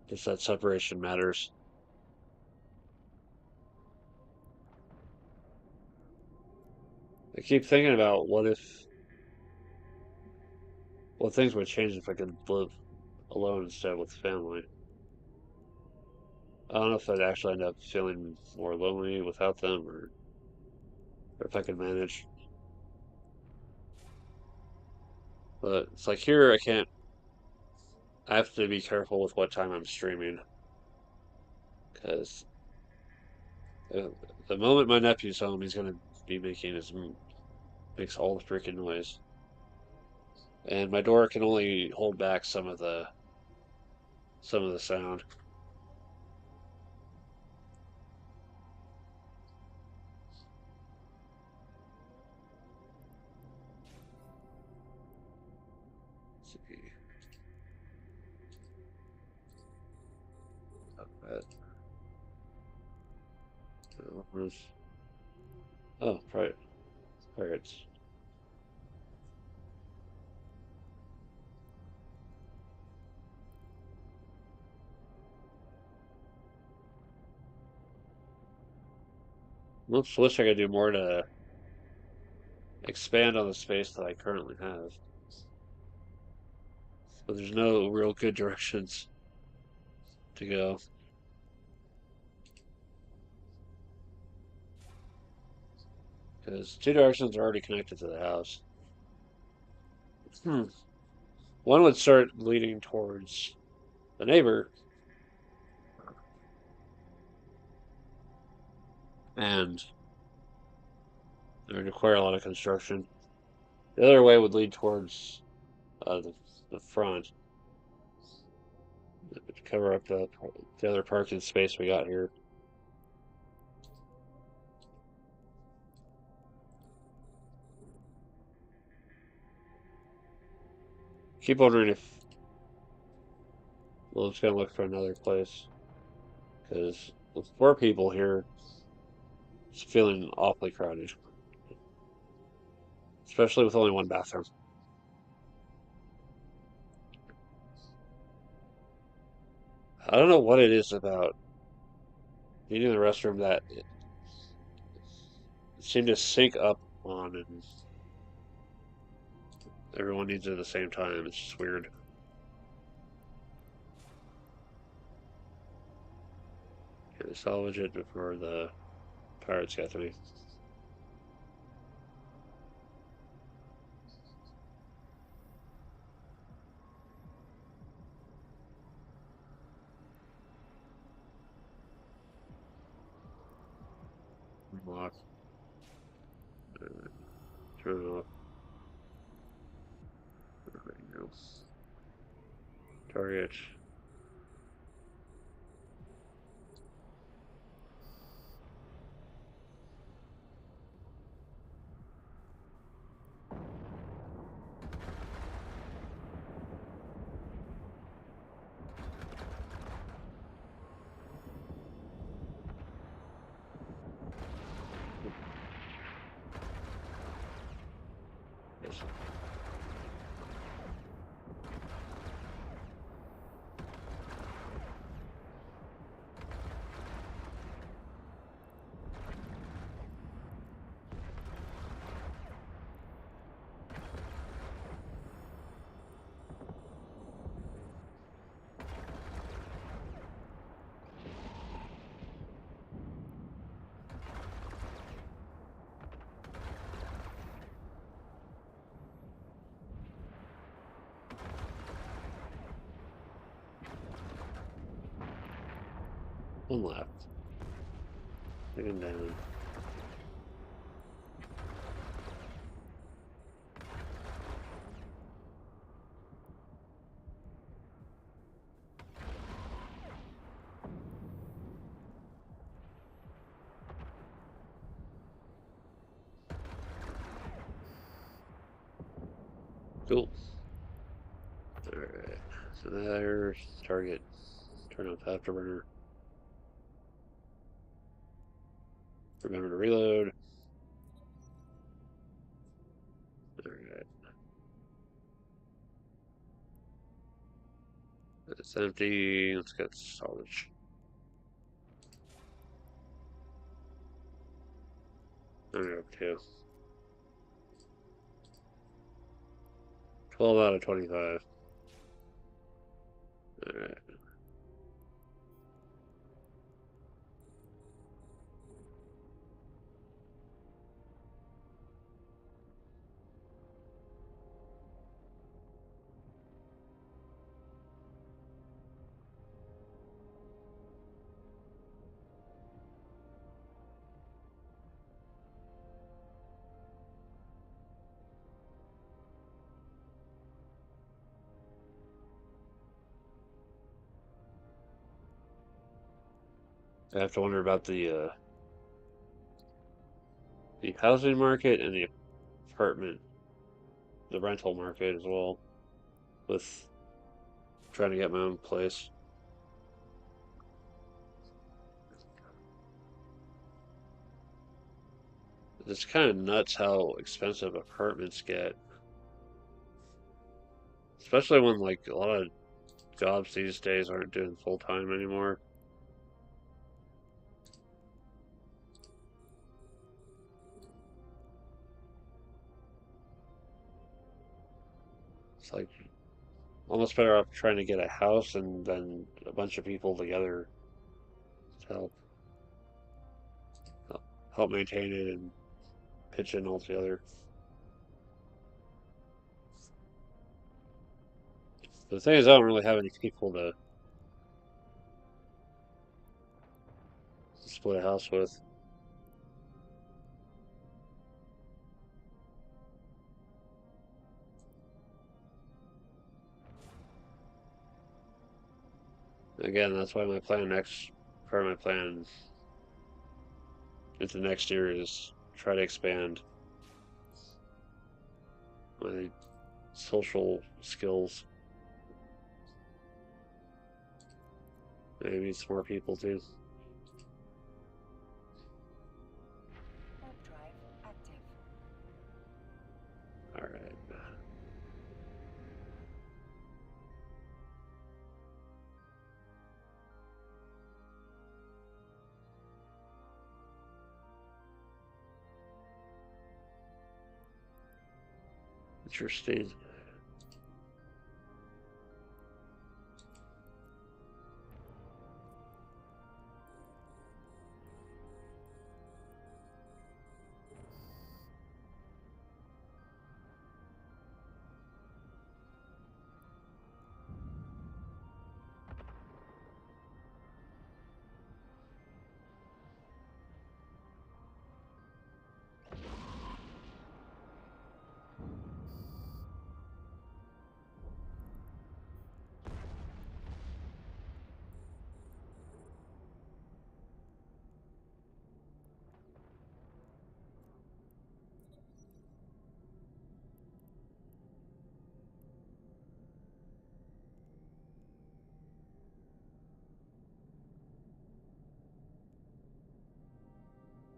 Just that separation matters. I keep thinking about what things would change if I could live alone instead with family. I don't know if I'd actually end up feeling more lonely without them, or if I could manage. But it's like here, I can't. I have to be careful with what time I'm streaming because the, the moment my nephew's home, he's gonna be makes all the freaking noise, and my door can only hold back some of the sound. Let's see. Uh, where's- Oh, pirates. Oops, wish I could do more to expand on the space that I currently have. But there's no real good directions to go. Because two directions are already connected to the house. Hmm. One would start leading towards the neighbor, and it would require a lot of construction. The other way would lead towards the front. It would cover up the other parking space we got here. Keep wondering if we're just gonna look for another place. Because with four people here, it's feeling awfully crowded. Especially with only one bathroom. I don't know what it is about needing the restroom that it seemed to sync up on, and everyone needs it at the same time. It's just weird. Can I salvage it before the pirates get to me? Unlock. Turn it off. There we go. Target. One left. Taken down. Cool. Alright. So there's target. Turn off afterburner. Remember to reload. Alright. It's empty. Let's get salvage. Alright, up to 12 out of 25. Alright. I have to wonder about the housing market and the apartment, the rental market as well, with trying to get my own place. It's kind of nuts how expensive apartments get, especially when like a lot of jobs these days aren't doing full time anymore. It's like almost better off trying to get a house and then a bunch of people together to help maintain it and pitch in all together. But the thing is, I don't really have any people to split a house with. Again, that's why my plan next part of my plan into next year is try to expand my social skills. Maybe meet some more people too.
Warp drive active.
Alright. Interesting.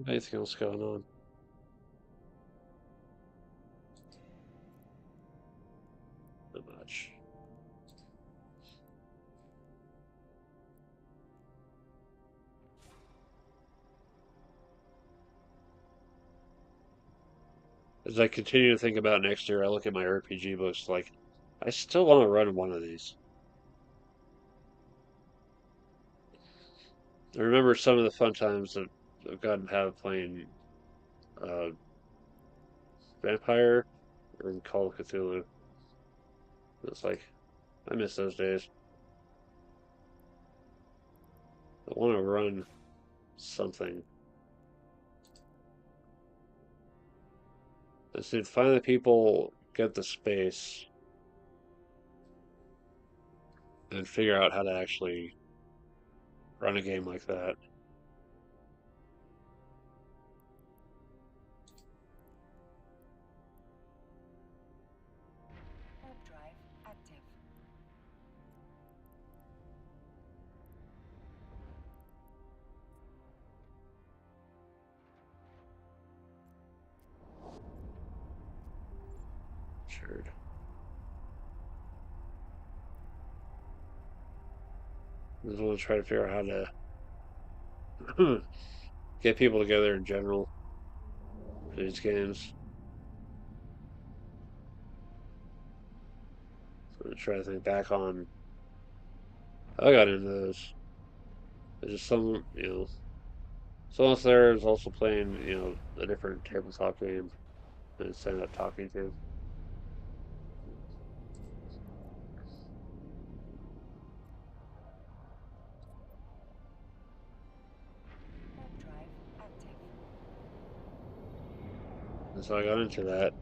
Anything else going on? Not much. As I continue to think about next year, I look at my RPG books like, I still want to run one of these. I remember some of the fun times that I've gotten to have playing uh, Vampire or in Call of Cthulhu. It's like, I miss those days. want to run something. I said finally people get the space and figure out how to actually run a game like that.
Warp drive active.
Sure. I just want to try to figure out how to get people together in general for these games. So I'm trying to think back on how I got into those. There's just someone else there is also playing, a different tabletop game and it's ended up talking to.
Warp drive active.
And so I got into that.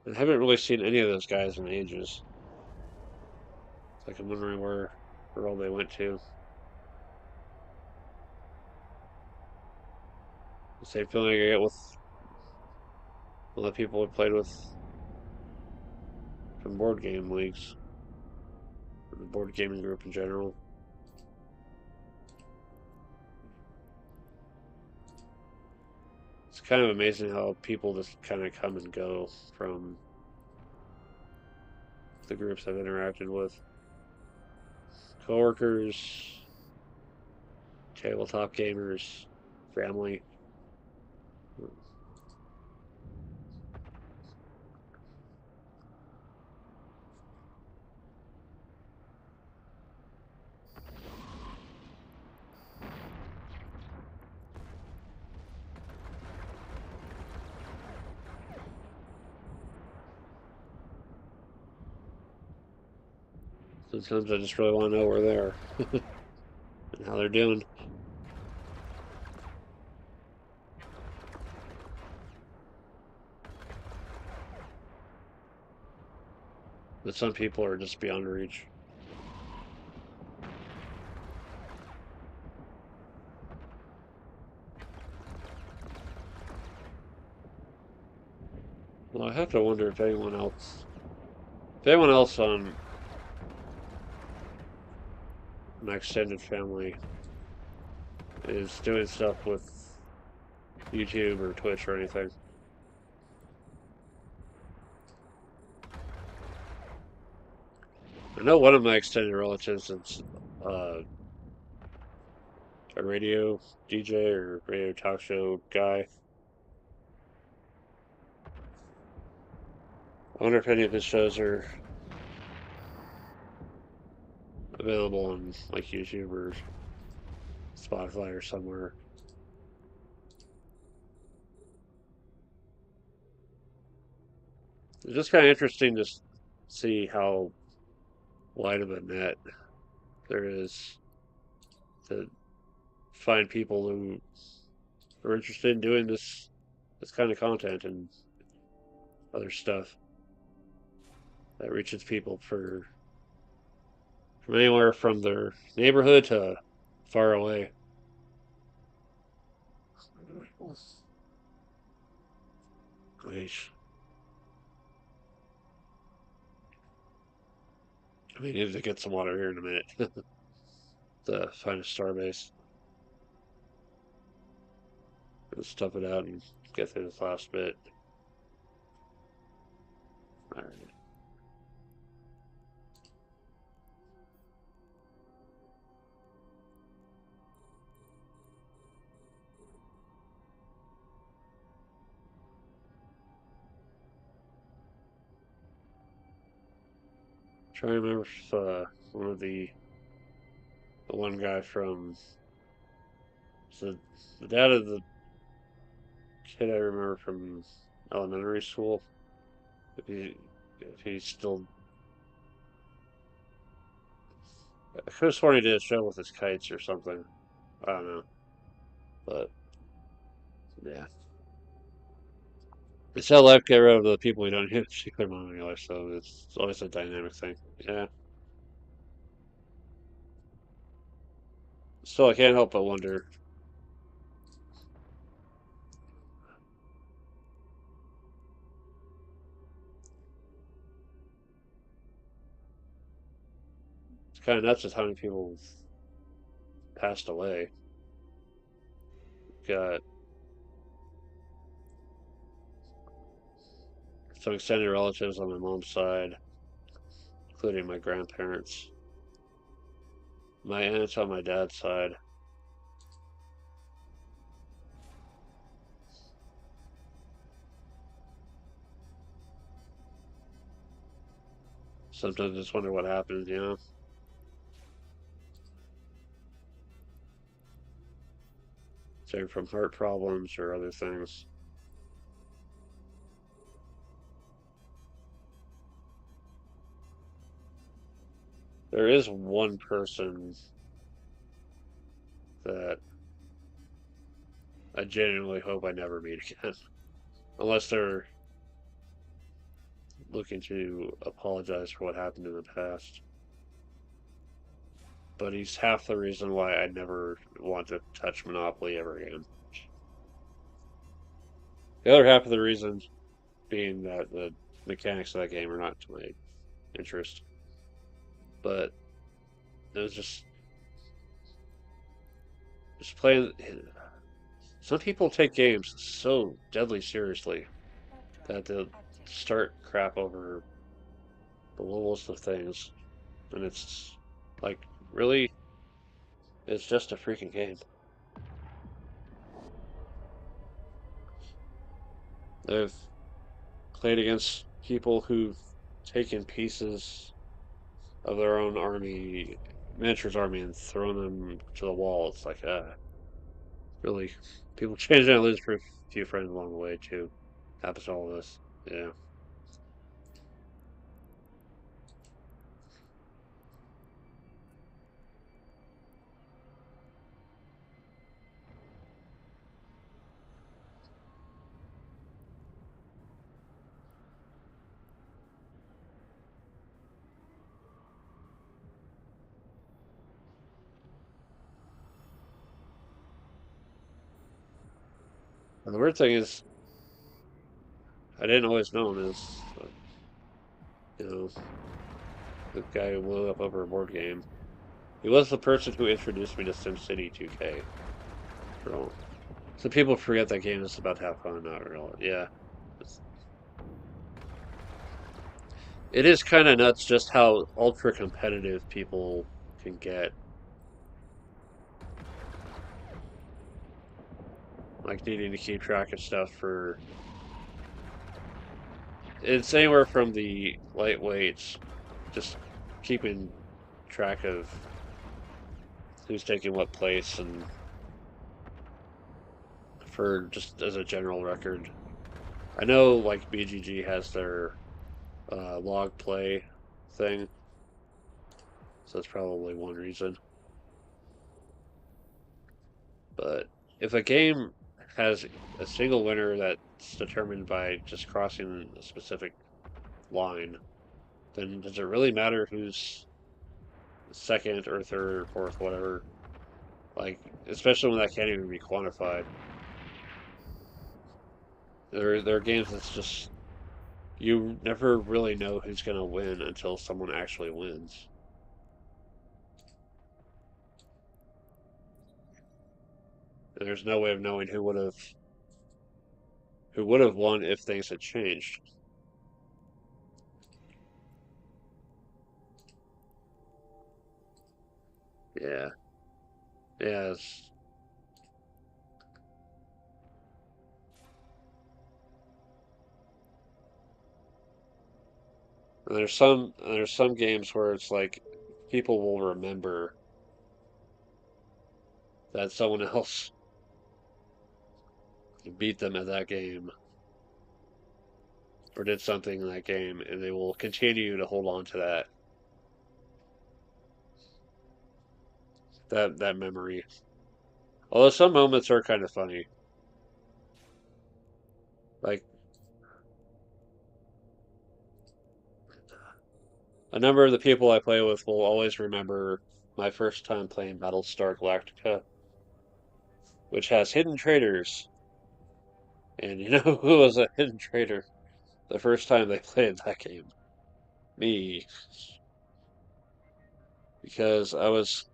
I haven't really seen any of those guys in ages. It's like I'm wondering where all they went to. The same feeling I get with a lot of people I played with from board game leagues, the board gaming group in general. It's kind of amazing how people just kind of come and go from the groups I've interacted with. Coworkers, tabletop gamers, family. Sometimes I just really want to know where they are and how they're doing. But some people are just beyond reach. Well, I have to wonder if anyone else on my extended family is doing stuff with YouTube or Twitch or anything. I know one of my extended relatives is uh, a radio DJ or radio talk show guy. I wonder if any of his shows are available on like YouTube or Spotify or somewhere. It's just kind of interesting to see how wide of a net there is to find people who are interested in doing this kind of content and other stuff that reaches people from anywhere from their neighborhood to far away. Gosh. I mean, need to get some water here in a minute to find a star base. Let's stuff it out and get through this last bit. All right. Trying to remember if one of the one guy from the dad of the kid I remember from elementary school. If he's still I could have sworn he did a show with his kites or something. I don't know, but yeah. It's how life get rid of the people we don't hit particular moment in your life, so it's always a dynamic thing. Yeah. Still, I can't help but wonder. It's kind of nuts just how many people passed away. Got some extended relatives on my mom's side, including my grandparents. My aunts on my dad's side. Sometimes I just wonder what happened, you know? Say from heart problems or other things. There is one person that I genuinely hope I never meet again. Unless they're looking to apologize for what happened in the past. But he's half the reason why I never want to touch Monopoly ever again. The other half of the reason being that the mechanics of that game are not to my interest. But it was just playing. Some people take games so deadly seriously that they'll start crap over the littlest of things, and it's like, really, it's just a freaking game. I've played against people who've taken pieces of their own army, miniatures army, and thrown them to the wall. It's like, really, people change and lose for a few friends along the way too. Happens to all of us. Yeah. And the weird thing is, I didn't always know him as, you know, the guy who blew up over a board game. He was the person who introduced me to SimCity 2K. For So people forget that game is about to have fun, not real. Yeah. It is kind of nuts just how ultra competitive people can get. Like needing to keep track of stuff for. It's anywhere from the lightweights, just keeping track of who's taking what place and for just as a general record. I know like BGG has their log play thing, so that's probably one reason. But if a game has a single winner that's determined by just crossing a specific line, then does it really matter who's second or third or fourth, whatever? Like, especially when that can't even be quantified. There are games that's just you never really know who's gonna win until someone actually wins. And there's no way of knowing who would have won if things had changed. Yeah, yeah. There's some games where it's like people will remember that someone else beat them at that game or did something in that game, and they will continue to hold on to that. that memory. Although some moments are kind of funny. Like a number of the people I play with will always remember my first time playing Battlestar Galactica, which has hidden traitors. And you know who was a hidden traitor the first time they played that game? Me. Because I was,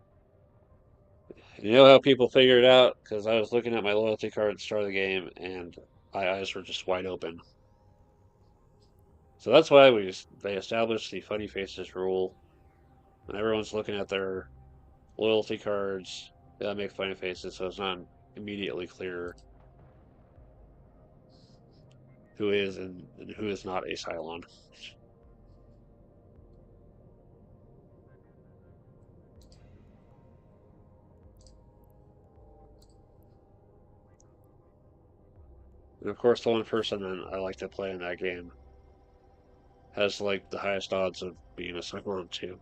you know how people figure it out? Because I was looking at my loyalty card at the start of the game and my eyes were just wide open. So that's why they established the funny faces rule. When everyone's looking at their loyalty cards, they gotta make funny faces so it's not immediately clear who is and who is not a Cylon. And of course, the one person that I like to play in that game has like the highest odds of being a Cylon too.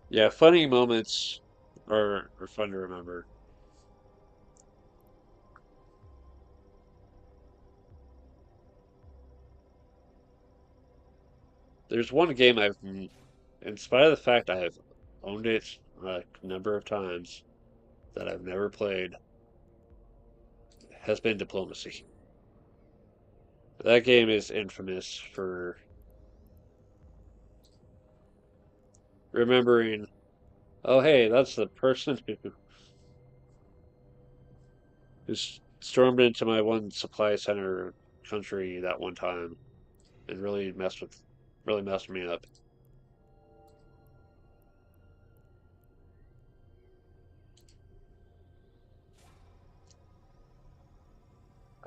Yeah, funny moments are fun to remember. There's one game in spite of the fact I have owned it a number of times that I've never played, has been Diplomacy. That game is infamous for remembering, oh hey, that's the person who stormed into my one supply center country that one time and really messed me up.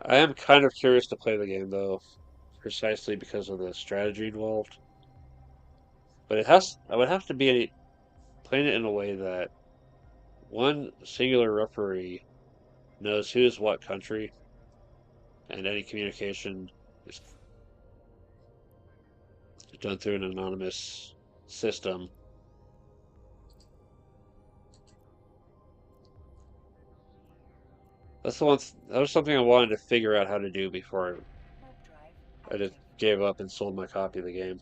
I am kind of curious to play the game though, precisely because of the strategy involved. But I would have to be playing it in a way that one singular referee knows who's what country, and any communication is done through an anonymous system. That was something I wanted to figure out how to do before
Warp drive
I just
active.
gave up and sold my copy of the game.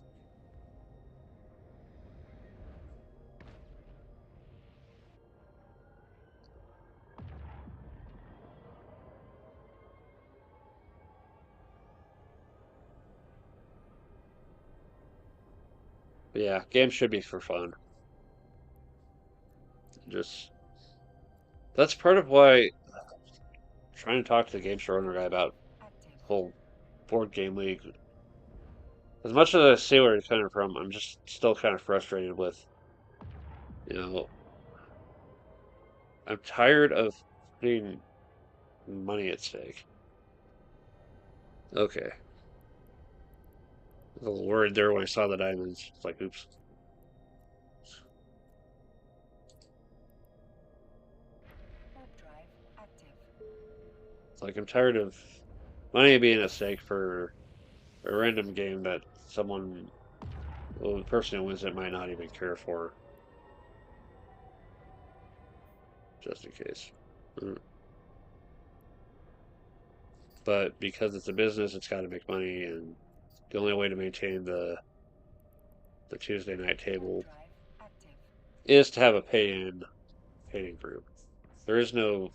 But yeah, games should be for fun. Just that's part of why trying to talk to the game store owner guy about
Active.
whole board game league. As much as I see where he's coming from, I'm just still kind of frustrated with, you know, I'm tired of putting money at stake. Okay. I was a little worried there when I saw the diamonds. It's like, oops.
Warp drive active.
It's like I'm tired of money being at stake for a random game that well, the person who wins it might not even care for, just in case. Mm. But because it's a business, it's got to make money, and the only way to maintain the Tuesday night
Warp
table
drive active.
is to have a pay-in group. There is no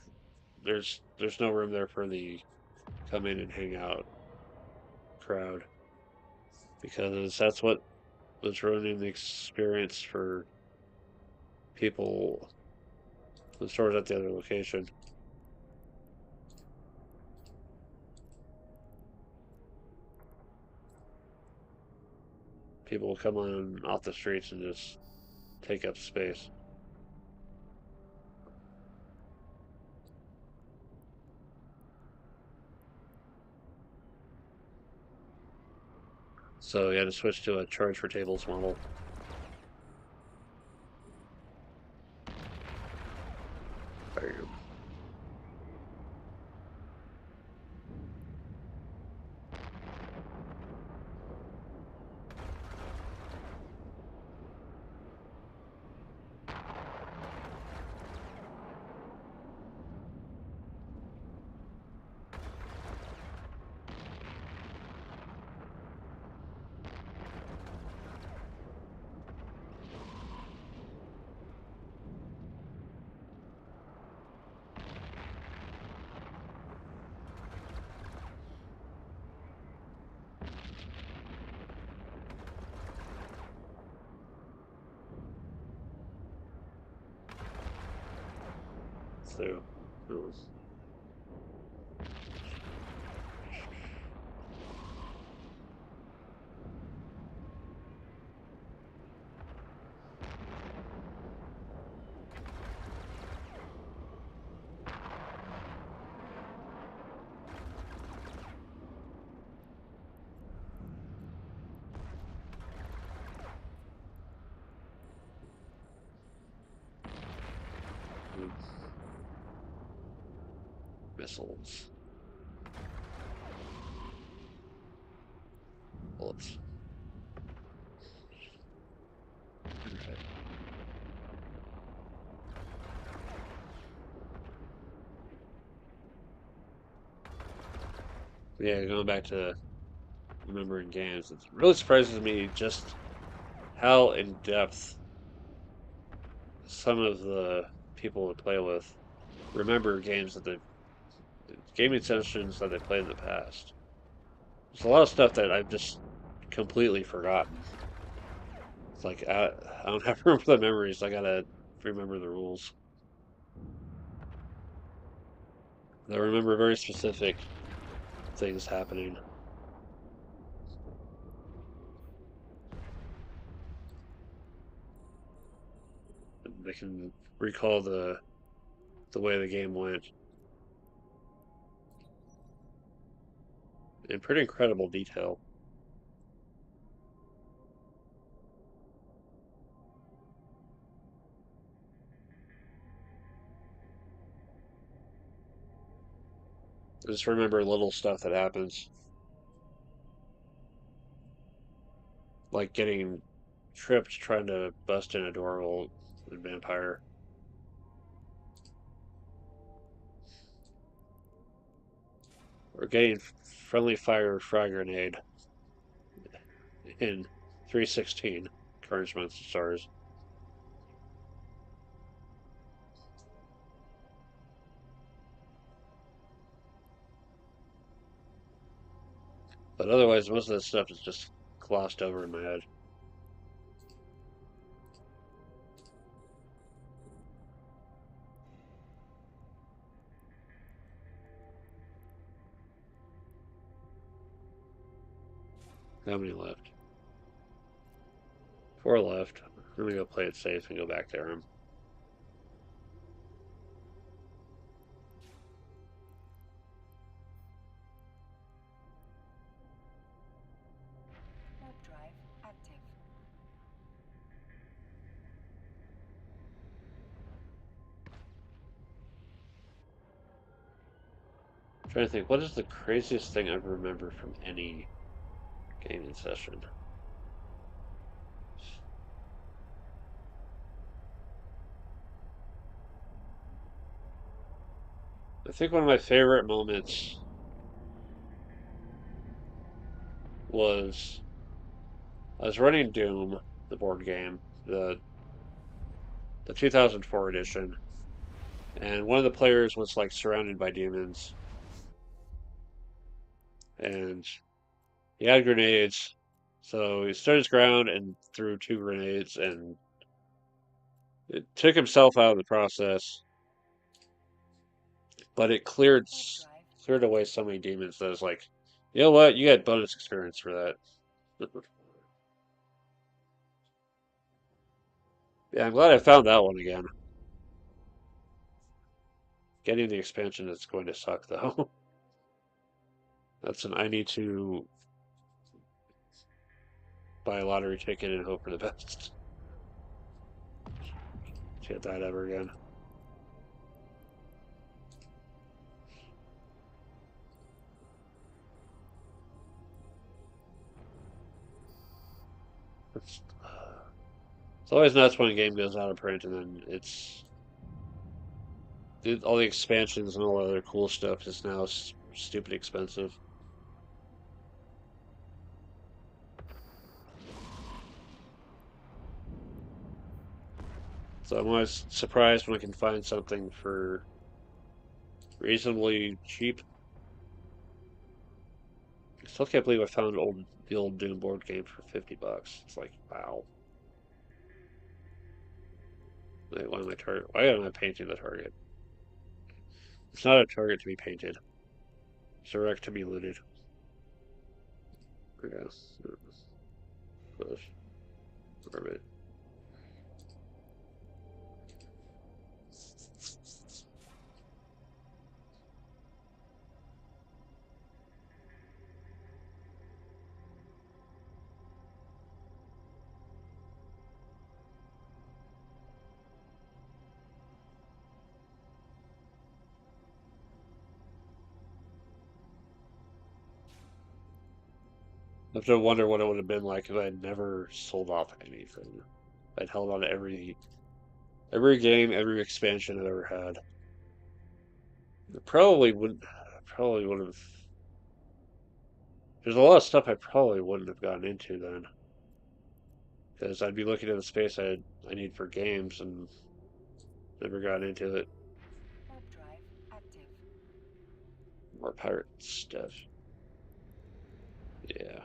there's no room there for the come in and hang out crowd because that's what was ruining the experience for people, the stores at the other location. People will come on off the streets and just take up space. So you had to switch to a charge for tables model. There you go. too. Missiles. Bullets. Okay. Yeah, going back to remembering games, it really surprises me just how in depth some of the people that play with remember games that gaming sessions that they played in the past. There's a lot of stuff that I've just completely forgotten. It's like I don't have room for the memories. I gotta remember the rules. I remember very specific things happening. They can recall the way the game went in pretty incredible detail. I just remember little stuff that happens, like getting tripped trying to bust in a door with a vampire, or getting friendly fire frag grenade in 316 Encouragement Stars. But otherwise, most of that stuff is just glossed over in my head. How many left? 4 left. I'm gonna go play it safe and go back to him.
Warp drive active.
I'm trying to think, what is the craziest thing I remember from any gaming session? I think one of my favorite moments was I was running Doom, the board game, the 2004 edition, and one of the players was like surrounded by demons, and he had grenades, so he stood his ground and threw 2 grenades, and it took himself out of the process, but it
Warp drive
cleared away
active.
so many demons that I was like, you know what, you get bonus experience for that. Yeah, I'm glad I found that one again. Getting the expansion is going to suck though. I need to buy a lottery ticket and hope for the best. Get that ever again. It's, it's always nuts when a game goes out of print and then all the expansions and all the other cool stuff is now stupid expensive. So I'm always surprised when I can find something for reasonably cheap. I still can't believe I found the old Doom board game for $50. It's like, wow. Wait, why am I painting the target? It's not a target to be painted. It's a wreck to be looted. Yeah. Push. Orbit. I have to wonder what it would have been like if I had never sold off anything. I'd held on to every game, every expansion I've ever had. It probably would have. There's a lot of stuff I probably wouldn't have gotten into then, because I'd be looking at the space I need for games and never got into it.
Warp drive active.
More pirate stuff. Yeah.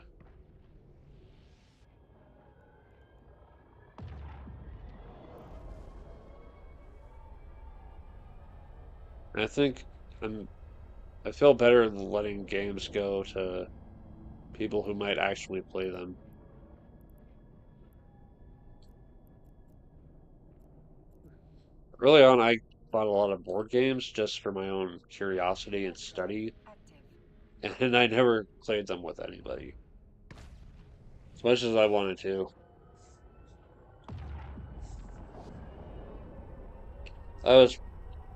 And I think I'm I feel better than letting games go to people who might actually play them. Early on, I bought a lot of board games just for my own curiosity and
Warp drive
study,
active.
and I never played them with anybody as much as I wanted to. I was,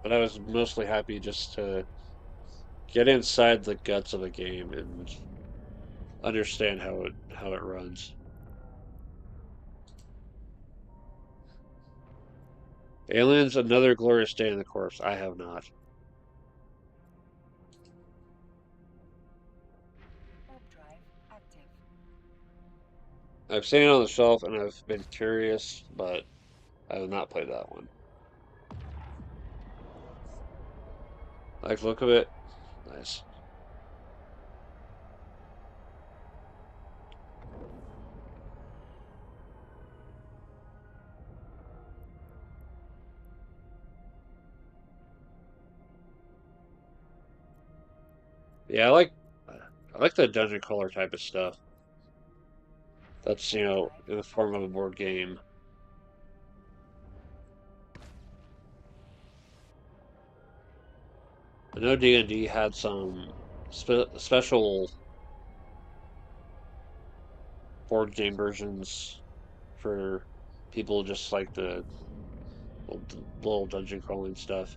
but I was mostly happy just to get inside the guts of a game and understand how it runs. Aliens, Another Glorious Day in the Corpse. I have not.
Warp drive active.
I've seen it on the shelf and I've been curious, but I have not played that one. I like the look of it. Nice. Yeah, I like the dungeon crawler type of stuff. That's,
Warp
in
drive
the form of a
active.
board game. I know D&D had some special board game versions for people just like the little dungeon crawling stuff,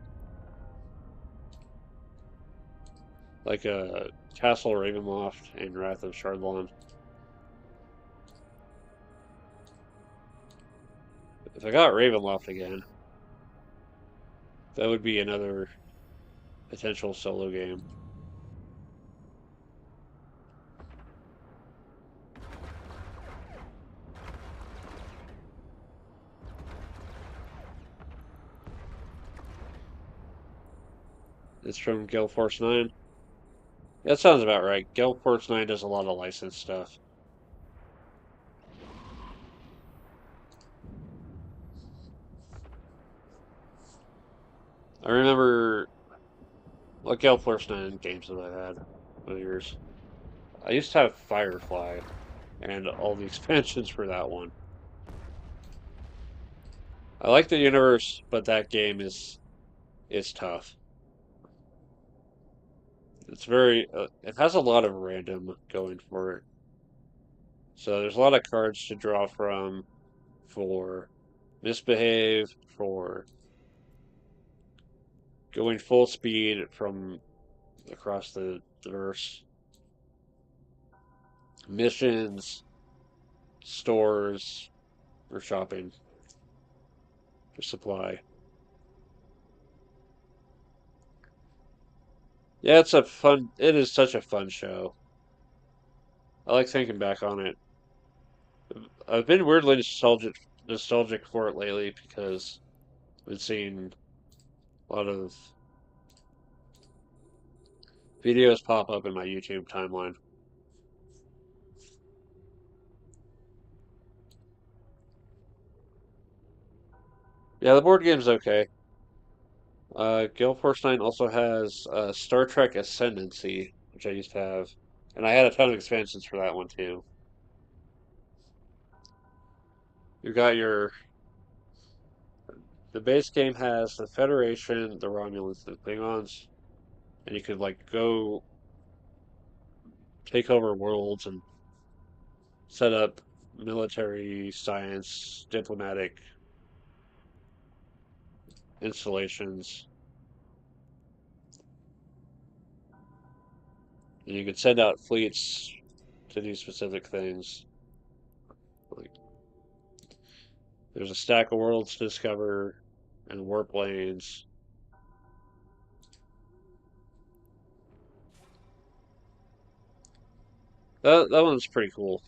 like Castle Ravenloft and Wrath of Shardlon. If I got Ravenloft again, that would be another potential solo game. It's from Gale Force 9. That sounds about right. Gale Force 9 does a lot of licensed stuff. I remember what Gale Force 9 games that I had over the years. I used to have Firefly and all the expansions for that one. I like the universe, but that game is tough. It has a lot of random going for it. So there's a lot of cards to draw from for misbehave, for going full speed from across the verse, missions, stores, or shopping for supply. Yeah, it is such a fun show. I like thinking back on it. I've been weirdly nostalgic for it lately because I've been seeing a lot of videos pop up in my YouTube timeline. Yeah, the board game's okay. Gale Force 9 also has Star Trek Ascendancy, which I used to have. And I had a ton of expansions for that one too. You got the base game has the Federation, the Romulans, the Klingons, and you could like go take over worlds and set up military, science, diplomatic installations. And you could send out fleets to do specific things. Like there's a stack of worlds to discover and warp lanes. That one's pretty cool.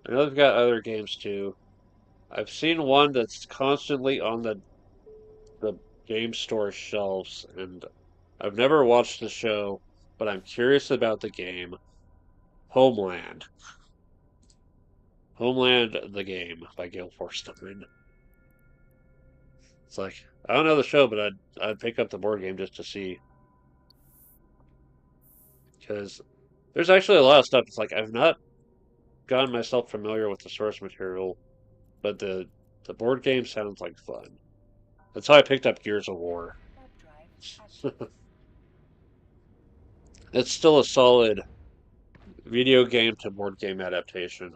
I know they've got other games too. I've seen one that's constantly on the game store shelves, and I've never watched the show, but I'm curious about the game. Homeland. Homeland the Game by Gale Force 9. It's like I don't know the show, but I'd pick up the board game just to see because there's actually a lot of stuff. It's like I've not gotten myself familiar with the source material, but the board game sounds like fun. That's how I picked up Gears of War.
Warp drive active.
It's still a solid video game to board game adaptation.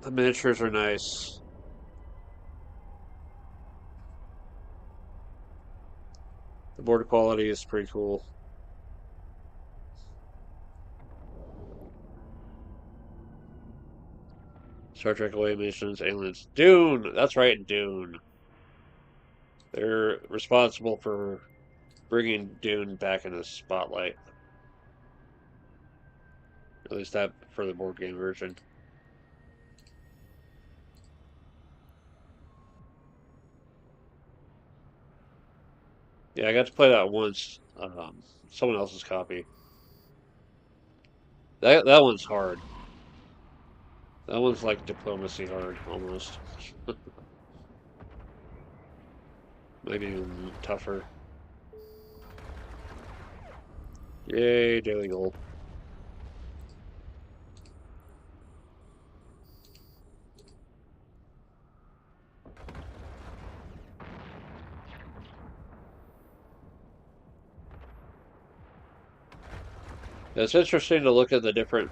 The miniatures are nice. The board quality is pretty cool. Star Trek Away missions, aliens. Dune! That's right, Dune. They're responsible for bringing Dune back into the spotlight. At least that for the board game version. Yeah, I got to play that once. Someone else's copy. That one's hard. That one's like diplomacy hard, almost. Maybe even tougher. Yay, daily goal. It's interesting to look at the different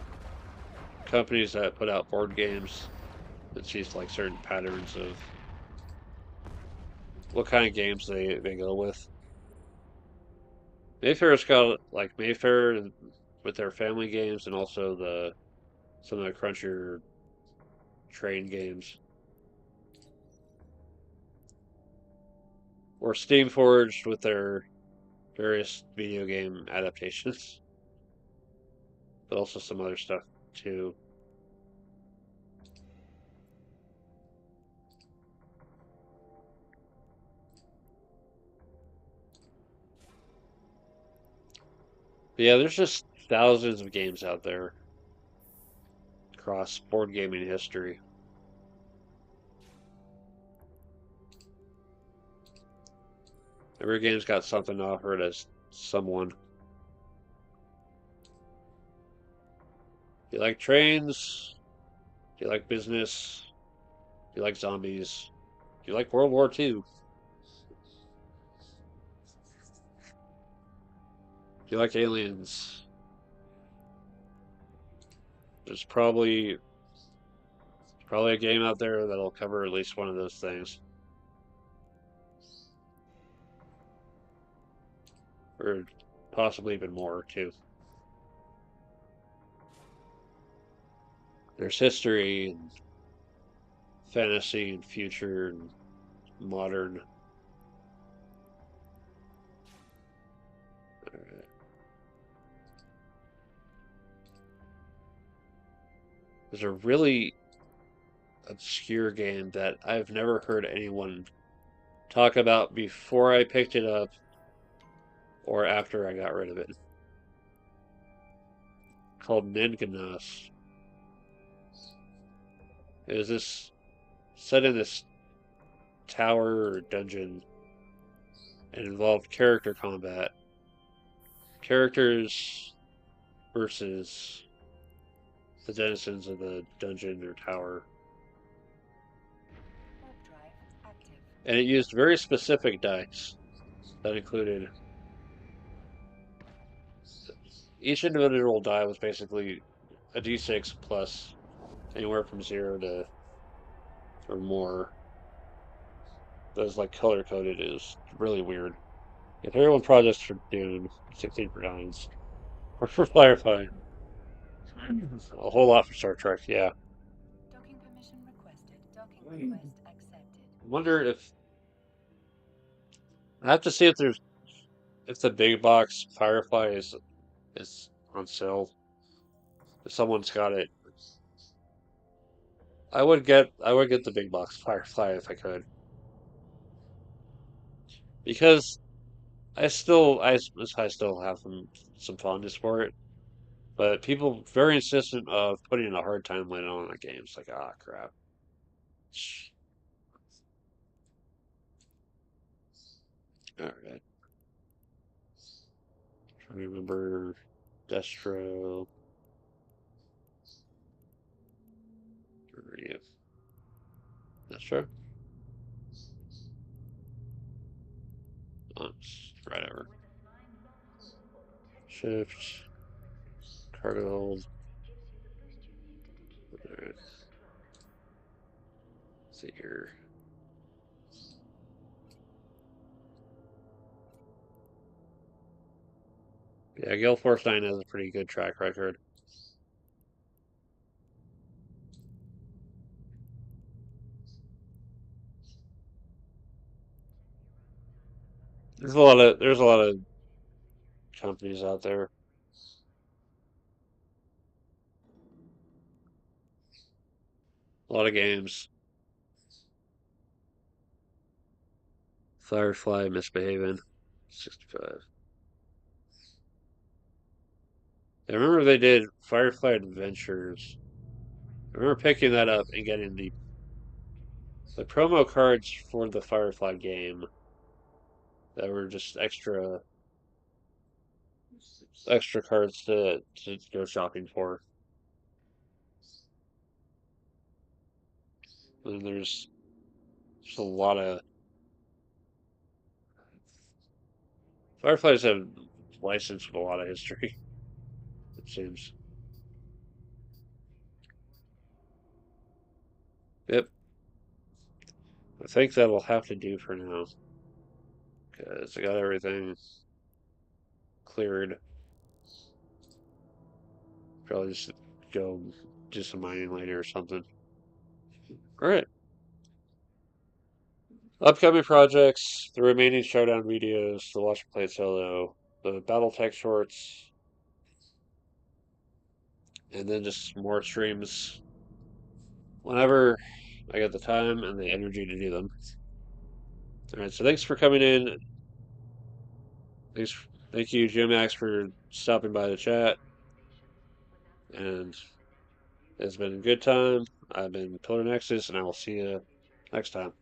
companies that put out board games and see like certain patterns of what kind of games they go with. Mayfair's got like Mayfair with their family games and also the some of the crunchier train games. Or Steamforged with their various video game adaptations, but also some other stuff too. But yeah, there's just thousands of games out there across board gaming history. Every game's got something to offer to someone. Do you like trains? Do you like business? Do you like zombies? Do you like World War II? Do you like aliens? There's probably a game out there that'll cover at least one of those things. Or possibly even more too. There's history and fantasy and future and modern. There's a really obscure game that I've never heard anyone talk about before I picked it up or after I got rid of it. Called Nenganas. It was this set in this tower or dungeon and involved character combat. Characters versus the denizens of the dungeon or tower.
Warp drive active.
And it used very specific dice that included each individual die was basically a d6 plus anywhere from 0 to or more. That was like color coded. It was really weird. Yeah, 31 projects for Dune, 16 for Dines. Or for Firefly. A whole lot for Star Trek, yeah.
Docking permission requested. Docking
I
request accepted.
wonder if I have to see if the big box Firefly is on sale. If someone's got it. I would get the big box Firefly if I could. Because I still have some fondness for it. But people very insistent of putting a hard time limit on the game. It's like, ah, crap. All right. Trying to remember Destro. Yeah, Destro. Oh, right over. Shift. Cargo hold. All right. Let's see here. Yeah, Gale Force 9 has a pretty good track record. There's a lot of companies out there. A lot of games. Firefly misbehaving. 65. I remember they did Firefly Adventures. I remember picking that up and getting the promo cards for the Firefly game that were just extra cards to go shopping for. And there's just a lot of Fireflies have licensed with a lot of history, it seems. Yep, I think that'll have to do for now because I got everything cleared. Probably just go do some mining later or something. All right. Upcoming projects, the remaining showdown videos, the watch and play solo, the Battletech shorts, and then just more streams whenever I get the time and the energy to do them. All right, so thanks for coming in. Thanks, thank you, Jim Max, for stopping by the chat, and it's been a good time. I've been Pillar Nexus, and I will see you next time.